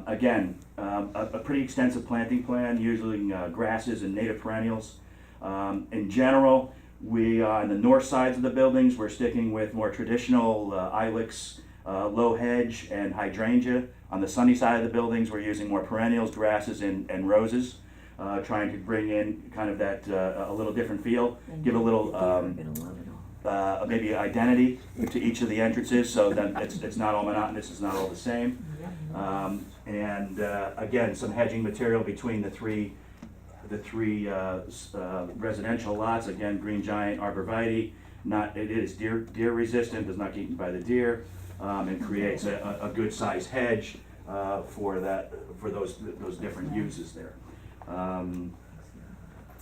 Again, a pretty extensive planting plan using grasses and native perennials. In general, we on the north sides of the buildings, we're sticking with more traditional ilex, low hedge, and hydrangea. On the sunny side of the buildings, we're using more perennials, grasses, and roses, trying to bring in kind of that a little different feel, give a little maybe identity to each of the entrances, so that it's not all monotonous, it's not all the same. And again, some hedging material between the three residential lots. Again, green giant arborvitae. It is deer resistant, does not get eaten by the deer, and creates a good sized hedge for those different uses there.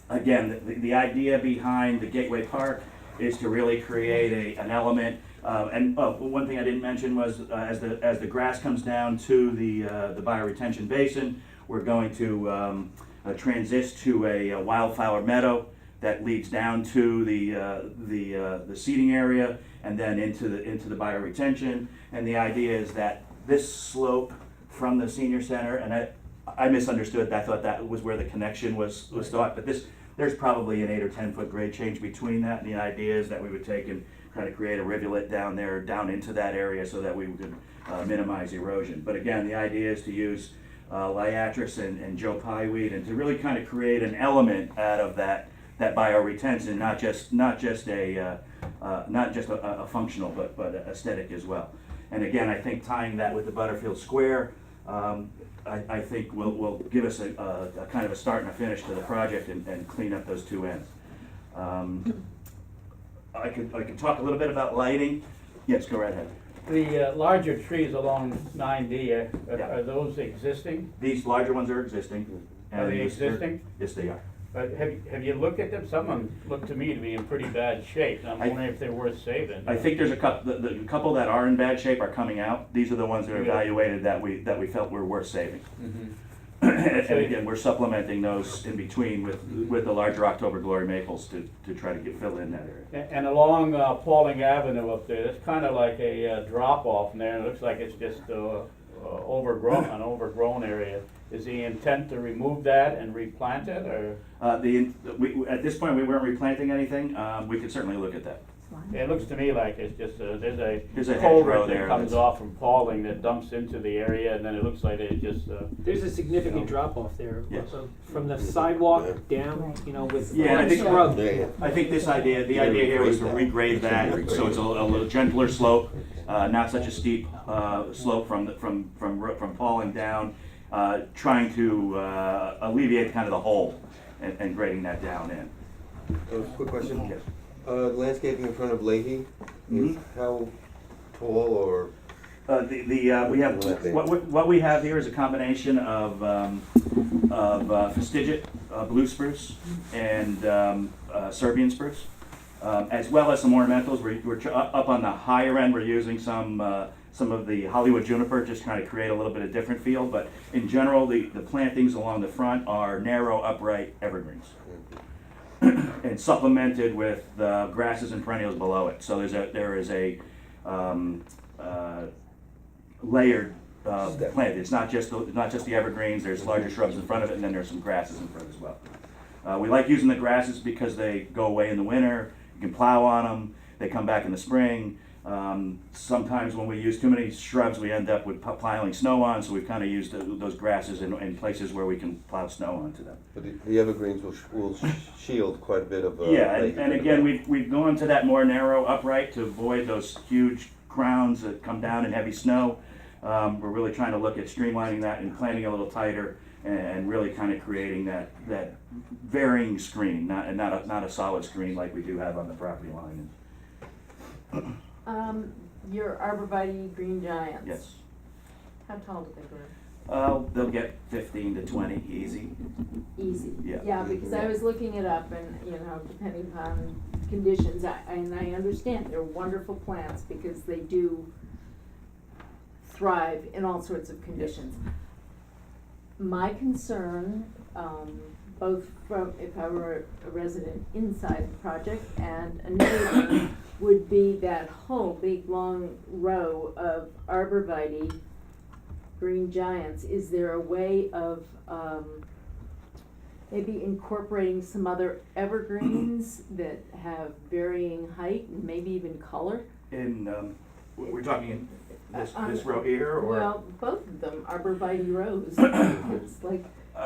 Again, the idea behind the Gateway Park is to really create an element. One thing I didn't mention was as the grass comes down to the bioretention basin, we're going to transit to a wildflower meadow that leads down to the seating area and then into the bioretention. And the idea is that this slope from the senior center, and I misunderstood. I thought that was where the connection was thought, but there's probably an 8 or 10 foot grade change between that. And the idea is that we would take and kind of create a rivulet down there, down into that area, so that we could minimize erosion. But again, the idea is to use liatris and Joe Pye weed, and to really kind of create an element out of that bioretention, not just a functional, but aesthetic as well. And again, I think tying that with the Butterfield Square, I think will give us a kind of a start and a finish to the project and clean up those two ends. I could talk a little bit about lighting. Yes, go right ahead. The larger trees along 9D, Yeah. are those existing? These larger ones are existing. Are they And existing? Yes, they are. But have you looked at them? Some of them look to me to be in pretty bad shape, and I'm wondering if they're worth saving. I think there's a couple. The couple that are in bad shape are coming out. These are the ones that are evaluated that we felt were worth saving. Mhm. And again, we're supplementing those in between with the larger October Glory maples to try to fill in that area. And along Pauling Avenue up there, it's kind of like a drop off in there, and it looks like it's just an overgrown area. Is the intent to remove that and replant it, or? At this point, we weren't replanting anything. We could certainly look at that. It looks to me like it's just there's a hedgerow culvert there that comes that's- off from Pauling that dumps into the area, and then it looks like it just. There's a significant drop off there. Yes. From the sidewalk down, with Yeah, I think- scrub. I think the idea here was to regrade that, so it's a little gentler slope, not such a steep slope from Pauling down, trying to alleviate kind of the hole and grading that down in. Quick question. Yes. Landscaping in front of Leahy, is how tall or? We have what we have here is a combination of vestigiate blue spruce and Serbian spruce, as well as some ornamentals. We're up on the higher end. We're using some of the Hollywood juniper, just trying to create a little bit of different feel. But in general, the plantings along the front are narrow, upright evergreens. And supplemented with the grasses and perennials below it. So there is a layered plant. It's not just the evergreens. There's larger shrubs in front of it, and then there's some grasses in front as well. We like using the grasses because they go away in the winter. You can plow on them. They come back in the spring. Sometimes when we use too many shrubs, we end up with piling snow on, so we've kind of used those grasses in places where we can plow snow onto them. But the evergreens will shield quite a bit of. Yeah, and again, we've gone to that more narrow upright to avoid those huge crowns that come down in heavy snow. We're really trying to look at streamlining that and planting a little tighter and really kind of creating that varying screening, not a solid screen like we do have on the property line. Your arborvitae green giants. Yes. How tall do they grow? They'll get 15 to 20, easy. Easy. Yeah. Yeah, because I was looking it up and, you know, depending upon conditions, and I understand they're wonderful plants because they do thrive in all sorts of conditions. My concern, both from, if I were a resident inside the project and a neighbor, would be that whole big long row of arborvitae green giants. Is there a way of maybe incorporating some other evergreens that have varying height and maybe even color? We're talking in this row here, or? Well, both of them, arborvitae rows. It's like,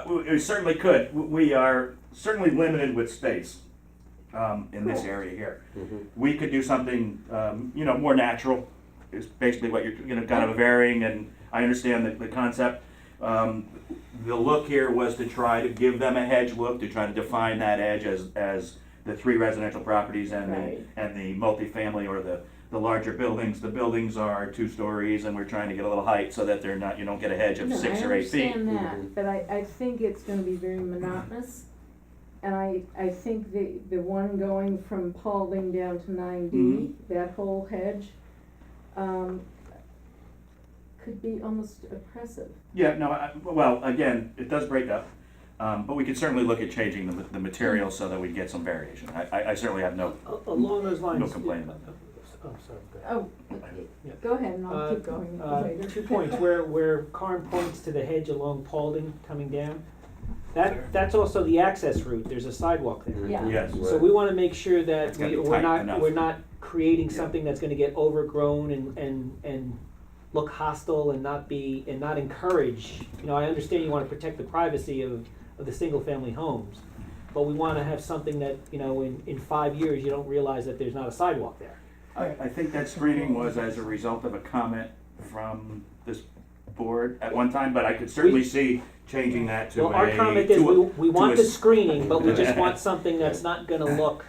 We certainly could. We are certainly limited with space in this area here. We could do something, more natural. Is basically what you're, kind of varying, and I understand the concept. The look here was to try to give them a hedge look, to try to define that edge as the 3 residential properties and the multifamily or the larger buildings. The buildings are 2 stories, and we're trying to get a little height so that you don't get a hedge of 6 or 8 feet. I understand that, but I think it's gonna be very monotonous. And I think the one going from Paulding down to 9D, that whole hedge, could be almost oppressive. Yeah, no, well, again, it does break up, but we could certainly look at changing the material so that we get some variation. I certainly have no Along those lines. no complaint about that. Oh, sorry, go ahead. Oh, go ahead and I'll keep going later. 2 points, where Carm points to the hedge along Paulding coming down, that's also the access route, there's a sidewalk there. Yeah. Yes. So we wanna make sure that It's gotta be we're tight enough. not creating something that's gonna get overgrown and look hostile and not encourage, I understand you wanna protect the privacy of the single family homes, but we wanna have something that, in 5 years, you don't realize that there's not a sidewalk there. I think that screening was as a result of a comment from this board at one time, but I could certainly see changing that to Well, our comment is we want the screening, but we just want something that's not gonna look.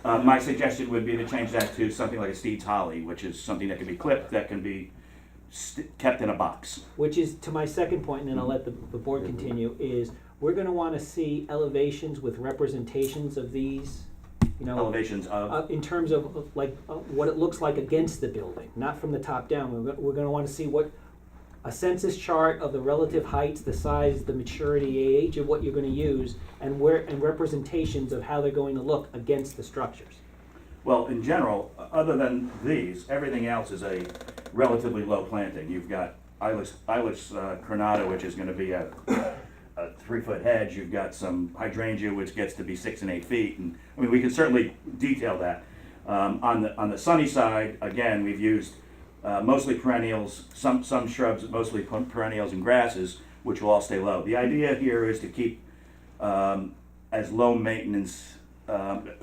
My suggestion would be to change that to something like a Steed's Holly, which is something that can be clipped, that can be kept in a box. Which is, to my second point, and then I'll let the board continue, is we're gonna wanna see elevations with representations of these, Elevations of, in terms of what it looks like against the building, not from the top down. We're gonna wanna see a census chart of the relative heights, the size, the maturity, age of what you're gonna use, and representations of how they're going to look against the structures. well, in general, other than these, everything else is a relatively low planting. You've got Ilex crenata, which is gonna be a 3-foot hedge. You've got some hydrangea, which gets to be 6 and 8 feet, and we can certainly detail that. On the sunny side, again, we've used mostly perennials, some shrubs, mostly perennials and grasses, which will all stay low. The idea here is to keep as low maintenance,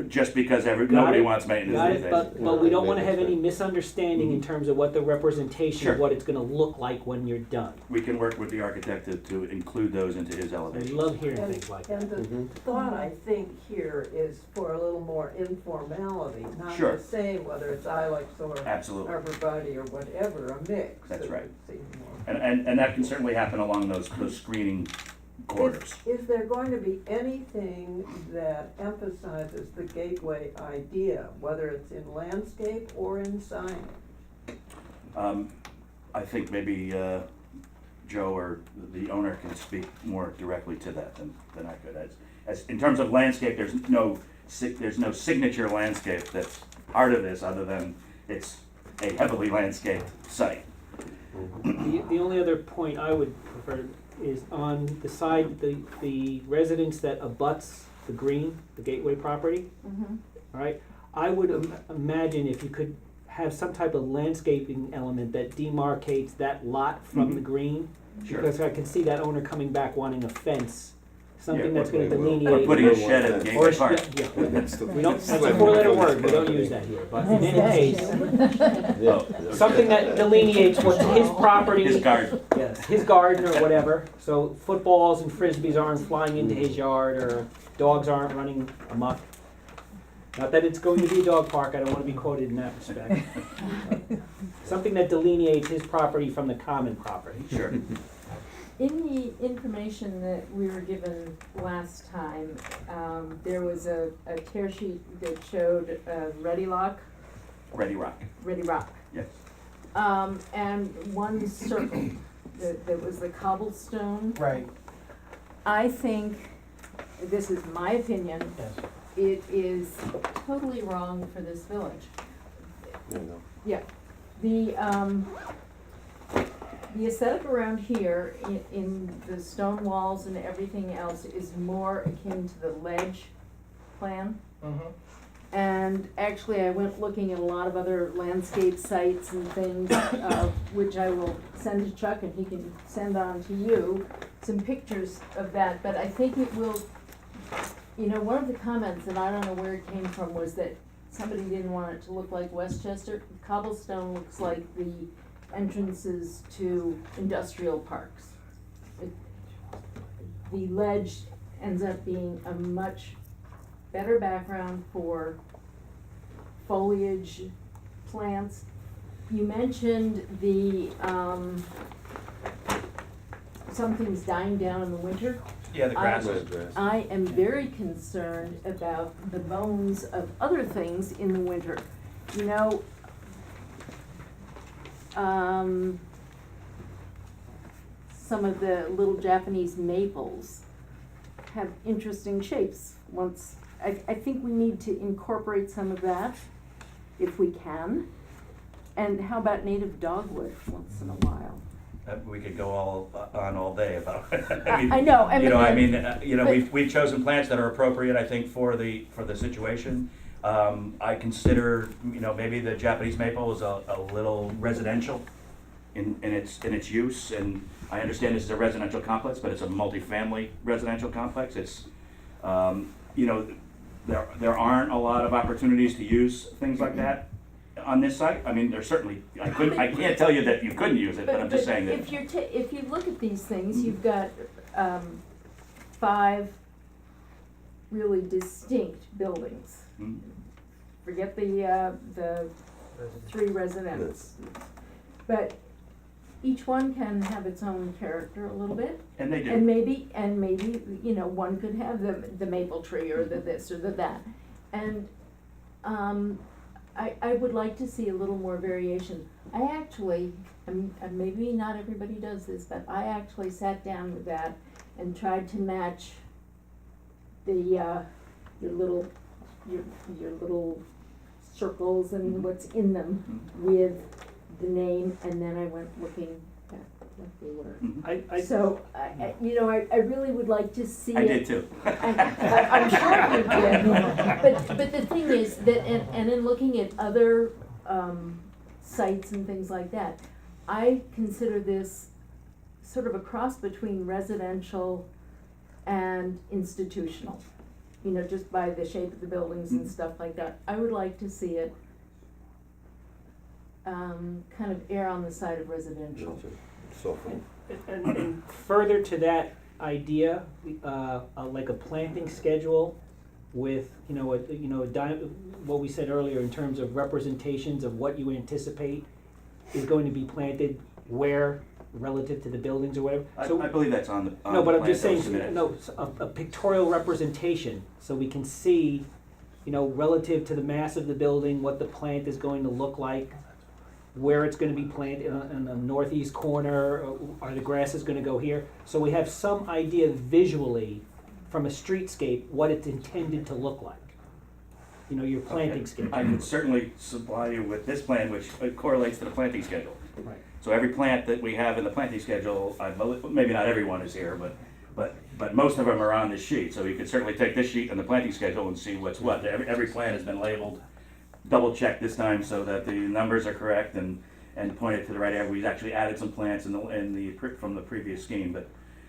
just because nobody wants maintenance these days. But we don't wanna have any misunderstanding in terms of what the representation Sure. of what it's gonna look like when you're done. We can work with the architect to include those into his I elevation. love hearing things like that. And the thought, I think, here is for a little more informality, not Sure. the same whether it's ilex or Absolutely. arborvitae or whatever, a mix. That's that right. would seem more. And that can certainly happen along those screening corridors. Is there going to be anything that emphasizes the gateway idea, whether it's in landscape or in signage? I think maybe Joe or the owner can speak more directly to that than I could. As in terms of landscape, there's no signature landscape that's part of this other than it's a heavily landscaped site. The only other point I would prefer is on the side, the residence that abuts the green, the gateway property, all right? I would imagine if you could have some type of landscaping element that demarcates that lot from the green. Sure. Because I can see that owner coming back wanting a fence something that's gonna we will. delineate. Or putting a shed in Or, Gateway Park. yeah, That's the- we don't, that's a four-letter word, we don't use that here, but in any case, something that delineates what's his property. His garden. Yes, his garden or whatever, so footballs and frisbees aren't flying into his yard, or dogs aren't running amok. Not that it's going to be a dog park, I don't wanna be quoted in that respect. Something that delineates his property from the common property. Sure. In the information that we were given last time, there was a tear sheet that showed Ready Rock, Ready Rock. Yes. and one circle that was the cobblestone. Right. I think, this is my opinion, Yes. it is totally wrong for this village. You know. Yeah, the aesthetic around here in the stone walls and everything else is more akin to the ledge plan. And actually, I went looking at a lot of other landscape sites and things, which I will send to Chuck and he can send on to you, some pictures of that, but I think it will, you know, one of the comments, and I don't know where it came from, was that somebody didn't want it to look like Westchester. Cobblestone looks like the entrances to industrial parks. The ledge ends up being a much better background for foliage, plants. You mentioned the, something's dying down in the winter. Yeah, the grass Red is. grass. I am very concerned about the bones of other things in the winter. You know, some of the little Japanese maples have interesting shapes. I think we need to incorporate some of that, if we can. And how about native dogwood once in a while? We could go all day about it. I know, I mean, We've chosen plants that are appropriate, I think, for the situation. I consider, maybe the Japanese maple is a little residential in its use, and I understand this is a residential complex, but it's a multifamily residential complex. It's, there aren't a lot of opportunities to use things like that on this site. I mean, there's certainly, I can't tell you that you couldn't use it, but I'm just saying that. If you look at these things, you've got 5 really distinct buildings. Mhm. Forget the 3 residents. But each one can have its own character a little bit. And they do. And maybe, one could have the maple tree or the this or the that. And, I would like to see a little more variation. I actually, and maybe not everybody does this, but I actually sat down with that and tried to match your little circles and what's in them with the name, and then I went looking at what they were. So, I really would like to see it. I did too. I'm sure you did, but the thing is that, and in looking at other, sites and things like that, I consider this sort of a cross between residential and institutional. Just by the shape of the buildings and stuff like that. I would like to see it, kind of err on the side of residential. Soften. And further to that idea, like a planting schedule with, what we said earlier in terms of representations of what you anticipate is going to be planted where relative to the buildings or whatever. I So- believe that's on the No, but I'm plan just that was saying, submitted. a pictorial representation, so we can see, relative to the mass of the building, what the plant is going to look like, where it's gonna be planted, in the northeast corner, or the grass is gonna go here. So we have some idea visually, from a streetscape, what it's intended to look like. Your planting schedule. I can certainly supply you with this plan, which correlates to the planting schedule. Right. So every plant that we have in the planting schedule, I believe, maybe not everyone is here, but most of them are on this sheet. So you could certainly take this sheet and the planting schedule and see what's what. Every plant has been labeled, double checked this time so that the numbers are correct and pointed to the right area. We've actually added some plants from the previous scheme, but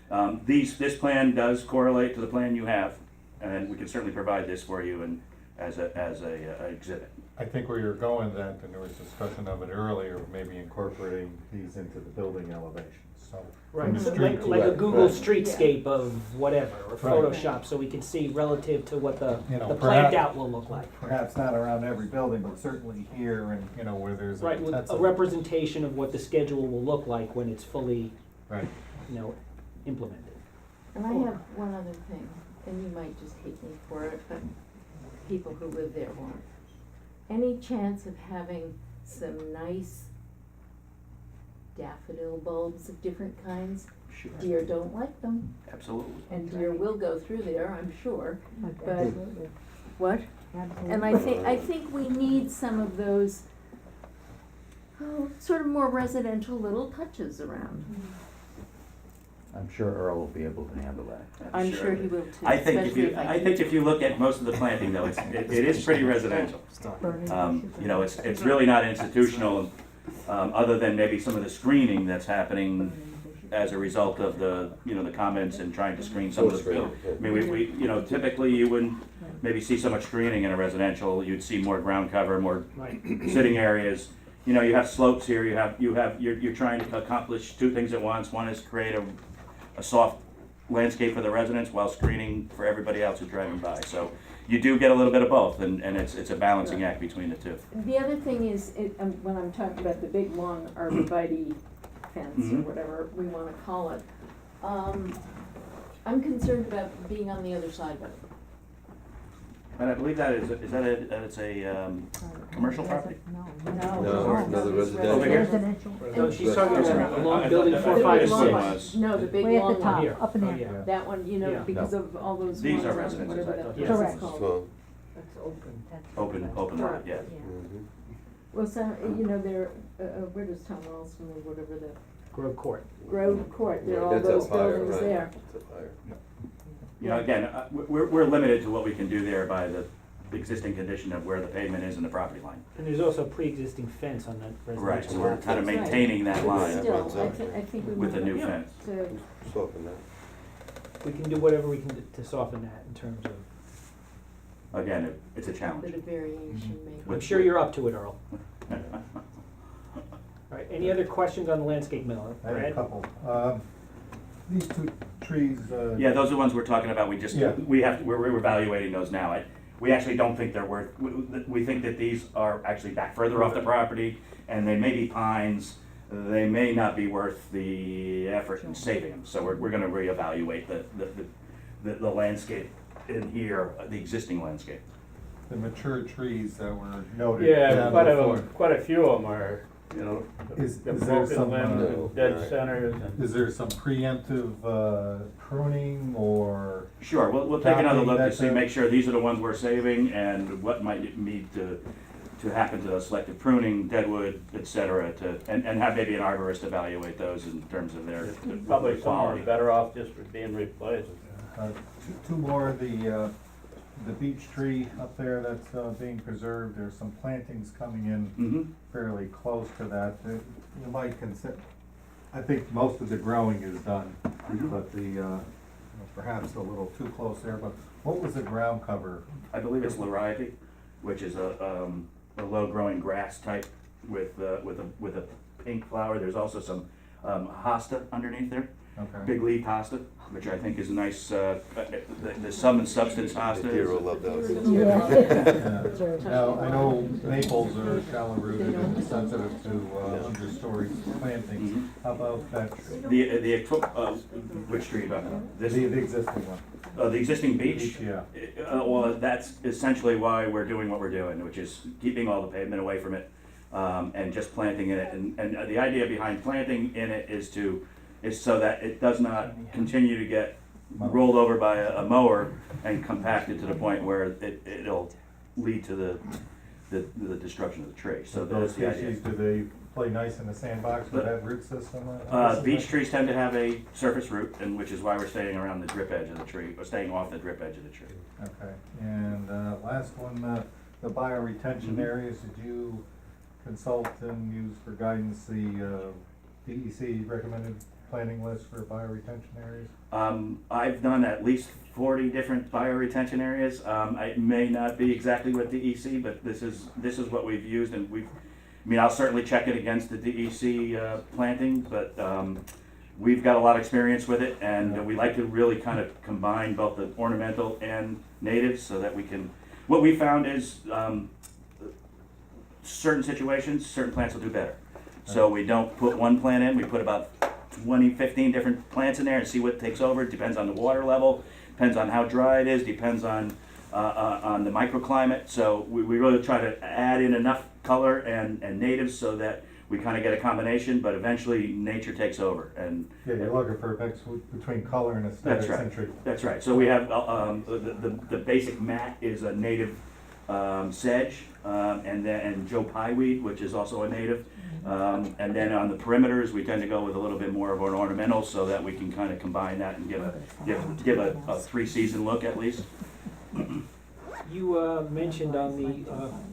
This plan does correlate to the plan you have, and we can certainly provide this for you and as a exhibit. I think where you're going then, and there was discussion of it earlier, maybe incorporating these into the building elevations, so. Right, from the so street like to a it. Google Right. streetscape of whatever, or Right. Photoshop, so we can see relative to what the You know, planned perhaps- out will look like. Perhaps not around every building, but certainly here and, you know, where there's a Right, with a potential. representation of what the schedule will look like when it's fully, Right. you know, implemented. And I have one other thing, and you might just hate me for it, but people who live there won't. Any chance of having some nice daffodil bulbs of different kinds? Sure. Deer don't like them, Absolutely. and deer will go through there, I'm sure, but, Absolutely. what? And I think we need some of those, sort of more residential little touches around. I'm sure Earl will be able to handle that. I'm sure he will too, I think if especially you, if I I think if you look at most of the planting though, it is pretty residential. You know, it's really not institutional, other than maybe some of the screening that's happening as a result of the, you know, the comments and trying to screen some of the Screening, building. yeah. I mean, we, you know, typically you wouldn't maybe see so much screening in a residential, you'd see more ground cover, more Right. sitting areas. You know, you have slopes here, you're trying to accomplish two things at once. One is create a soft landscape for the residents while screening for everybody else who's driving by. So you do get a little bit of both, and it's a balancing act between the two. The other thing is, when I'm talking about the big long arborvitae fence or Mhm. whatever we wanna call it, I'm concerned about being on the other side of it. And I believe that it's a commercial property? No, No, another it's residential. Over here? No, she's talking about the long building I four, thought five, this long one six. one. was. No, the big Way at the long top, one, Here. up in Oh, there. yeah. that one, you know, Yeah. because of all those These ones are on residences, whatever I that thought. place Correct. is called. So, That's open. Open lot, yeah. mhm. Well, so, you know, there, where does Tom Ralston or whatever the, Grove Court. Grove Court, there are all That's up those higher, buildings right. there. It's up higher. You know, again, we're limited to what we can do there by the existing condition of where the pavement is in the property line. And there's also a pre-existing fence on that Right, residential so we're lot. kind of That's right. maintaining that But line still, runs up. I think we with might a new have fence. to, Soften that. We can do whatever we can do to soften that in terms of, Again, it's a a challenge. bit of variation maybe. I'm sure you're up to it, Earl. All right, any other questions on the landscape, Miller? I have a Brad? couple. These two trees, Yeah, those are the ones we're talking about, Yeah. we're evaluating those now. We actually don't think they're worth, we think that these are actually back further off the property, and they may be pines, they may not be worth the effort in saving them, so we're gonna reevaluate the landscape in here, the existing landscape. the mature trees that were noted. Yeah, down before. quite a few of them are, you know, Is the there broken some, limbs uh, and dead right. centers and. Is there some preemptive pruning or? Sure, we'll take another look to That's see, a- make sure these are the ones we're saving, and what might need to happen to those selective pruning, deadwood, et cetera, and have maybe an arborist evaluate those in terms of their Probably some are quality. better off just for being replaced. Two more, the beech tree up there that's being preserved, there's some plantings coming in Mhm. fairly close to that. You might consider, I think most of the growing is done, but perhaps a little too close there, but what was the ground cover? I believe it's liriape, which is a low-growing grass type with a pink flower. There's also some hosta underneath there, Okay. big leaf hosta, which I think is a nice, the sum and substance The hosta. deer will is- love those. Yeah. Now, I know maples are shallow rooted and sensitive to understory plantings. Mhm. How about that tree? Which tree about? The This, existing one. the existing beech? Yeah. Well, that's essentially why we're doing what we're doing, which is keeping all the pavement away from it, and just planting in it. And the idea behind planting in it is so that it does not continue to get rolled over by a mower and compacted to the point where it'll lead to the destruction of the tree. So Those that's the idea. species, do they play nice in the sandbox with that root system? Beech trees tend to have a surface root, and which is why we're staying around the drip edge of the tree, or staying off the drip edge of the tree. Okay, and last one, the bioretention areas, did you consult and use for guidance the DEC recommended planning list for bioretention areas? I've done at least 40 different bioretention areas. It may not be exactly what DEC, but this is what we've used, and I'll certainly check it against the DEC planting, but we've got a lot of experience with it, and we like to really kind of combine both the ornamental and natives so that we can. What we found is certain situations, certain plants will do better. So we don't put one plant in, we put about 20, 15 different plants in there and see what takes over. It depends on the water level, depends on how dry it is, depends on the microclimate. So we really try to add in enough color and natives so that we kind of get a combination, but eventually nature takes over. And Yeah, you're looking for a mix between color and aesthetics and tree. that's right. So we have the basic mat is a native sedge, and Joe Pieweed, which is also a native. And then on the perimeters, we tend to go with a little bit more of an ornamental so that we can kind of combine that and give a 3-season look at least. You mentioned on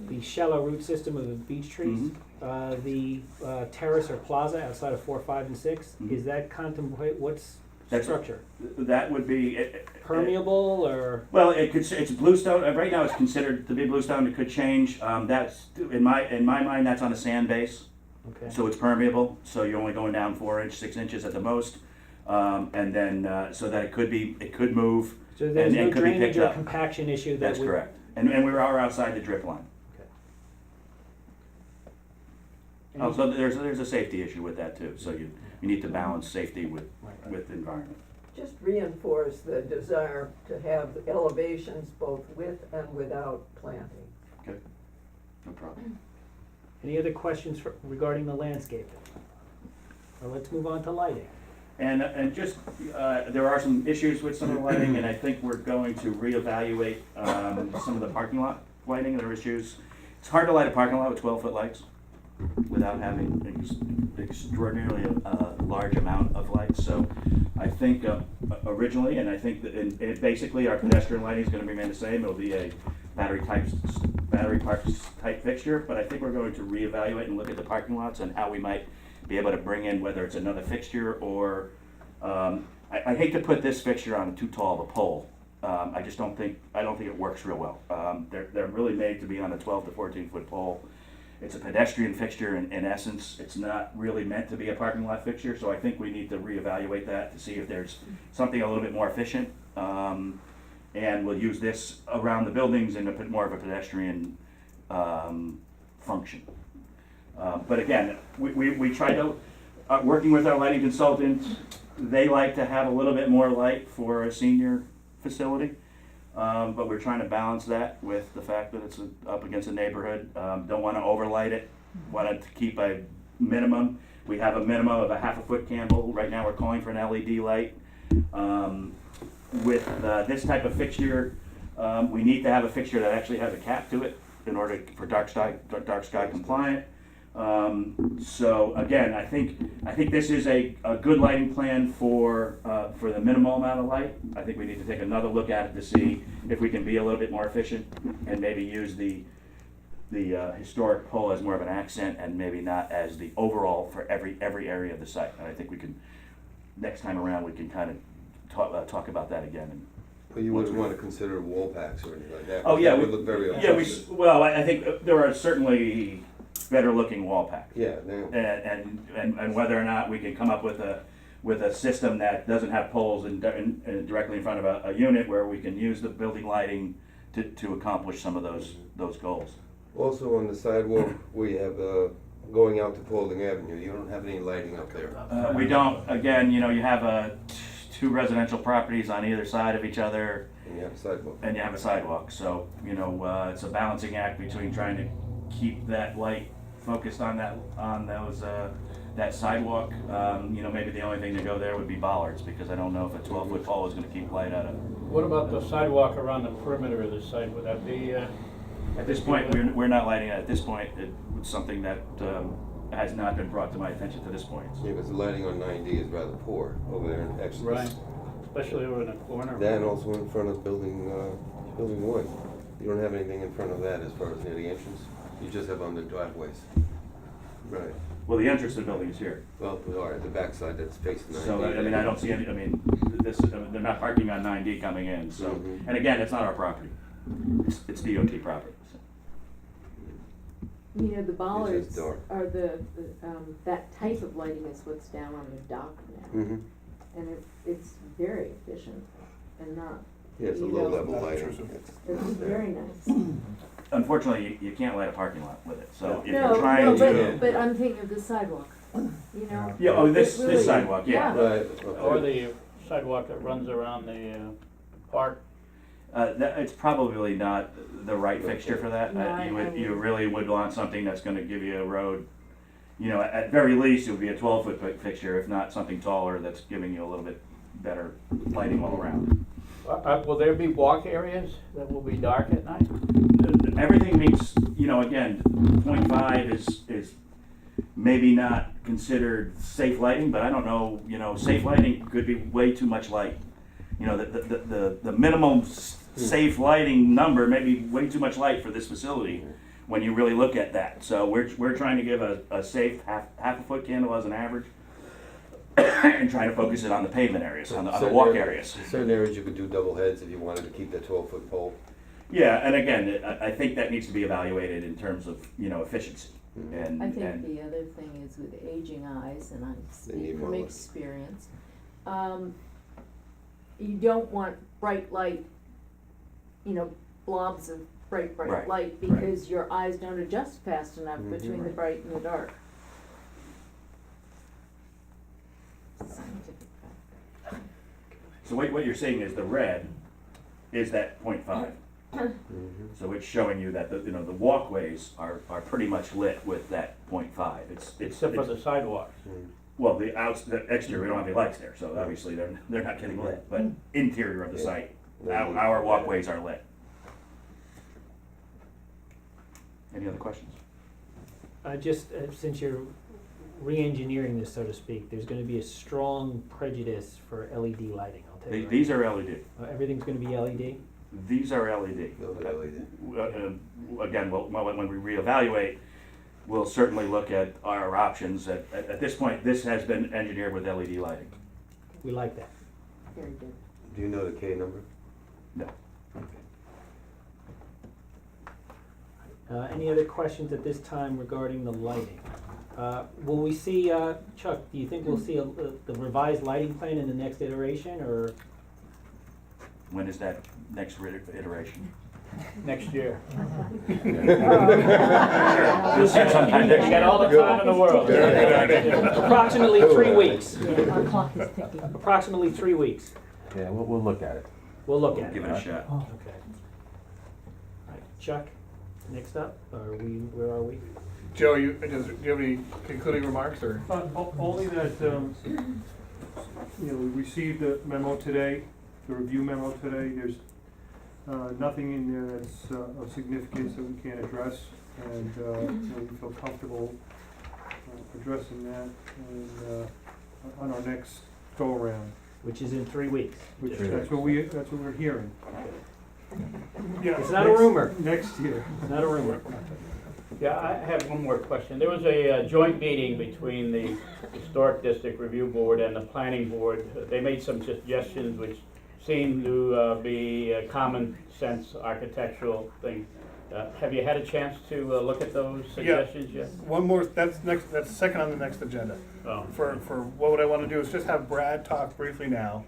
the shallow root system of the beech trees, the terrace or plaza outside of 4, 5, and 6. Is that what's structure? That would be Permeable or? well, it's bluestone. Right now, it's considered to be bluestone. It could change. That's in my mind. That's on a sand base. Okay. So it's permeable, so you're only going down 6 inches at the most, and then so that it could move. So there's no and could be drainage picked or up. compaction issue that That's would. correct, and we are outside the drip line. Okay. Also, there's a safety issue with that too. So you need to balance safety with the environment. Just reinforce the desire to have elevations both with and without planting. Okay, no problem. Any other questions regarding the landscaping? Well, let's move on to lighting. And just, there are some issues with some of the lighting, and I think we're going to reevaluate some of the parking lot lighting. There are issues. It's hard to light a parking lot with 12-foot lights without having extraordinarily large amount of lights. So I think originally, and I think that basically our pedestrian lighting is going to remain the same. It'll be a battery park type fixture, but I think we're going to reevaluate and look at the parking lots and how we might be able to bring in whether it's another fixture or I hate to put this fixture on too tall of a pole. I don't think it works real well. They're really made to be on a 12 to 14-foot pole. It's a pedestrian fixture in essence. It's not really meant to be a parking lot fixture, so I think we need to reevaluate that to see if there's something a little bit more efficient. And we'll use this around the buildings in a bit more of a pedestrian function. But again, we try to, working with our lighting consultant, they like to have a little bit more light for a senior facility. But we're trying to balance that with the fact that it's up against a neighborhood. Don't want to overlight it, wanted to keep a minimum. We have a minimum of a 1/2 foot candle. Right now we're calling for an LED light. With this type of fixture, we need to have a fixture that actually has a cap to it in order for dark sky compliant. So again, I think this is a good lighting plan for the minimal amount of light. I think we need to take another look at it to see if we can be a little bit more efficient and maybe use the historic pole as more of an accent and maybe not as the overall for every area of the site. And I think we can, next time around, we can kind of talk about that again. And But you wouldn't want to consider wall packs or anything like that? oh yeah, That would look very obtrusive. well, I think there are certainly better looking wall packs. Yeah, And whether or not we can come up with a system that doesn't have poles and directly in front of a unit where we can use the building lighting to accomplish some of those goals. Also on the sidewalk, we have going out to Paulding Avenue, you don't have any lighting up there. We don't. Again, you have two residential properties on either side of each other, And you have a sidewalk. and you have a sidewalk. So it's a balancing act between trying to keep that light focused on that sidewalk. Maybe the only thing to go there would be bollards, because I don't know if a 12-foot pole is going to keep light out of. What about the sidewalk around the perimeter of the site? Would that be? At this point, we're not lighting it. At this point, it's something that has not been brought to my attention to this point. Yeah, because the lighting on 9D is rather poor over there in Exodus. Right. Especially over in the corner. That and also in front of building 1. You don't have anything in front of that as far as near the entrance. You just have on the driveways. Right. Well, the entrance to the building is here. Well, we are at the backside that's facing 9D. So, I mean, I don't see any, I mean, this, they're not parking on 9D coming in, so, Mhm. and again, it's not our property. It's DOT property, so. You know, the bollards just dark. are that type of lighting is what's down on the dock now. Mm-hmm. And it's very efficient and not, Yeah, it's a You low know- level lighting. Intrusive. it's very nice. Unfortunately, you can't light a parking lot with it, so if you're No, trying no, to. but I'm thinking of the sidewalk, you know? Yeah, oh, this It really- sidewalk, yeah. Right, Or okay. the sidewalk that runs around the park. It's probably not the right fixture for that. No, I You wouldn't. really would want something that's gonna give you a road, you know, at very least, it would be a 12-foot fixture, if not something taller that's giving you a little bit better lighting all around. Will there be walk areas that will be dark at night? Everything meets, you know, again, 0.5 is maybe not considered safe lighting, but I don't know, you know, safe lighting could be way too much light. You know, the minimum safe lighting number may be way too much light for this facility when you really look at that. So we're trying to give a safe half a foot candle as an average and trying to focus it on the pavement areas, on the walk areas. In certain areas you could do double heads if you wanted to keep that 12-foot pole. Yeah, and again, I think that needs to be evaluated in terms of, you know, efficiency. And, I think and the other thing is with aging eyes, and I They need speak more from light. experience, you don't want bright light, you know, blobs of bright Right, light, because your eyes don't adjust fast enough Mhm. between the bright and the dark. Scientific fact. so what you're saying is the red is that 0.5. Mhm. So it's showing you that the, you know, the walkways are pretty much lit with that 0.5. Except for the sidewalks. Mm. Well, the exterior, we don't have any lights there, so obviously they're not getting lit, but interior of the site, our walkways are lit. Any other questions? Since you're re-engineering this, so to speak, there's gonna be a strong prejudice for LED lighting, I'll tell you right These now. are LED. Everything's gonna be LED? These are LED. Those are LED. Again, when we reevaluate, we'll certainly look at our options. At this point, this has been engineered with LED lighting. We like that. Very good. Do you know the K number? No. Any other questions at this time regarding the lighting? Will we see, Chuck, do you think we'll see the revised lighting plan in the next iteration, or? When is that next iteration? Next year. Sometime next You got year. all the time in the world. Approximately 3 weeks. Our clock is ticking. Approximately 3 weeks. Yeah, we'll look at it. We'll look at it. Give it a shot. Okay. All right, Chuck, next up, where are we? Joe, do you have any concluding remarks, or? Only that, you know, we received the memo today, the review memo today. There's nothing in there that's of significance that we can't address, and you know, we feel comfortable addressing that and on our next go around. Which is in 3 weeks. Which that's what we're hearing. Yeah. It's not a rumor. Next year. It's not a rumor. Yeah, I have one more question. There was a joint meeting between the Historic District Review Board and the Planning Board. They made some suggestions which seem to be a common sense architectural thing. Have you had a chance to look at those suggestions yet? One more, that's second on the next agenda. Oh. For what I want to do is just have Brad talk briefly now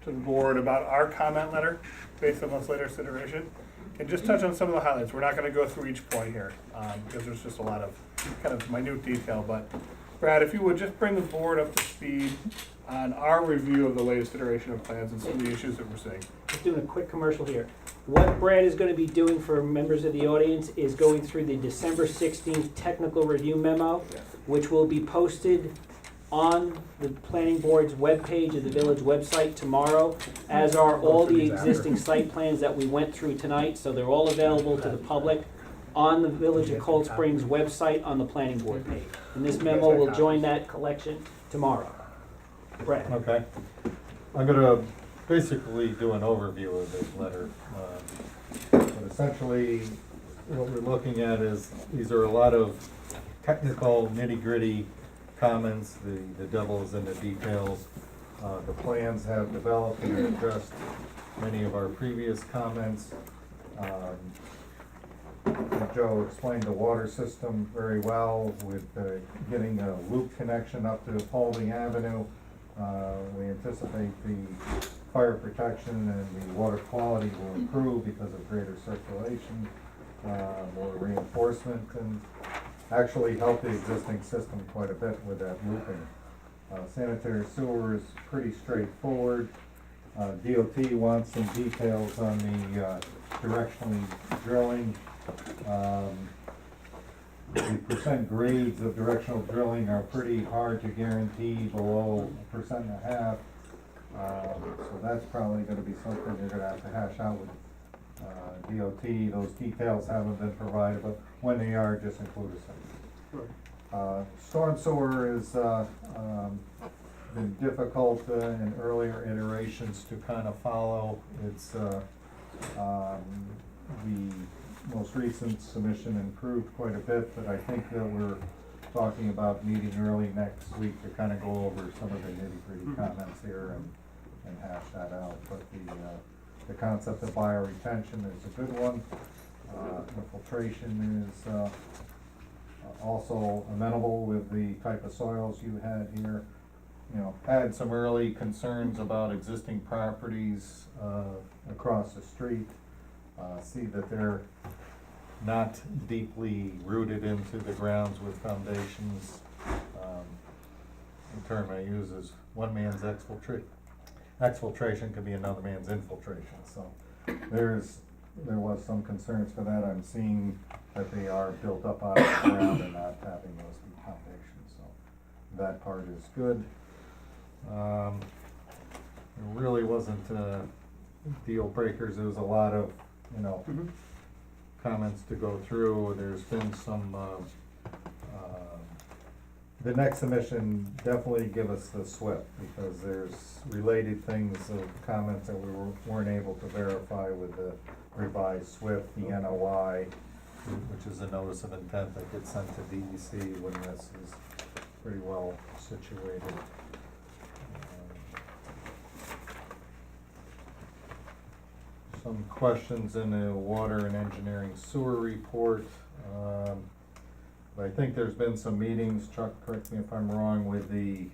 to the board about our comment letter based on this latest iteration. And just touch on some of the highlights. We're not going to go through each point here because there's just a lot of kind of minute detail. But Brad, if you would just bring the board up to speed on our review of the latest iteration of plans and some of the issues that we're seeing. Just doing a quick commercial here. What Brad is going to be doing for members of the audience is going through the December 16th technical review memo, which will be posted on the planning board's webpage of the village website tomorrow, as are all the existing site plans that we went through tonight. So they're all available to the public on the Village of Cold Springs website on the planning board page. And this memo will join that collection tomorrow. Brad. Okay. I'm gonna basically do an overview of this letter. But essentially, what we're looking at is, these are a lot of technical nitty-gritty comments, the devil is in the details. The plans have developed and addressed many of our previous comments. Joe explained the water system very well with getting a loop connection up to Paulding Avenue. We anticipate the fire protection and the water quality will improve because of greater circulation, more reinforcement, and actually help the existing system quite a bit with that looping. Sanitary sewer is pretty straightforward. DOT wants some details on the directionally drilling. The percent grades of directional drilling are pretty hard to guarantee below 1.5%. So that's probably gonna be something you're gonna have to hash out with DOT. Those details haven't been provided, but when they are, just include us. Storm sewer has been difficult in earlier iterations to kind of follow. It's the most recent submission improved quite a bit, but I think that we're talking about meeting early next week to kind of go over some of the nitty-gritty comments here and hash that out. But the concept of bioretention is a good one. Infiltration is also amenable with the type of soils you had here. You know, had some early concerns about existing properties across the street. See that they're not deeply rooted into the grounds with foundations. The term I use is one man's exfiltration could be another man's infiltration. So there was some concerns for that. I'm seeing that they are built up out of the ground and not having those deep foundations. So that part is good. There really wasn't deal breakers. There was a lot of, you know, comments to go through. There's been some, the next submission definitely give us the SWIP because there's related things of comments that we weren't able to verify with the revised SWIP, the NOI, which is a notice of intent that gets sent to DEC when this is pretty well situated. Some questions in the water and engineering sewer report. But I think there's been some meetings, Chuck, correct me if I'm wrong, with the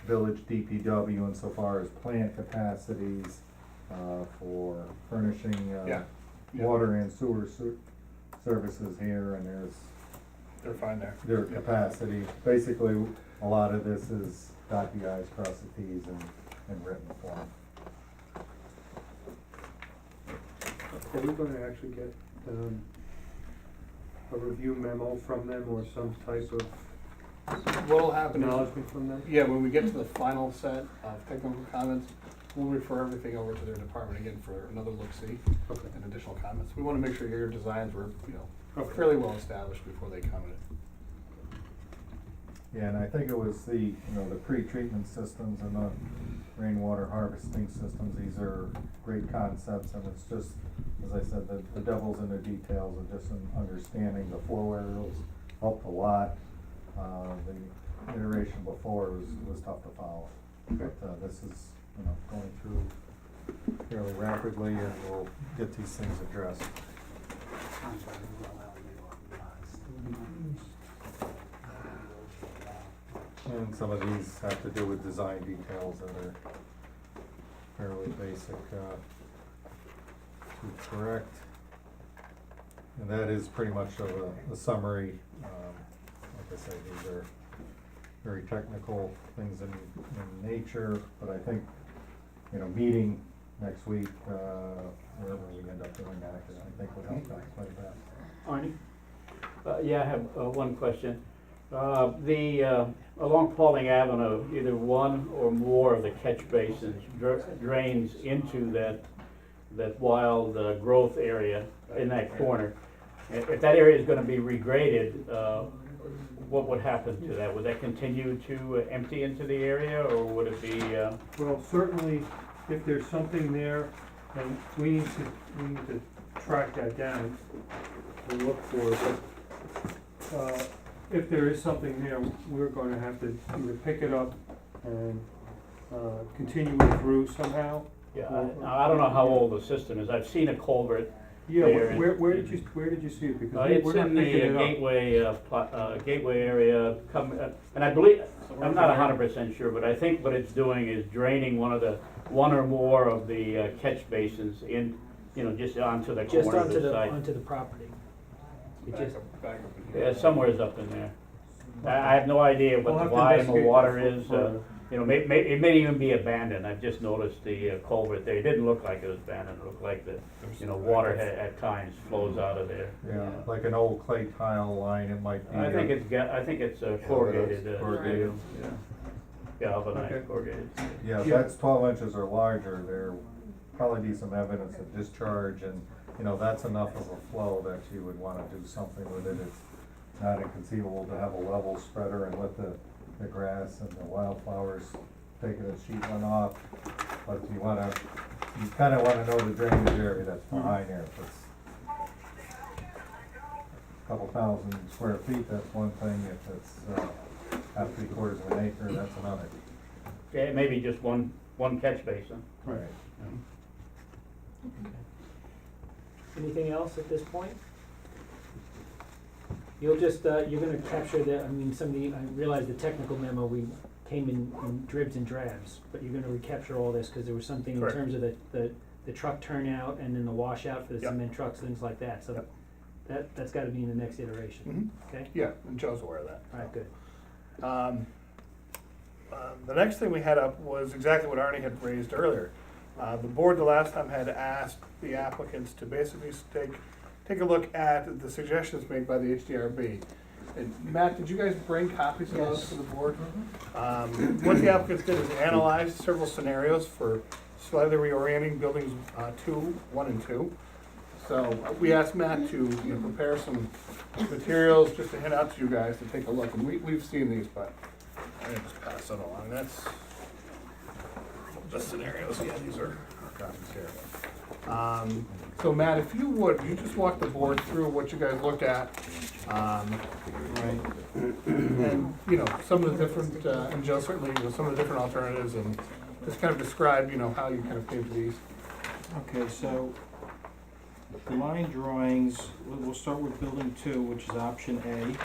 village DPW insofar as plant capacities for furnishing water and sewer services here, and They're fine there. their capacity. Basically, a lot of this is dot the i's, cross the t's in written form. Are we gonna actually get, a review memo from them or some type of What'll happen is, acknowledgement from them? yeah, when we get to the final set of technical comments, we'll refer everything over to their department again for another look-see Okay. and additional comments. We wanna make sure your designs were, Okay. fairly well established before they commented. Yeah, and I think it was the pre-treatment systems and the rainwater harvesting systems. These are great concepts, and it's just, as I said, the devil's in the details, and just in understanding the flow areas helped a lot. The iteration before was tough to follow. Okay. But this is, going through fairly rapidly, and we'll get these things addressed. And some of these have to do with design details that are fairly basic to correct. And that is pretty much of a summary. Like I say, these are very technical things in nature, but I think, meeting next week, wherever we end up doing that, I think would help out quite a bit. Arnie? Yeah, I have one question. Along Paulding Avenue, either one or more of the catch basins drains into that wild growth area in that corner. If that area is gonna be regraded, what would happen to that? Would that continue to empty into the area, or would it be, Well, certainly, if there's something there, then we need to track that down and look for it. if there is something there, we're gonna have to either pick it up and, continue it through somehow. Yeah, I don't know how old the system is. I've seen a culvert. Yeah, There and- where did you see it? Because It's we're not in the picking it up. gateway area, and I believe, I'm not 100% sure, but I think what it's doing is draining one or more of the catch basins in, just onto the Just corner of onto the the, site. onto the property. It just, Back up in Yeah, here. somewhere's up in there. I have no idea We'll what have the to volume of investigate water that is. further. It may even be abandoned. I've just noticed the culvert there. It didn't look like it was abandoned. It looked like water at times flows out of there. Yeah, like an old clay tile line, it might be. I think it's corrugated. Corrugated. Yeah. Galvanized Okay. corrugated. Yeah, if Yeah. that's 12 inches or larger, there probably be some evidence of discharge, and, that's enough of a flow that you would wanna do something with it. It's not inconceivable to have a level spreader and let the grass and the wildflowers take a sheet run off, but you kinda wanna know the drainage area that's behind there. If it's a couple thousand square feet, that's one thing. If it's, half, 3/4 of an acre, that's another. Okay, maybe just one catch basin. Right. anything else at this point? You'll just, you're gonna capture I realize the technical memo, we came in dribs and drabs, but you're gonna recapture all this, cause there was something in Correct. terms of the truck turnout and then the washout for the Yep. cement trucks, things like that, so Yep. that's gotta be in the next iteration, okay? Yeah, and Joe's aware of that. Alright, good. The next thing we had up was exactly what Arnie had raised earlier. The board the last time had asked the applicants to basically take a look at the suggestions made by the HDRB. And Matt, did you guys bring copies of those Yes. for the board? What the applicants did is analyze several scenarios for slightly reorienting buildings 1 and 2. So we asked Matt to prepare some materials just to hand out to you guys to take a look. And we've seen these, but I'm gonna just pass that along. That's the scenarios. Yeah, these are our copies here. So Matt, if you would, you just walk the board through what you guys looked at. Right. And, some of the different, and Joe certainly, some of the different alternatives, and just kind of describe, how you kind of came to these. Okay, so the line drawings, we'll start with building 2, which is option A.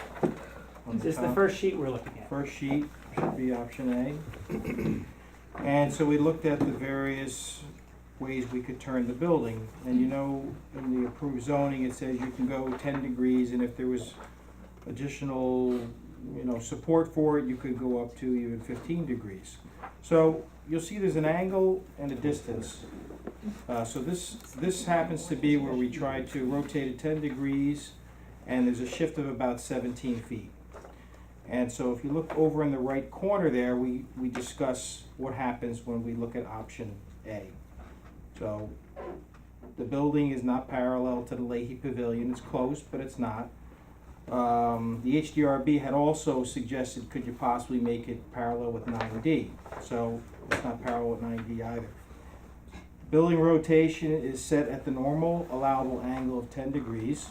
On Is this the top. first sheet we're looking at? First sheet should be option A. And so we looked at the various ways we could turn the building. And in the approved zoning, it says you can go 10 degrees, and if there was additional, support for it, you could go up to even 15 degrees. So you'll see there's an angle and a distance. So this happens to be where we try to rotate it 10 degrees, and there's a shift of about 17 feet. And so if you look over in the right corner there, we discuss what happens when we look at option A. So the building is not parallel to the Leahy Pavilion. It's close, but it's not. The HDRB had also suggested, could you possibly make it parallel with 9D? So it's not parallel with 9D either. Building rotation is set at the normal allowable angle of 10 degrees.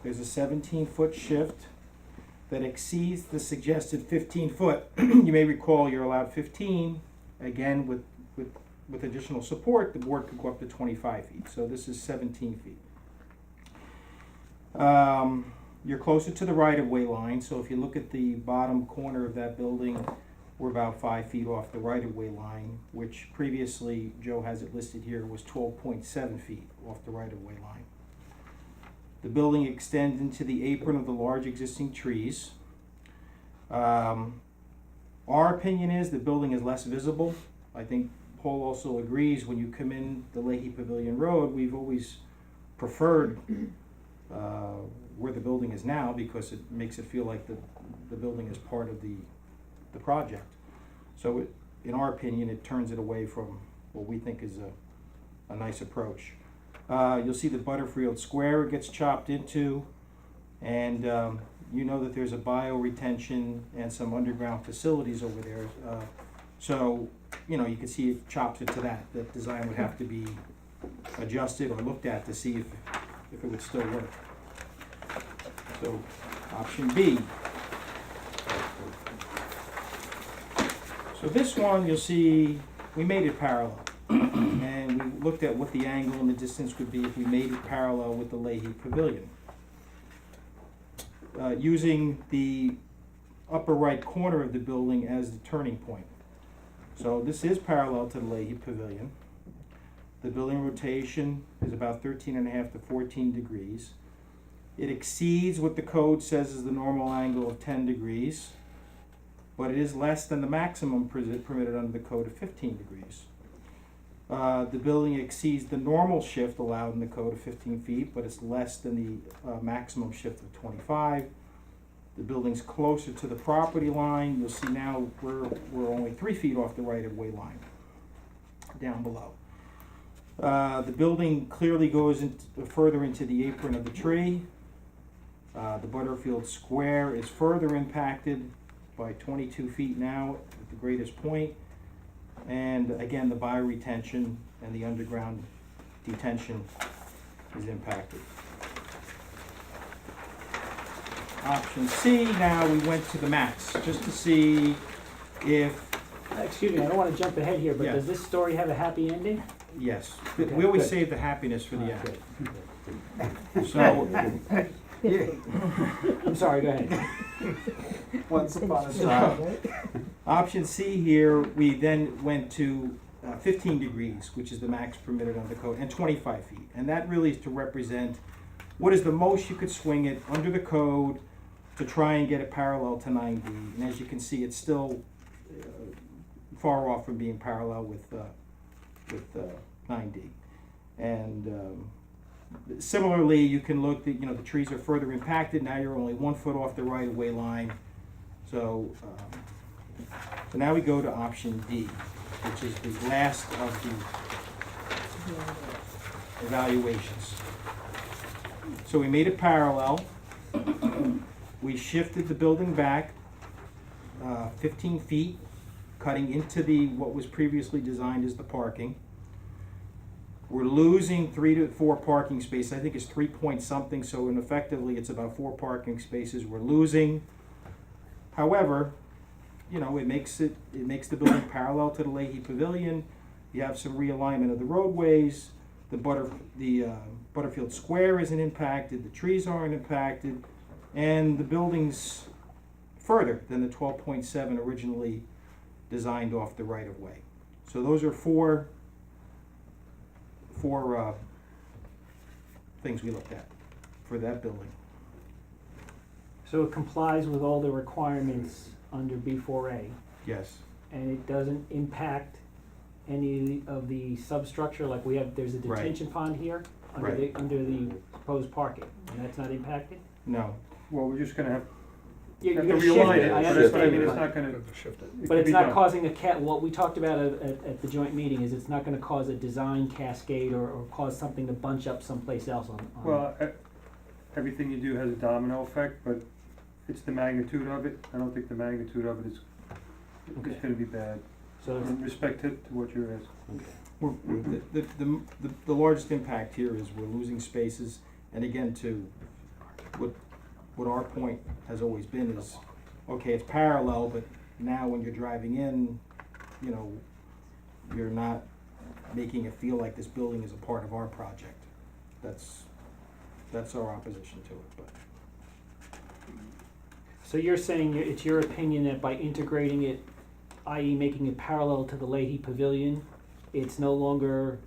There's a 17-foot shift that exceeds the suggested 15-foot. You may recall you're allowed 15. Again, with additional support, the board could go up to 25 feet. So this is 17 feet. You're closer to the right-of-way line, so if you look at the bottom corner of that building, we're about 5 feet off the right-of-way line, which previously, Joe has it listed here, was 12.7 feet off the right-of-way line. The building extends into the apron of the large existing trees. Our opinion is the building is less visible. I think Paul also agrees when you come in the Leahy Pavilion Road, we've always preferred where the building is now because it makes it feel like the building is part of the project. So in our opinion, it turns it away from what we think is a nice approach. You'll see the Butterfield Square it gets chopped into, and you know that there's a bioretention and some underground facilities over there. So you can see it chops it to that. That design would have to be adjusted or looked at to see if it would still work. So Option B. So this one, you'll see, we made it parallel. And we looked at what the angle and the distance would be if we made it parallel with the Leahy Pavilion. Using the upper right corner of the building as the turning point. So this is parallel to the Leahy Pavilion. The building rotation is about 13.5 to 14 degrees. It exceeds what the code says is the normal angle of 10 degrees, but it is less than the maximum permitted under the code of 15 degrees. The building exceeds the normal shift allowed in the code of 15 feet, but it's less than the maximum shift of 25. The building's closer to the property line. You'll see now we're only 3 feet off the right-of-way line down below. The building clearly goes further into the apron of the tree. The Butterfield Square is further impacted by 22 feet now at the greatest point. And again, the bioretention and the underground detention is impacted. Option C, now we went to the max, just to see if, Excuse me, I don't wanna jump ahead here, but Yeah. does this story have a happy ending? yes, Okay, we always good. save the happiness for the Alright, end. So, I'm sorry, go ahead. once upon a time. Option C here, we then went to 15 degrees, which is the max permitted under the code, and 25 feet. And that really is to represent what is the most you could swing it under the code to try and get it parallel to 9D. And as you can see, it's still far off from being parallel with 9D. And similarly, you can look that, the trees are further impacted. Now you're only 1 foot off the right-of-way line. So now we go to option D, which is the last of the evaluations. So we made it parallel. We shifted the building back 15 feet, cutting into what was previously designed as the parking. We're losing 3 to 4 parking spaces. I think it's 3 point something, so effectively it's about 4 parking spaces we're losing. However, it makes the building parallel to the Leahy Pavilion. You have some realignment of the roadways. The Butterfield Square isn't impacted. The trees aren't impacted, and the building's further than the 12.7 originally designed off the right of way. So those are four things we looked at for that building. So it complies with all the requirements under B4A, Yes. and it doesn't impact any of the substructure, like there's a Right. detention pond here under Right. the proposed parking, and that's not impacted? No. Well, we're just gonna have You're to gonna shift realign it, it, I but understand. it's but- not gonna, Shift it. it But could it's be not done. causing what we talked about at the joint meeting is it's not gonna cause a design cascade or cause something to bunch up someplace else on. Well, everything you do has a domino effect, but it's the magnitude of it. I don't think the magnitude of it is Okay. gonna be bad, So, in respect to what you're asking. The largest impact here is we're losing spaces, and again, to what our point has always been is, okay, it's parallel, but now when you're driving in, you're not making it feel like this building is a part of our project. That's our opposition to it, but. so you're saying it's your opinion that by integrating it, i.e. making it parallel to the Leahy Pavilion, it's no longer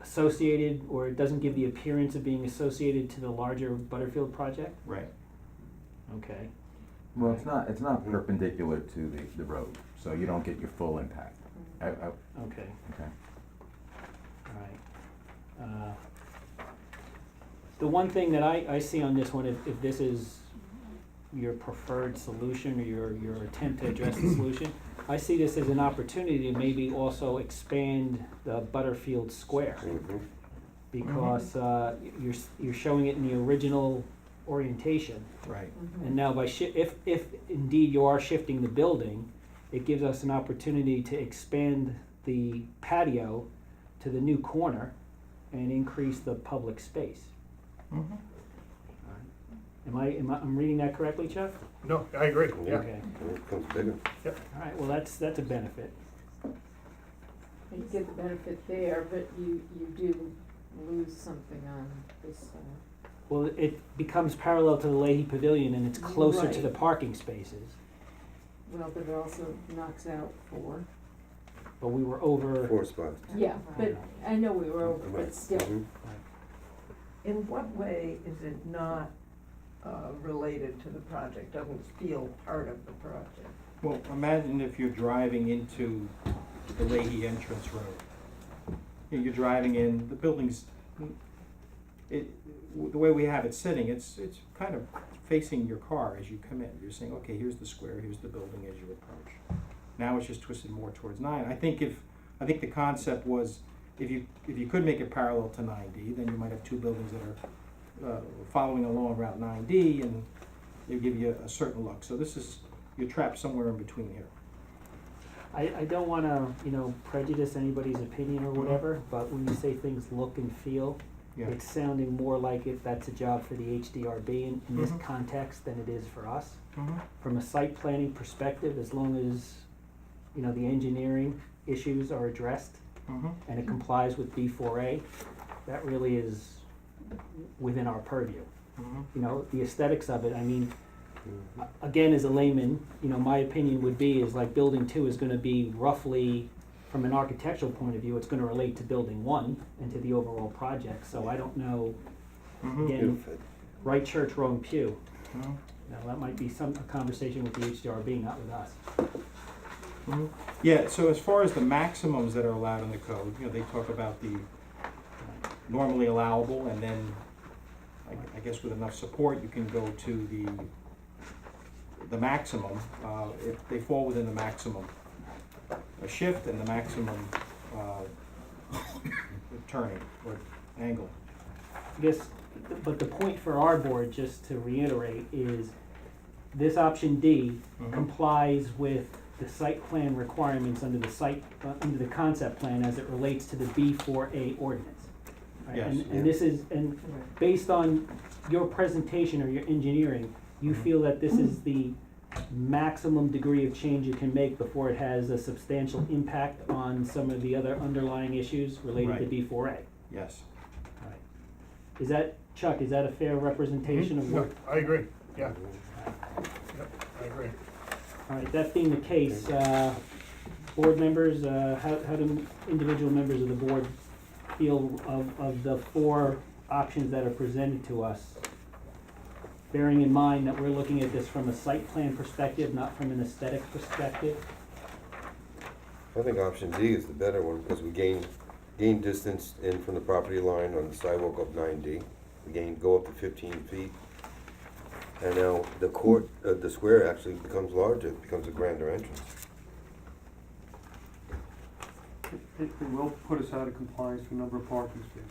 associated, or it doesn't give the appearance of being associated to the larger Butterfield project? Right. Okay. Well, it's not perpendicular to the road, so you don't get your full impact. Okay, Okay. alright. The one thing that I see on this one, if this is your preferred solution or your attempt to address the solution, I see this as an opportunity to maybe also expand the Butterfield Square. Because you're showing it in the original orientation. Right. And now if indeed you are shifting the building, it gives us an opportunity to expand the patio to the new corner and increase the public space. Mm-hmm. I'm reading that correctly, Chuck? No, I agree, yeah. Okay, It becomes bigger. all right, well, that's a benefit. You get the benefit there, but you do lose something on this, Well, it becomes parallel to the Leahy Pavilion and it's closer to Right. the parking spaces, well, but it also knocks out four. but we were over. 4 spots. Yeah, but I know we were over, Right. but still. Mhm. In what way is it not related to the project, doesn't feel part of the project? Well, imagine if you're driving into the Leahy entrance road. You're driving in, the building's, the way we have it sitting, it's kind of facing your car as you come in. You're saying, okay, here's the square, here's the building as you approach. Now it's just twisted more towards 9. I think the concept was, if you could make it parallel to 9D, then you might have two buildings that are following along Route 9D, and they give you a certain look. So you're trapped somewhere in between here. I don't wanna, prejudice anybody's opinion or whatever, but when you say things look and feel, Yeah. it's sounding more like if that's a job for the HDRB in this Mhm. context than it is for us. Mhm. From a site planning perspective, as long as, the engineering issues are addressed Mhm. and it complies with B4A, that really is within our purview. Mhm. The aesthetics of it, again, as a layman, my opinion would be is like building 2 is gonna be roughly, from an architectural point of view, it's gonna relate to building 1 and to the overall project, so I don't know, Mhm. again, It'll fit. right church, wrong pew. Mhm. Now, that might be a conversation with the HDRB, not with us. Mhm. Yeah, so as far as the maximums that are allowed in the code, they talk about the normally allowable, and then I guess with enough support, you can go to the maximum, if they fall within the maximum shift and the maximum turning or angle. I guess, but the point for our board, just to reiterate, is this option D Mhm. complies with the site plan requirements under under the concept plan as it relates to the B4A ordinance. Right? Yes. And this is, and based on your presentation or your engineering, you Mhm. feel that this is the maximum degree of change you can make before it has a substantial impact on some of the other underlying issues related to Right. B4A. Yes. Right. Is that, Chuck, is that a fair representation of No, what? I agree, yeah. Yep, I agree. All right, that being the case, board members, how do individual members of the board feel of the 4 options that are presented to us? Bearing in mind that we're looking at this from a site plan perspective, not from an aesthetic perspective. I think option D is the better one, because we gain distance in from the property line on the sidewalk up 9D. We go up to 15 feet. And now the court, the square actually becomes larger, it becomes a grander entrance. It will put us out of compliance for number of parking spaces.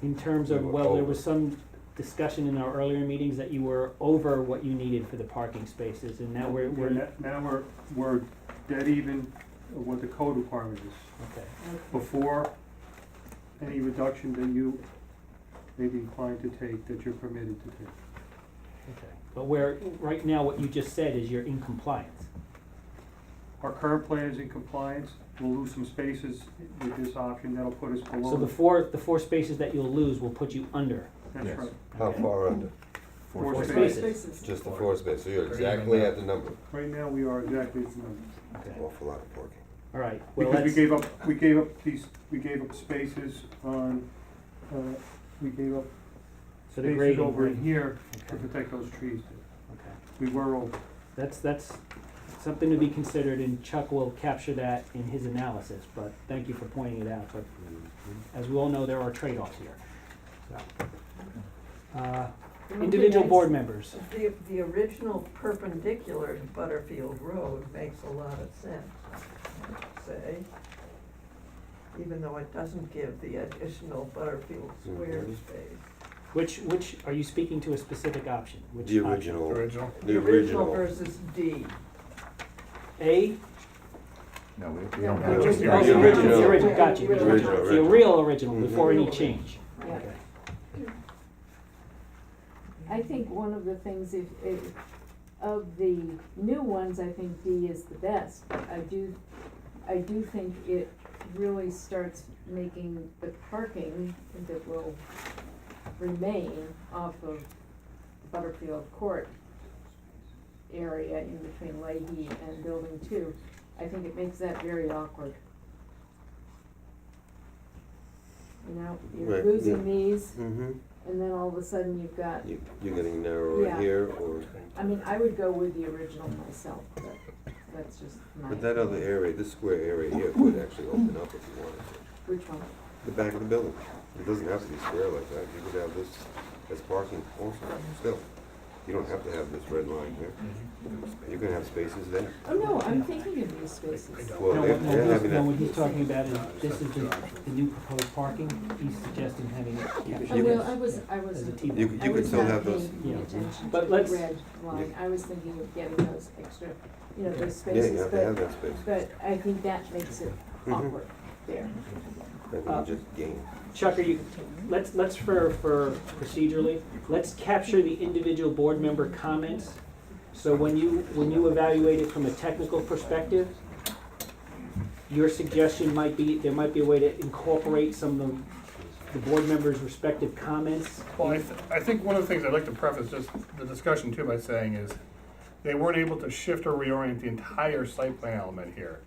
In terms of, We were well, there over. was some discussion in our earlier meetings that you were over what you needed for the parking spaces, and now we're, Now we're dead even of what the code requirement is. okay. Before any reduction that you may be inclined to take, that you're permitted to take. Okay, but right now, what you just said is you're in compliance. Our current plan is in compliance, we'll lose some spaces with this option, that'll put us below. So the 4 spaces that you'll lose will put you under. That's Yes. right. How Okay. far under? 4 Four spaces. spaces. Just the 4 space, so you're exactly at the number. Right now, we are exactly at the number. Okay, Awful lot of parking. all right, well, Because let's, we gave up spaces on, we gave up so the spaces grading, over right? in here to Okay, protect those trees. okay. We were over. That's something to be considered, and Chuck will capture that in his analysis, but thank you for pointing it out, but as we all know, there are trade-offs here. So, individual board members. The original perpendicular to Butterfield Road makes a lot of sense, I'd say. Even though it doesn't give the additional Butterfield square Mhm. space. Which, are you speaking to a specific option? Which The option? original. Original. The original. versus D. A? No, we No, don't the have. original. Oh, the original, gotcha. The original. The real original, Mhm. before any change. Yeah. Okay. I think one of the things, if of the new ones, I think D is the best, but I do think it really starts making the parking that will remain off of Butterfield Court area in between Leahy and Building 2, I think it makes that very awkward. You know, you're Right, losing yeah. these, Mm-hmm. and then all of a sudden you've got, You're getting narrower Yeah. here, or, I mean, I would go with the original myself, but that's just my. but that other area, this square area here could actually open up if you wanted to. Which one? The back of the building. It doesn't have to be square like that. You could have this as parking also, still. You don't have to have this red line here. You can have spaces there. Oh, no, I'm thinking of these spaces. Well, No, they're what- they're having no, that. what he's talking about is, this is the new proposed parking, he's suggesting having it Oh, captured well, as, I as a wasn't, T. You could- you could still have those. I was not paying Yeah. attention to But the let's- red line, I was thinking of getting those extra, you know, those Yeah, you spaces, have to have but, that space. but I think that makes it Mhm. awkward there. That can just gain. Chuck, let's for procedurally, let's capture the individual board member comments. So when you evaluate it from a technical perspective, your suggestion might be, there might be a way to incorporate some of the board members' respective comments. Well, I think one of the things I'd like to preface just the discussion too by saying is, they weren't able to shift or reorient the entire site plan element here.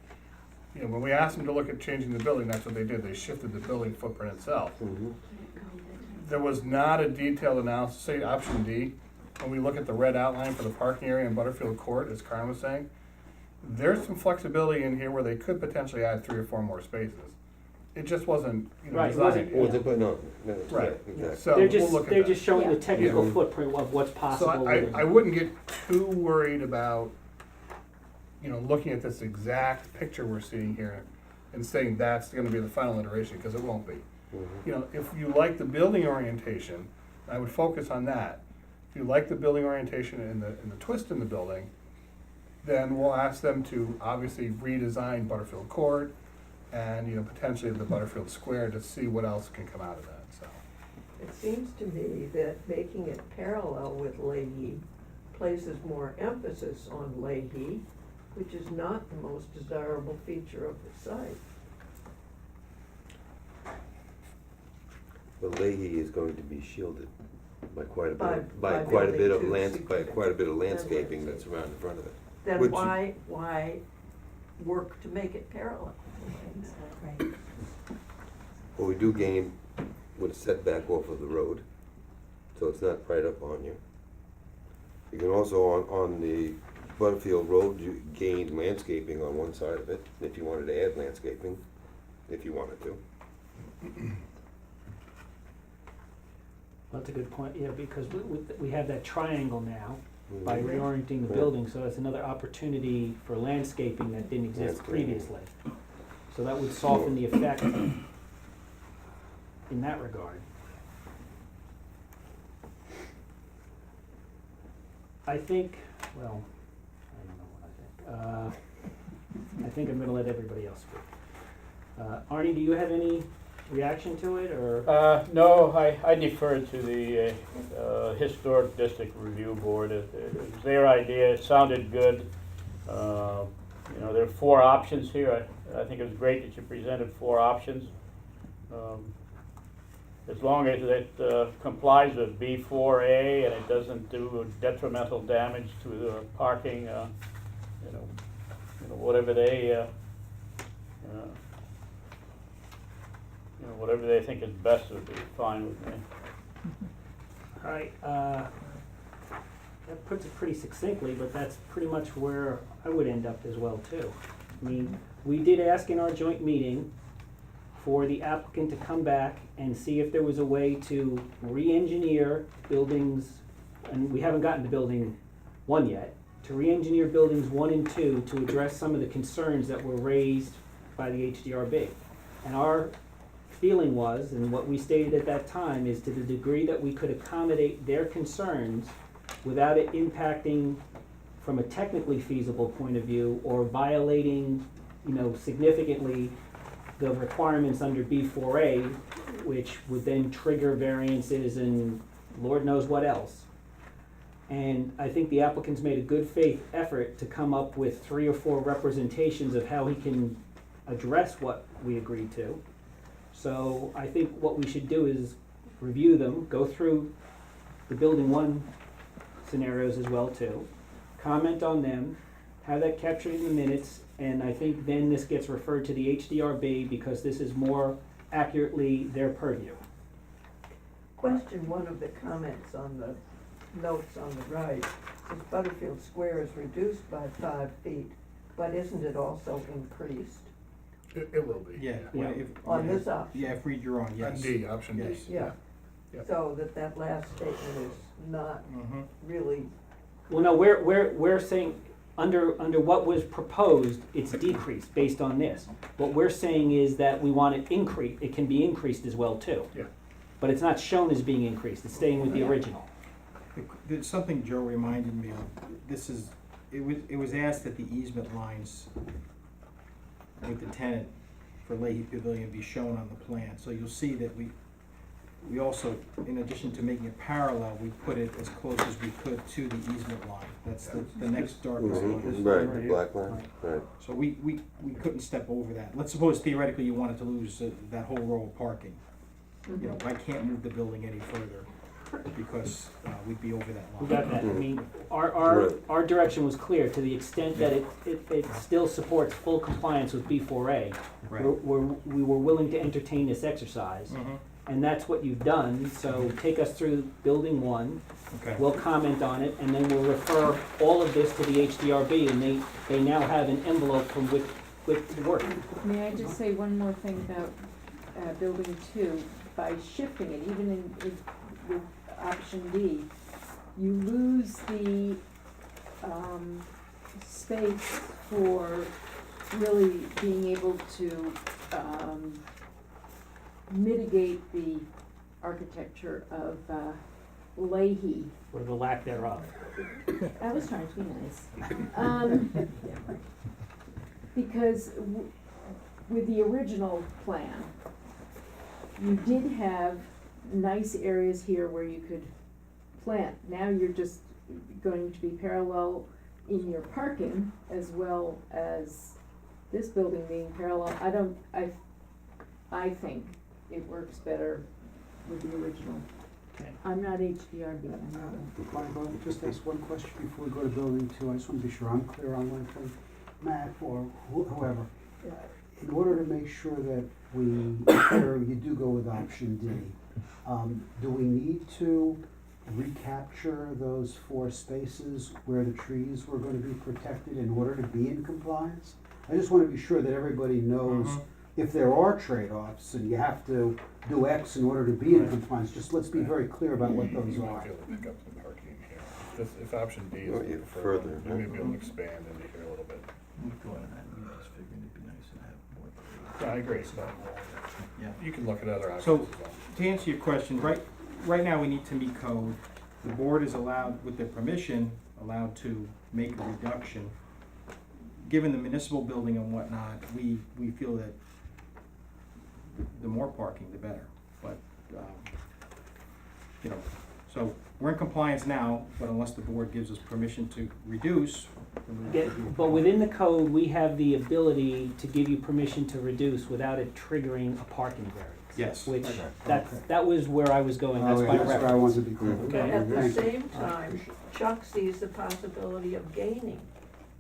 You know, when we asked them to look at changing the building, that's what they did, they shifted the building footprint itself. Mhm. There was not a detailed analysis, say option D, when we look at the red outline for the parking area in Butterfield Court, as Karen was saying, there's some flexibility in here where they could potentially add 3 or 4 more spaces. It just wasn't, you know, Right, it designed. wasn't- Well, but no, Right. exactly. So They're we'll just, look at they're that. just showing the Yeah. technical Yeah. footprint of what's So possible. I wouldn't get too worried about, you know, looking at this exact picture we're seeing here and saying that's gonna be the final iteration, because it won't be. Mhm. You know, if you like the building orientation, I would focus on that. If you like the building orientation and the twist in the building, then we'll ask them to obviously redesign Butterfield Court and, you know, potentially the Butterfield Square to see what else can come out of that, so. It seems to me that making it parallel with Leahy places more emphasis on Leahy, which is not the most desirable feature of the site. But Leahy is going to be shielded by quite a By- bit, by by quite a bit of building lands, two by quite a bit of significant landscaping that's around in front of it. Then Which- why work to make it parallel? Well, we do gain with a setback off of the road, so it's not right up on you. You can also, on the Butterfield Road, you gain landscaping on one side of it, if you wanted to add landscaping, if you wanted to. That's a good point, yeah, because we have that triangle now by Mhm. reorienting the Yeah. building, so that's another opportunity for landscaping that didn't exist Landscaping. previously. So that would soften the effect in that regard. I think, well, I don't know what I think. I think I'm gonna let everybody else speak. Arnie, do you have any reaction to it, or? No, I defer to the Historic District Review Board. It was their idea, it sounded good. You know, there are 4 options here. I think it was great that you presented 4 options. As long as it complies with B4A and it doesn't do detrimental damage to the parking, you know, whatever they, whatever they think is best would be fine with me. All right, that puts it pretty succinctly, but that's pretty much where I would end up as well too. I mean, we did ask in our joint meeting for the applicant to come back and see if there was a way to re-engineer buildings, and we haven't gotten to building 1 yet, to re-engineer buildings 1 and 2 to address some of the concerns that were raised by the HDRB. And our feeling was, and what we stated at that time, is to the degree that we could accommodate their concerns without it impacting from a technically feasible point of view or violating, you know, significantly the requirements under B4A, which would then trigger variances and Lord knows what else. And I think the applicant's made a good faith effort to come up with 3 or 4 representations of how he can address what we agreed to. So I think what we should do is review them, go through the building 1 scenarios as well too, comment on them, have that captured in the minutes, and I think then this gets referred to the HDRB because this is more accurately their purview. Question one of the comments on the notes on the right, says Butterfield Square is reduced by 5 feet, but isn't it also increased? It will be. Yeah. Yeah. If- On yeah. this option? Yeah, if read your own, yes. D, option D. Yes. Yeah, Yep. so that last statement is not Mhm. really, Well, no, we're saying, under what was proposed, it's decreased based on this. What we're saying is that we want it increase, it can be increased as well too. Yeah. But it's not shown as being increased, it's staying with the original. There's something Joe reminded me of. This is, it was asked that the easement lines with the tenant for Leahy Pavilion be shown on the plan. So you'll see that we also, in addition to making it parallel, we put it as close as we could to the easement line. That's the next darkest line. Right, the black line, right. So we couldn't step over that. Let's suppose theoretically you wanted to lose that whole row of parking. You know, I can't move the building any further because we'd be over that We line. got that, I mean, Right. our direction was clear, to the extent that it still supports full compliance with B4A. Right. We were willing to entertain this exercise, Mhm. and that's what you've done, so take us through building 1, Okay. we'll comment on it, and then we'll refer all of this to the HDRB, and they now have an envelope from which to work. May I just say one more thing about building 2? By shifting it, even with option D, you lose the space for really being able to mitigate the architecture of Leahy. Or the lack thereof. I was trying to be nice. Because with the original plan, you did have nice areas here where you could plant. Now you're just going to be parallel in your parking as well as this building being parallel. I think it works better with the original. Okay. I'm not HDRB, I know that. Michael, just ask one question before we go to building 2. I just want to be sure I'm clear on one thing. Matt or whoever, in order to make sure that you do go with option D, do we need to recapture those 4 spaces where the trees were going to be protected in order to be in compliance? I just want to be sure that everybody knows if there are trade-offs and you have to do X in order to be in compliance, just let's be very clear about what those You might are. be able to pick up some parking here. If option D Or is even preferred, further, you may huh? be able to expand into here a little bit. Yeah, I agree, so Yeah. you can look at other options So, as well. to answer your question, right now we need to meet code. The board is allowed, with their permission, allowed to make a reduction. Given the municipal building and whatnot, we feel that the more parking, the better. But, you know, so we're in compliance now, but unless the board gives us permission to reduce. then we- But within the code, we have the ability to give you permission to reduce without it triggering a parking variance. Yes. Which, Okay. that was where I was going, that's Oh, my yeah, that's where I reference. wanted to be clear. Okay. at the Thank you. same time, Chuck sees the possibility of gaining.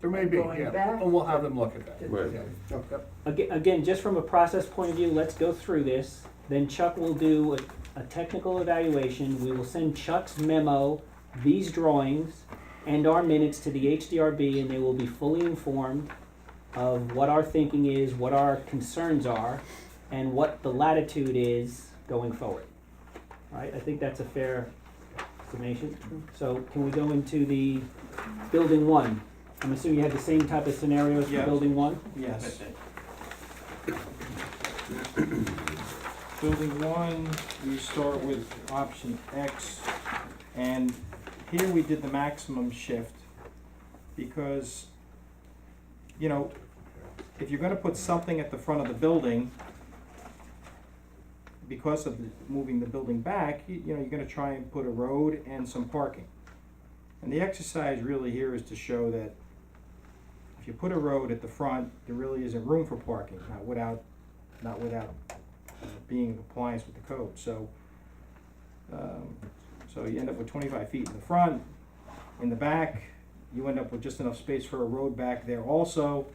There may be, Going yeah, back and we'll have them look at that. Right. Yeah. Again, just from a process point of view, let's go through this, then Chuck will do a technical evaluation, we will send Chuck's memo, these drawings, and our minutes to the HDRB, and they will be fully informed of what our thinking is, what our concerns are, and what the latitude is going forward. All right, I think that's a fair summation. So can we go into the building 1? I'm assuming you had the same type of scenarios for Yeah. building 1? Yes. Building 1, we start with option X, and here we did the maximum shift because, you know, if you're gonna put something at the front of the building, because of moving the building back, you know, you're gonna try and put a road and some parking. And the exercise really here is to show that if you put a road at the front, there really isn't room for parking, not without being in compliance with the code. So you end up with 25 feet in the front. In the back, you end up with just enough space for a road back there also.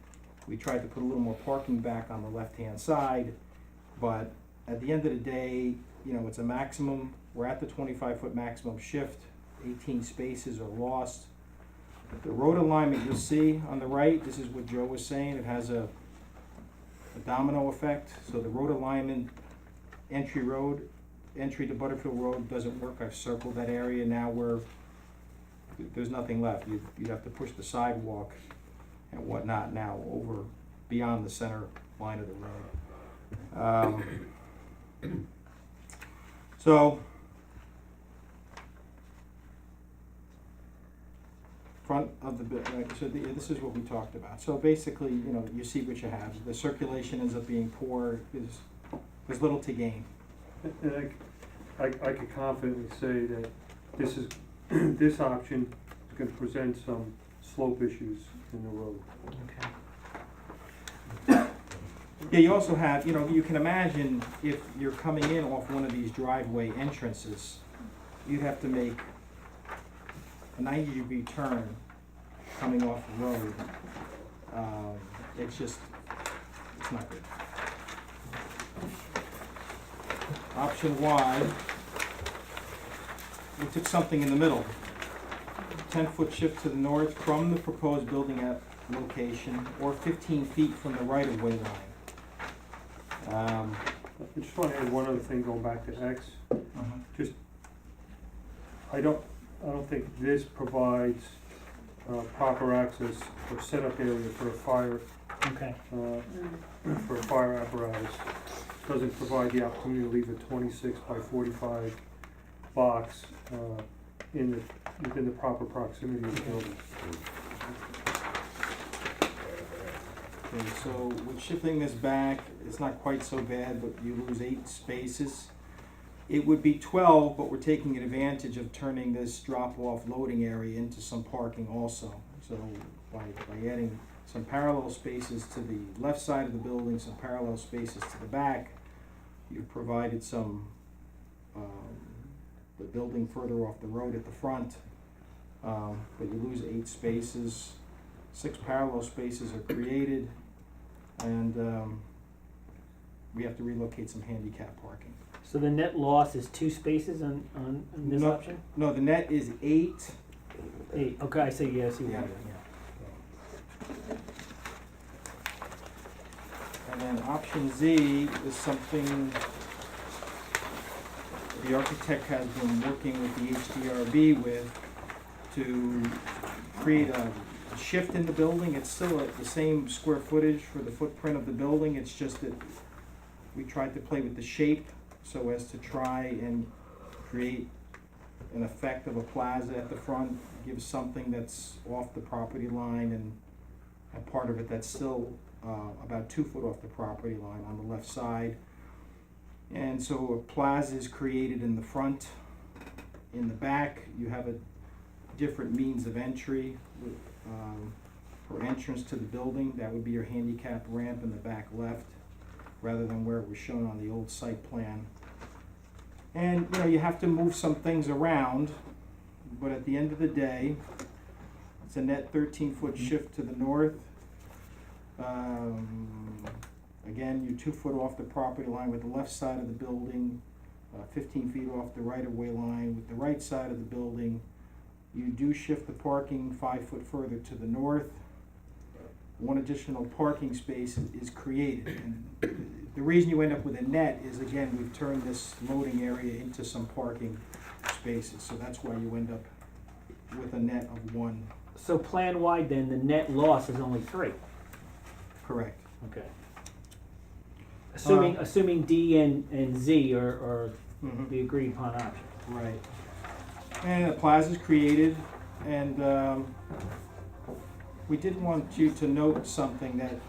We tried to put a little more parking back on the left-hand side, but at the end of the day, you know, it's a maximum. We're at the 25-foot maximum shift. 18 spaces are lost. The road alignment you'll see on the right, this is what Joe was saying, it has a domino effect. So the road alignment, entry to Butterfield Road doesn't work. I've circled that area now where there's nothing left. You'd have to push the sidewalk and whatnot now over beyond the center line of the road. So front of the building, so this is what we talked about. So basically, you know, you see what you have. The circulation ends up being poor. There's little to gain. And I could confidently say that this is, this option is gonna present some slope issues in the road. Okay. Yeah, you also have, you know, you can imagine if you're coming in off one of these driveway entrances, you'd have to make a 90-degree turn coming off the road. It's not good. Option Y, we took something in the middle. 10-foot shift to the north from the proposed building at location, or 15 feet from the right-of-way line. I just wanna add one other thing, going back to X. Just, I don't think this provides proper access or setup area for a fire, Okay. for a fire apparatus. Doesn't provide the opportunity to leave a 26 by 45 box within the proper proximity of the building. Okay, so with shifting this back, it's not quite so bad, but you lose 8 spaces. It would be 12, but we're taking advantage of turning this drop-off loading area into some parking also. So by adding some parallel spaces to the left side of the building, some parallel spaces to the back, you've provided some, the building further off the road at the front, but you lose 8 spaces. 6 parallel spaces are created, and we have to relocate some handicap parking. So the net loss is 2 spaces on this No, option? No, the net is 8. 8, okay, I see, yeah, I see what Yeah. you're doing, yeah. And then option Z is something the architect has been working with the HDRB with to create a shift in the building. It's still the same square footage for the footprint of the building. It's just that we tried to play with the shape so as to try and create an effect of a plaza at the front, give something that's off the property line and a part of it that's still about 2 foot off the property line on the left side. And so a plaza is created in the front. In the back, you have a different means of entry for entrance to the building. That would be your handicap ramp in the back left, rather than where it was shown on the old site plan. And you know, you have to move some things around, but at the end of the day, it's a net 13-foot shift to the north. Again, you're 2 foot off the property line with the left side of the building, 15 feet off the right-of-way line with the right side of the building. You do shift the parking 5 foot further to the north. 1 additional parking space is created. And the reason you end up with a net is, again, we've turned this loading area into some parking spaces. So that's why you end up with a net of 1. So plan-wide then, the net loss is only 3? Correct. Okay. Assuming D and Z are the agreed upon option. Right. And a plaza is created, and we did want you to note something, that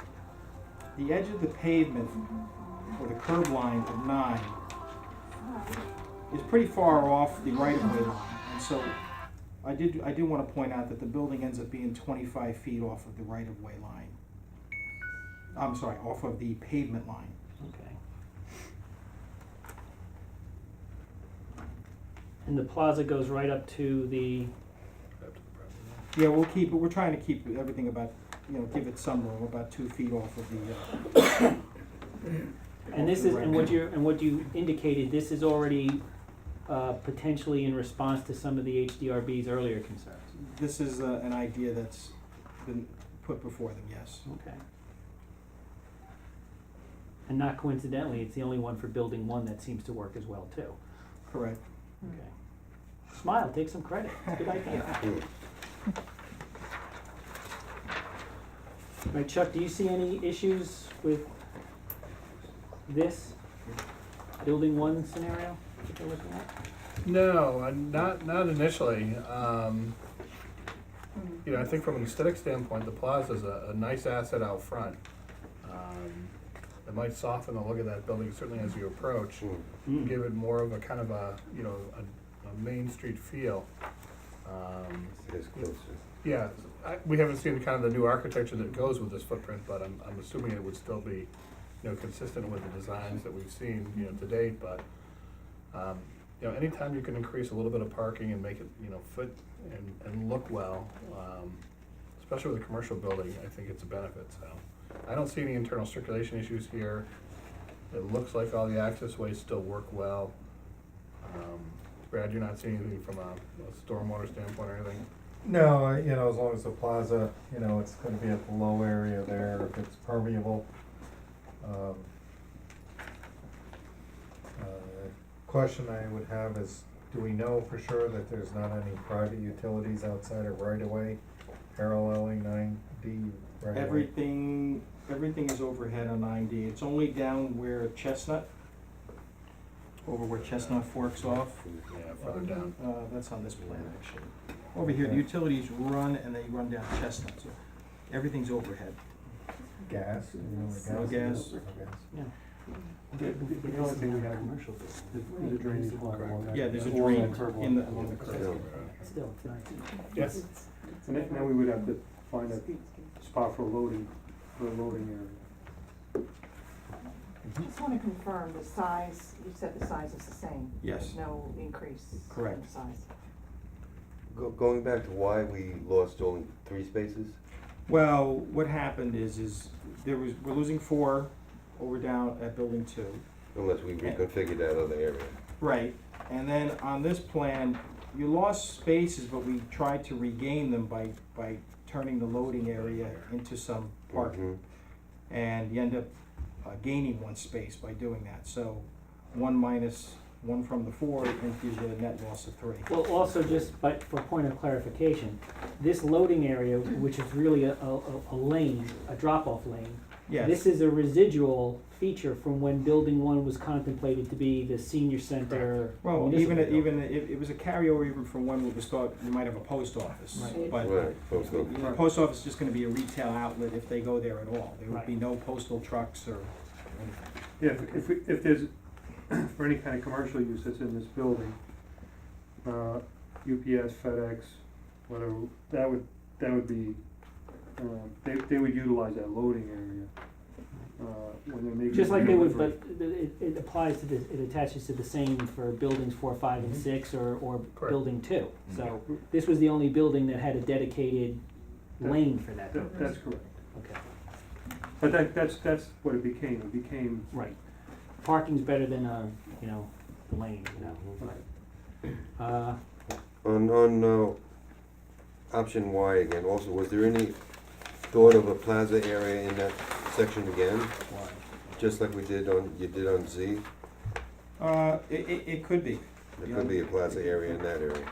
the edge of the pavement, or the curb line of 9, is pretty far off the right-of-way line. And so I do wanna point out that the building ends up being 25 feet off of the right-of-way line. I'm sorry, off of the pavement line. Okay. And the plaza goes right up to the, Yeah, we're trying to keep everything about, give it some room, about 2 feet off of the, and this is, and what you indicated, this is already potentially in response to some of the HDRB's earlier concerns. this is an idea that's been put before them, yes. Okay. And not coincidentally, it's the only one for building 1 that seems to work as well too. Correct. Okay. Smile, take some credit, it's a good idea. Right, Chuck, do you see any issues with this building 1 scenario that you're looking at? No, not initially. I think from an aesthetic standpoint, the plaza's a nice asset out front. It might soften the look of that building, certainly as you approach, give it more of a kind of a Main Street feel. It's closer. Yeah, we haven't seen kind of the new architecture that goes with this footprint, but I'm assuming it would still be, consistent with the designs that we've seen, to date, but, anytime you can increase a little bit of parking and make it, fit and look well, especially with a commercial building, I think it's a benefit, so. I don't see any internal circulation issues here. It looks like all the access ways still work well. Brad, you're not seeing anything from a stormwater standpoint or anything? No, as long as the plaza, it's gonna be at the low area there, if it's permeable. Question I would have is, do we know for sure that there's not any private utilities outside of right-of-way paralleling 9D right-of-way? Everything is overhead on 9D. It's only down where Chestnut, over where Chestnut forks off. Yeah, further down. That's on this plan, actually. Over here, the utilities run and they run down Chestnut, so everything's overhead. Gas? No gas. Yeah. The only thing we have is a drainage line along that. Yeah, there's a along drain that curb in the, line. along the curb. Still, it's nice. Yes? And then we would have to find a spot for a loading area. Just wanna confirm the size, you said the size is the same? Yes. There's no increase Correct. in size? Going back to why we lost only 3 spaces? Well, what happened is we're losing 4 over down at building 2. Unless we reconfigure that other area. Right, and then on this plan, you lost spaces, but we tried to regain them by turning the loading area into some parking. And you end up gaining 1 space by doing that, so 1 minus 1 from the 4, and gives you a net loss of 3. Well, also just, but for point of clarification, this loading area, which is really a lane, a drop-off lane, Yes. this is a residual feature from when building 1 was contemplated to be the senior center. Well, municipal building. even it was a carryover even from when it was thought you might have a post office. Right. But Right, post office. the post office is just gonna be a retail outlet if they go there at all. There would be Right. no postal trucks or anything. Yeah, if there's, for any kind of commercial use that's in this building, UPS, FedEx, whatever, that would be, they would utilize that loading area, when they're making. Just like they would, delivery. but it applies to the, it attaches to the same for buildings 4, 5, and 6, or Correct. building 2. So this was the only building that had a dedicated lane for that purpose. That's correct. Okay, But that's what it became, right. Parking's better than a, lane, right. On option Y again, also, was there any thought of a plaza area in that section again? Just like you did on Z? It could be. There could be a plaza area in that area.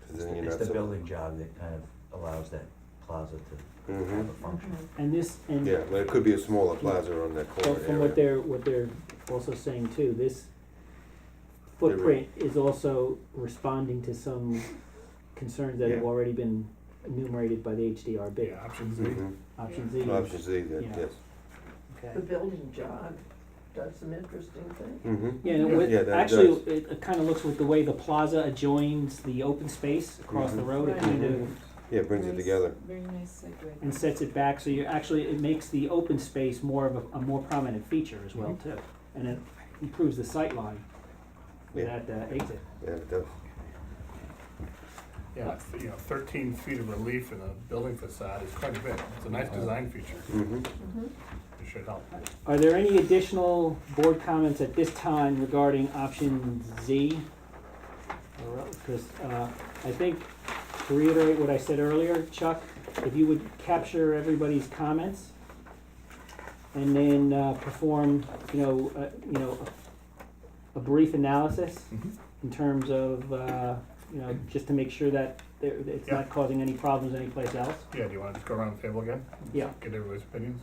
'Cause then you're It's not the so- building job that kind of allows that plaza to have a function. And Yeah, but it could be a smaller plaza on that Well, corner from what area. they're also saying too, this footprint is also responding to some concerns that have Yeah. already been enumerated by the HDRB. Yeah, option Z. Mhm. Option Z. Option Z, then, Yeah. yes. The Okay. building job does some interesting things. Mm-hmm. Yeah, and it would- Yeah, that actually, does. it kind of looks with the way the plaza adjoins the open space across the Mhm. road, it kind of, Yeah, it brings it Nice- together. Very nice segue. and sets it back, so you actually, it makes the open space more of a more prominent feature as well, too. And it improves the sight line for Yeah. that exit. Yeah, it does. Yeah, 13 feet of relief in a building facade is quite a bit. It's a nice design feature. Mm-hmm. It should help. Are there any additional board comments at this time regarding option Z? Because I think, to reiterate what I said earlier, Chuck, if you would capture everybody's comments and then perform, a brief analysis in terms of, just to make sure that it's Yeah. not causing any problems anyplace else. Yeah, do you wanna just go around the table again? Yeah. Get everybody's opinions?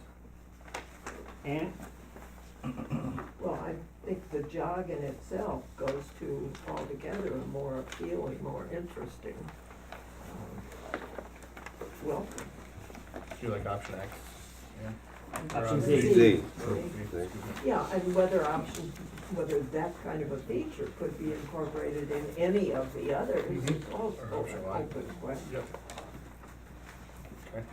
And Well, I think the jog in itself goes to altogether a more appealing, more interesting, welcome. Do you like option X? Yeah. Option Z. Z. Excuse me. Yeah, and whether that kind of a feature could be incorporated in any of the others is also Or option an Y. open question. Yep. Okay.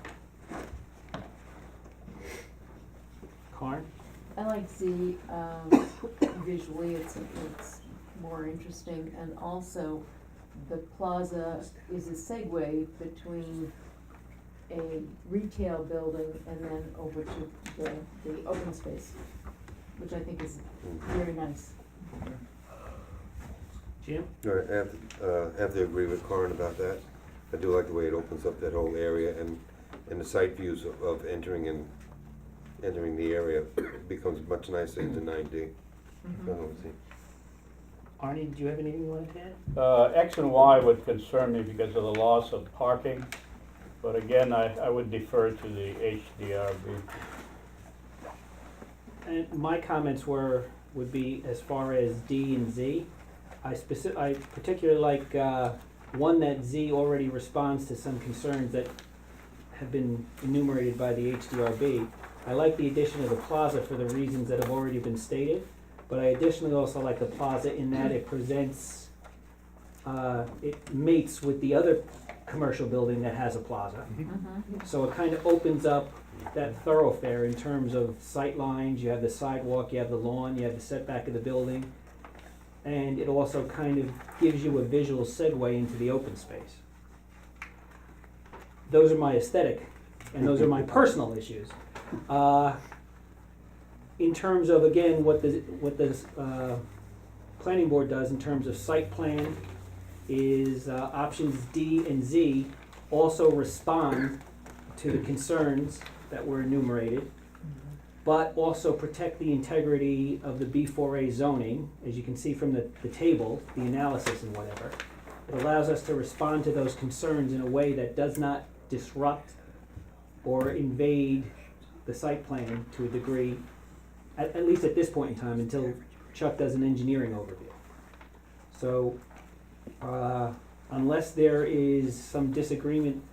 Karn? I like Z, visually it's more interesting, and also the plaza is a segue between a retail building and then over to the open space, which I think is very nice. Jim? I have to agree with Corin about that. I do like the way it opens up that whole area and the sight views of entering the area becomes much nicer into 9D. Arnie, did you have anything you wanted to add? X and Y would concern me because of the loss of parking, but again, I would defer to the HDRB. And my comments would be as far as D and Z. I particularly like one that Z already responds to some concerns that have been enumerated by the HDRB. I like the addition of the plaza for the reasons that have already been stated, but I additionally also like the plaza in that it presents, it mates with the other commercial building that has a plaza. So it kind of opens up that thoroughfare in terms of sight lines. You have the sidewalk, you have the lawn, you have the setback of the building, and it also kind of gives you a visual segue into the open space. Those are my aesthetic, and those are my personal issues. In terms of, again, what the planning board does in terms of site plan is options D and Z also respond to the concerns that were enumerated, but also protect the integrity of the B4A zoning, as you can see from the table, the analysis and whatever. It allows us to respond to those concerns in a way that does not disrupt or invade the site plan to a degree, at least at this point in time, until Chuck does an engineering overview. So, unless there is some disagreement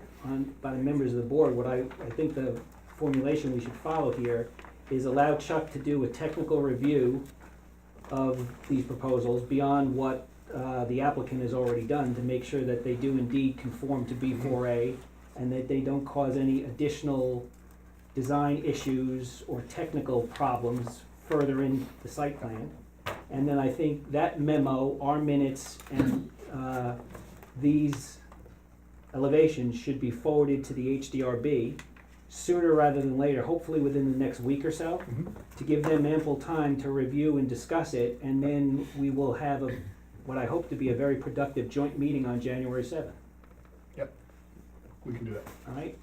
by the members of the board, what I think the formulation we should follow here is allow Chuck to do a technical review of these proposals beyond what the applicant has already done to make sure that they do indeed conform to B4A and that they don't cause any additional design issues or technical problems further in the site plan. And then I think that memo, our minutes, and these elevations should be forwarded to the HDRB sooner rather than later, hopefully within the next week or so, to give them ample time to review and discuss it, and then we will have what I hope to be a very productive joint meeting on January 7th. We can do that. All right,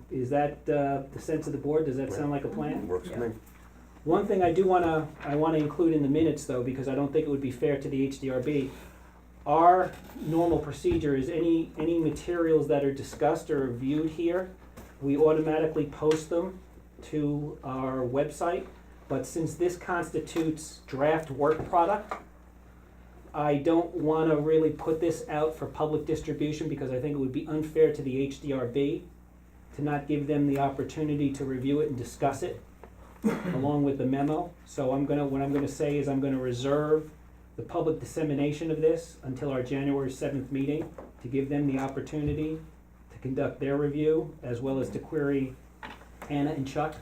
is that the sense of the board? Does that sound like a plan? Works for me. One thing I wanna include in the minutes though, because I don't think it would be fair to the HDRB, our normal procedure is any materials that are discussed or viewed here, we automatically post them to our website, but since this constitutes draft work product, I don't want to really put this out for public distribution because I think it would be unfair to the HDRB to not give them the opportunity to review it and discuss it. along with the memo. So what I'm gonna say is I'm gonna reserve the public dissemination of this until our January 7th meeting, to give them the opportunity to conduct their review, as well as to query Anna and Chuck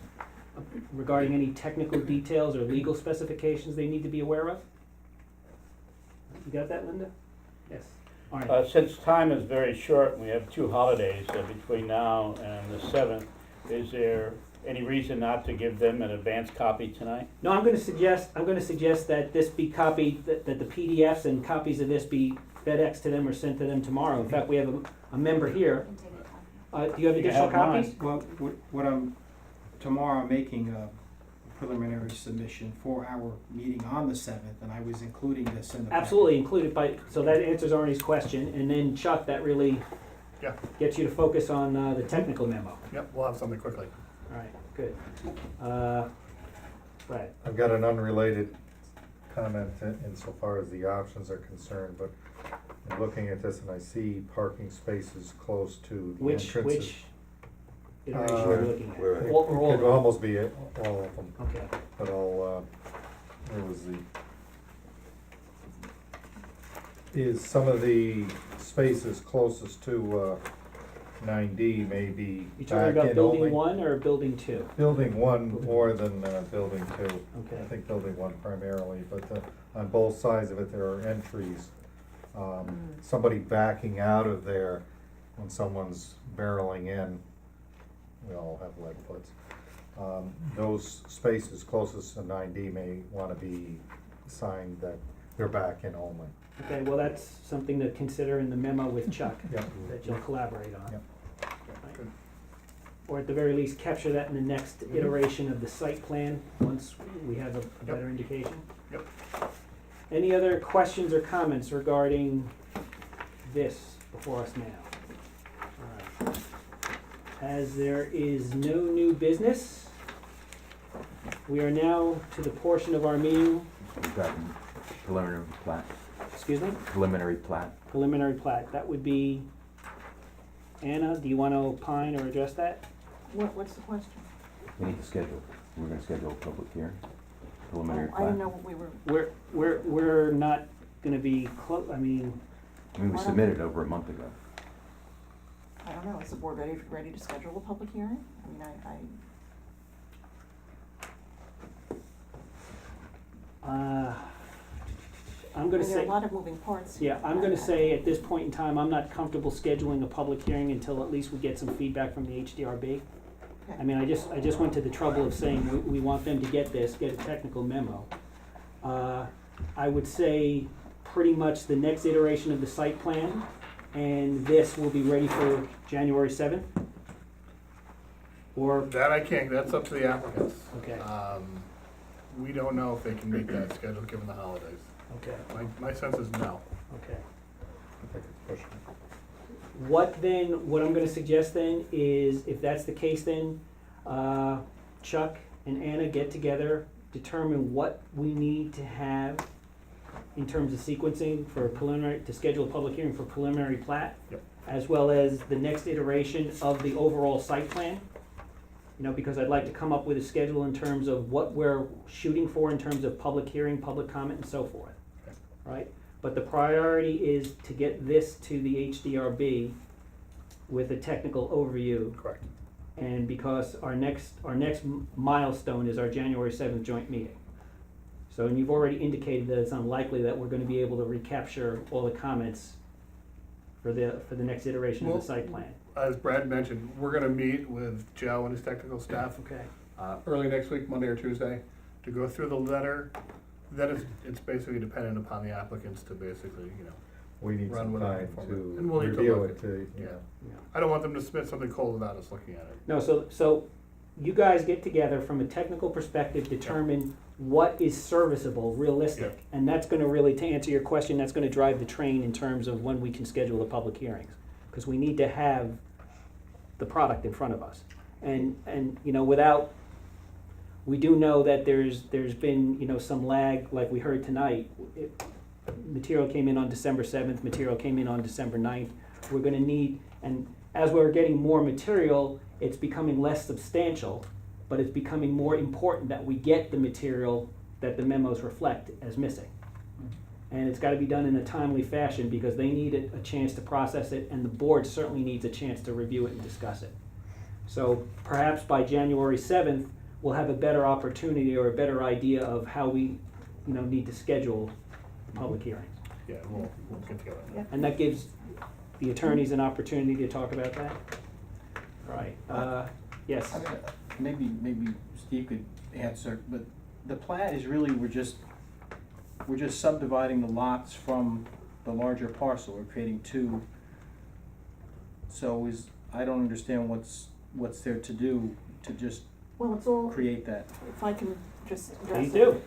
regarding any technical details or legal specifications they need to be aware of. You got that, Linda? Yes. All right. Since time is very short, we have 2 holidays between now and the 7th, is there any reason not to give them an advance copy tonight? No, I'm gonna suggest that this be copied, that the PDFs and copies of this be FedEx to them or sent to them tomorrow. In fact, we have a member here. Do you have You can additional have mine. copies? Well, tomorrow I'm making a preliminary submission for our meeting on the 7th, and I was including this in the. Absolutely, included so that answers Arnie's question, and then Chuck, that really Yeah. gets you to focus on the technical memo. Yep, we'll have something quickly. All right, good. Right. I've got an unrelated comment insofar as the options are concerned, but I'm looking at this and I see parking spaces close to the Which entrances. iteration are you looking at? where- It Or all of could them? almost be all of them, Okay. but where was is some of the spaces closest to 9D may be You talking back about in building only. 1 or building 2? Building 1 more than building 2. Okay. I think building 1 primarily, but on both sides of it, there are entries. Somebody backing out of there when someone's barreling in, we all have lead foots. Those spaces closest to 9D may wanna be signed that they're back in only. Okay, well, that's something to consider in the memo with Chuck, Yeah. that you'll collaborate on. Yep. Right. Or at the very least, capture that in the next iteration of the site plan, once we have a better indication. Yep. Any other questions or comments regarding this before us now? All right. As there is no new business, we are now to the portion of our meeting, We've got preliminary plat, excuse me, preliminary plat. preliminary plat. That would be, Anna, do you want to opine or address that? What's the question? We need to schedule, we're gonna schedule a public hearing, preliminary I didn't plat. know what we were, We're not gonna be I mean, I mean, we submitted over a month ago. I don't know, is the board ready to schedule a public hearing? I mean, I'm gonna there are say, a lot of moving parts. yeah, I'm gonna say at this point in time, I'm not comfortable scheduling a public hearing until at least we get some feedback from the HDRB. Okay. I mean, I just went to the trouble of saying we want them to get this, get a technical memo. I would say pretty much the next iteration of the site plan, and this will be ready for January 7th? Or, That I can't, that's up to the applicants. okay, We don't know if they can meet that schedule given the holidays. okay, My sense is no. okay. I think it's pushing it. What I'm gonna suggest then is, if that's the case then, Chuck and Anna get together, determine what we need to have in terms of sequencing for preliminary, to schedule a public hearing for preliminary plat. Yep. As well as the next iteration of the overall site plan. You know, because I'd like to come up with a schedule in terms of what we're shooting for in terms of public hearing, public comment, and so forth. Okay. Right? But the priority is to get this to the HDRB with a technical overview. Correct. And because our next milestone is our January 7th joint meeting. So, and you've already indicated that it's unlikely that we're gonna be able to recapture all the comments for the next iteration of Well, the site plan. As Brad mentioned, we're gonna meet with Joe and his technical staff Okay. early next week, Monday or Tuesday, to go through the letter. Then it's basically dependent upon the applicants to basically, We need Run some with it time forward. to And we'll need to review look it, at- to, yeah. Yeah. I don't want them to submit something cold without us looking at it. No, so you guys get together from a technical perspective, determine what is serviceable, realistic. And that's gonna really, to answer your question, that's gonna drive the train in terms of when we can schedule the public hearings. Because we need to have the product in front of us. And we do know that there's been, some lag, like we heard tonight. Material came in on December 7th, material came in on December 9th. We're gonna need, and as we're getting more material, it's becoming less substantial, but it's becoming more important that we get the material that the memos reflect as missing. And it's gotta be done in a timely fashion because they need a chance to process it, and the board certainly needs a chance to review it and discuss it. So perhaps by January 7th, we'll have a better opportunity or a better idea of how we, need to schedule the public hearings. Yeah, we'll get together. And that gives the attorneys an opportunity to talk about that. All right, yes. I mean, maybe Steve could answer, but the plat is really, we're just subdividing the lots from the larger parcel, we're creating two. So I don't understand what's there to do to just Well, it's all, create that. if I can just address Please it. do.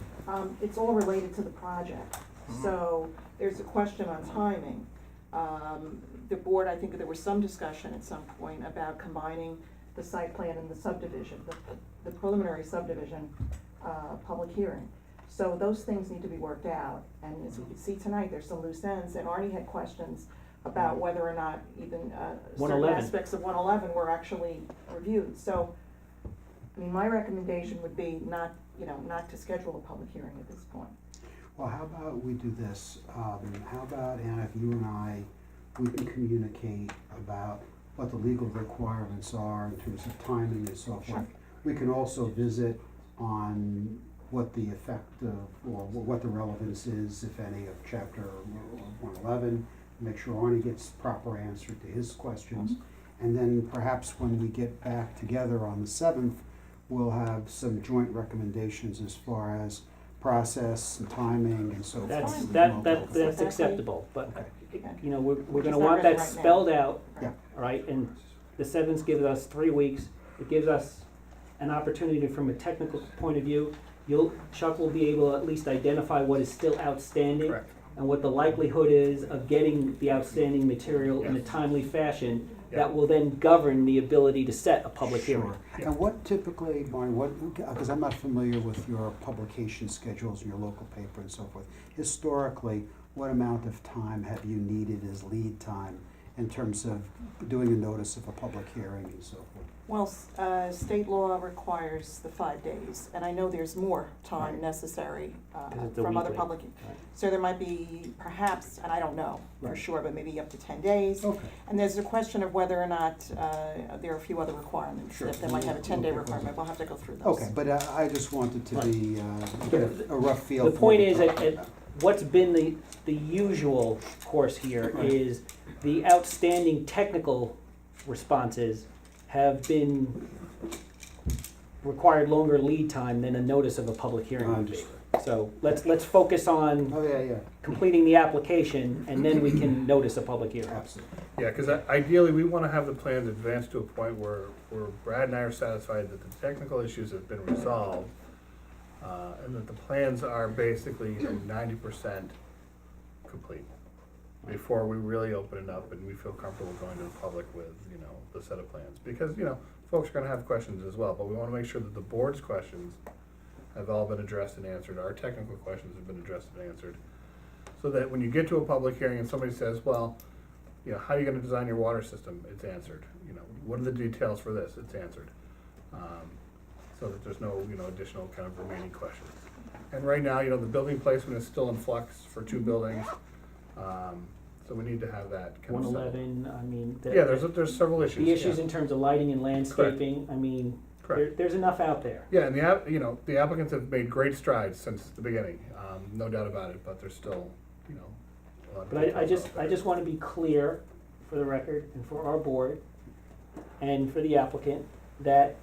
It's all related to the project. So there's a question on timing. The board, I think there was some discussion at some point about combining the site plan and the subdivision, the preliminary subdivision, public hearing. So those things need to be worked out, and as we can see tonight, there's some loose ends, and Arnie had questions about whether or not even, certain 111. aspects of 111 were actually reviewed. So, I mean, my recommendation would be not to schedule a public hearing at this point. Well, how about we do this? How about, Anna, if you and I, we can communicate about what the legal requirements are in terms of timing and so forth. Sure. We can also visit on what the effect of, or what the relevance is, if any, of chapter 111, make sure Arnie gets proper answer to his questions. And then perhaps when we get back together on the 7th, we'll have some joint recommendations as far as process and timing and so forth. That's acceptable, but, we're gonna not want ready that right now. spelled out, Yeah. all right? And the 7th gives us 3 weeks. It gives us an opportunity from a technical point of view. Chuck will be able to at least identify what is still outstanding. Correct. And what the likelihood is of getting the outstanding material in a timely fashion that will then govern the ability to set a public hearing. Sure. And what typically, Barney, because I'm not familiar with your publication schedules in your local paper and so forth, historically, what amount of time have you needed as lead time in terms of doing a notice of a public hearing and so forth? Well, state law requires the 5 days, and I know there's more time Right. necessary it's a from other weekly. public. Right. So there might be perhaps, and I don't know for Right. sure, but maybe up to 10 days. Okay. And there's a question of whether or not there are a few other requirements. Sure. That might have a 10-day Okay. requirement. We'll have to go through those. Okay, but I just wanted to be, get a rough feel. The for point what is we're that talking about. what's been the usual course here Right. is the outstanding technical responses have been required longer lead time than a notice of a public hearing would be. So let's focus on Oh, yeah, completing the application, and then we can notice a public hearing. absolutely. Yeah, because ideally, we want to have the plans advanced to a point where Brad and I are satisfied that the technical issues have been resolved, and that the plans are basically 90% complete before we really open it up and we feel comfortable going to the public with, the set of plans. Because, folks are going to have questions as well, but we want to make sure that the board's questions have all been addressed and answered. Our technical questions have been addressed and answered. So that when you get to a public hearing and somebody says, well, how are you gonna design your water system? It's answered. What are the details for this? It's answered. So that there's no, additional kind of remaining questions. And right now, the building placement is still in flux for 2 buildings. So we need to have that kind of settled. 111, I mean. Yeah, there's several issues. The issues yeah. in terms of lighting and landscaping, I mean, Correct. there's enough out there. Yeah, and the applicants have made great strides since the beginning, no doubt about it, but there's still, a lot of But details out I there. just want to be clear for the record and for our board and for the applicant that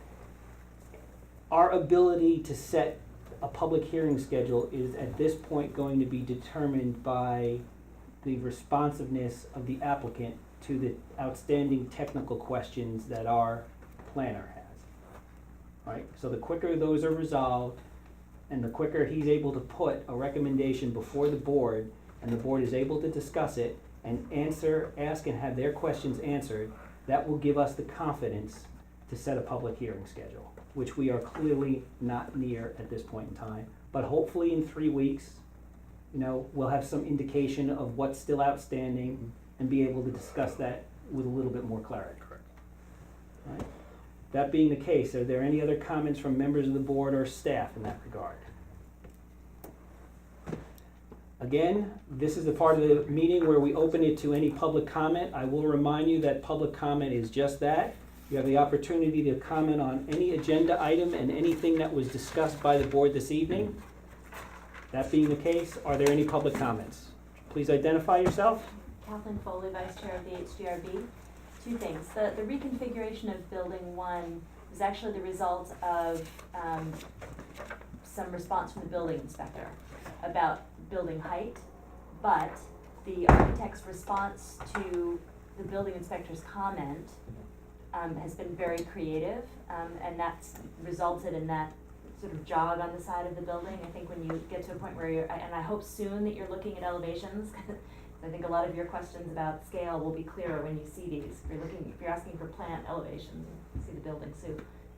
our ability to set a public hearing schedule is at this point going to be determined by the responsiveness of the applicant to the outstanding technical questions that our planner has. Right? So the quicker those are resolved and the quicker he's able to put a recommendation before the board and the board is able to discuss it and ask and have their questions answered, that will give us the confidence to set a public hearing schedule, which we are clearly not near at this point in time. But hopefully in 3 weeks, we'll have some indication of what's still outstanding and be able to discuss that with a little bit more clarity. Correct. Right? That being the case, are there any other comments from members of the board or staff in that regard? Again, this is the part of the meeting where we open it to any public comment. I will remind you that public comment is just that. You have the opportunity to comment on any agenda item and anything that was discussed by the board this evening. That being the case, are there any public comments? Please identify yourself. Kathleen Foley, Vice Chair of the HDRB. Two things. The reconfiguration of Building 1 is actually the result of some response from the building inspector about building height, but the architect's response to the building inspector's comment has been very creative, and that's resulted in that sort of jog on the side of the building. I think when you get to a point where you're, and I hope soon that you're looking at elevations, I think a lot of your questions about scale will be clearer when you see these. If you're asking for plant elevations, you see the building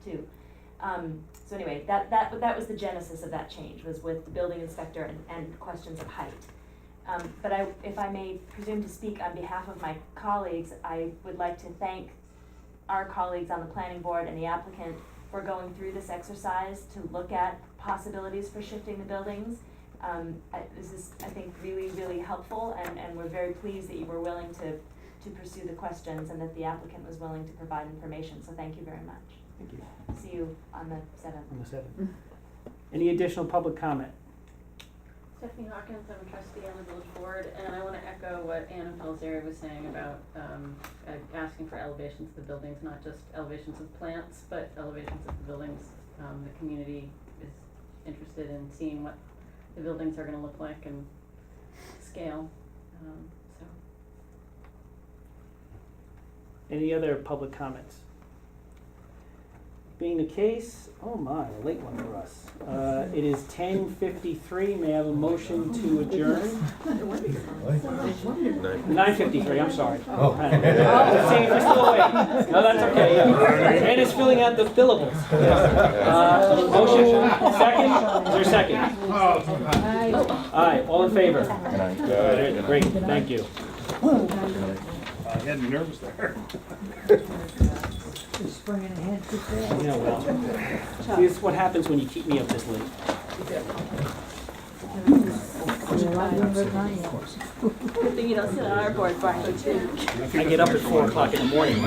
too. So anyway, that was the genesis of that change, was with the building inspector and questions of height. But if I may presume to speak on behalf of my colleagues, I would like to thank our colleagues on the planning board and the applicant for going through this exercise to look at possibilities for shifting the buildings. This is, I think, really, really helpful, and we're very pleased that you were willing to pursue the questions and that the applicant was willing to provide information, so thank you very much. Thank you. See you on the 7th. On the 7th. Any additional public comment? Stephanie Hawkins, I'm a trustee on the village board, and I want to echo what Anna Pelzeri was saying about asking for elevations of the buildings, not just elevations of plants, but elevations of the buildings. The community is interested in seeing what the buildings are going to look like and scale. So. Any other public comments? Being the case, oh my, a late one for us. It is 10:53. May I have a motion to adjourn? 9:53. I'm sorry. Just seeing if you're still awake. No, that's okay. Yeah. Anna's filling out the billables. Motion. Second. Is there a second? Aye. All in favor? Great. Thank you. You had me nervous there. Yeah, well, see, this is what happens when you keep me up this late. Good thing you don't sit on our board, Brian. I get up at 4 o'clock in the morning.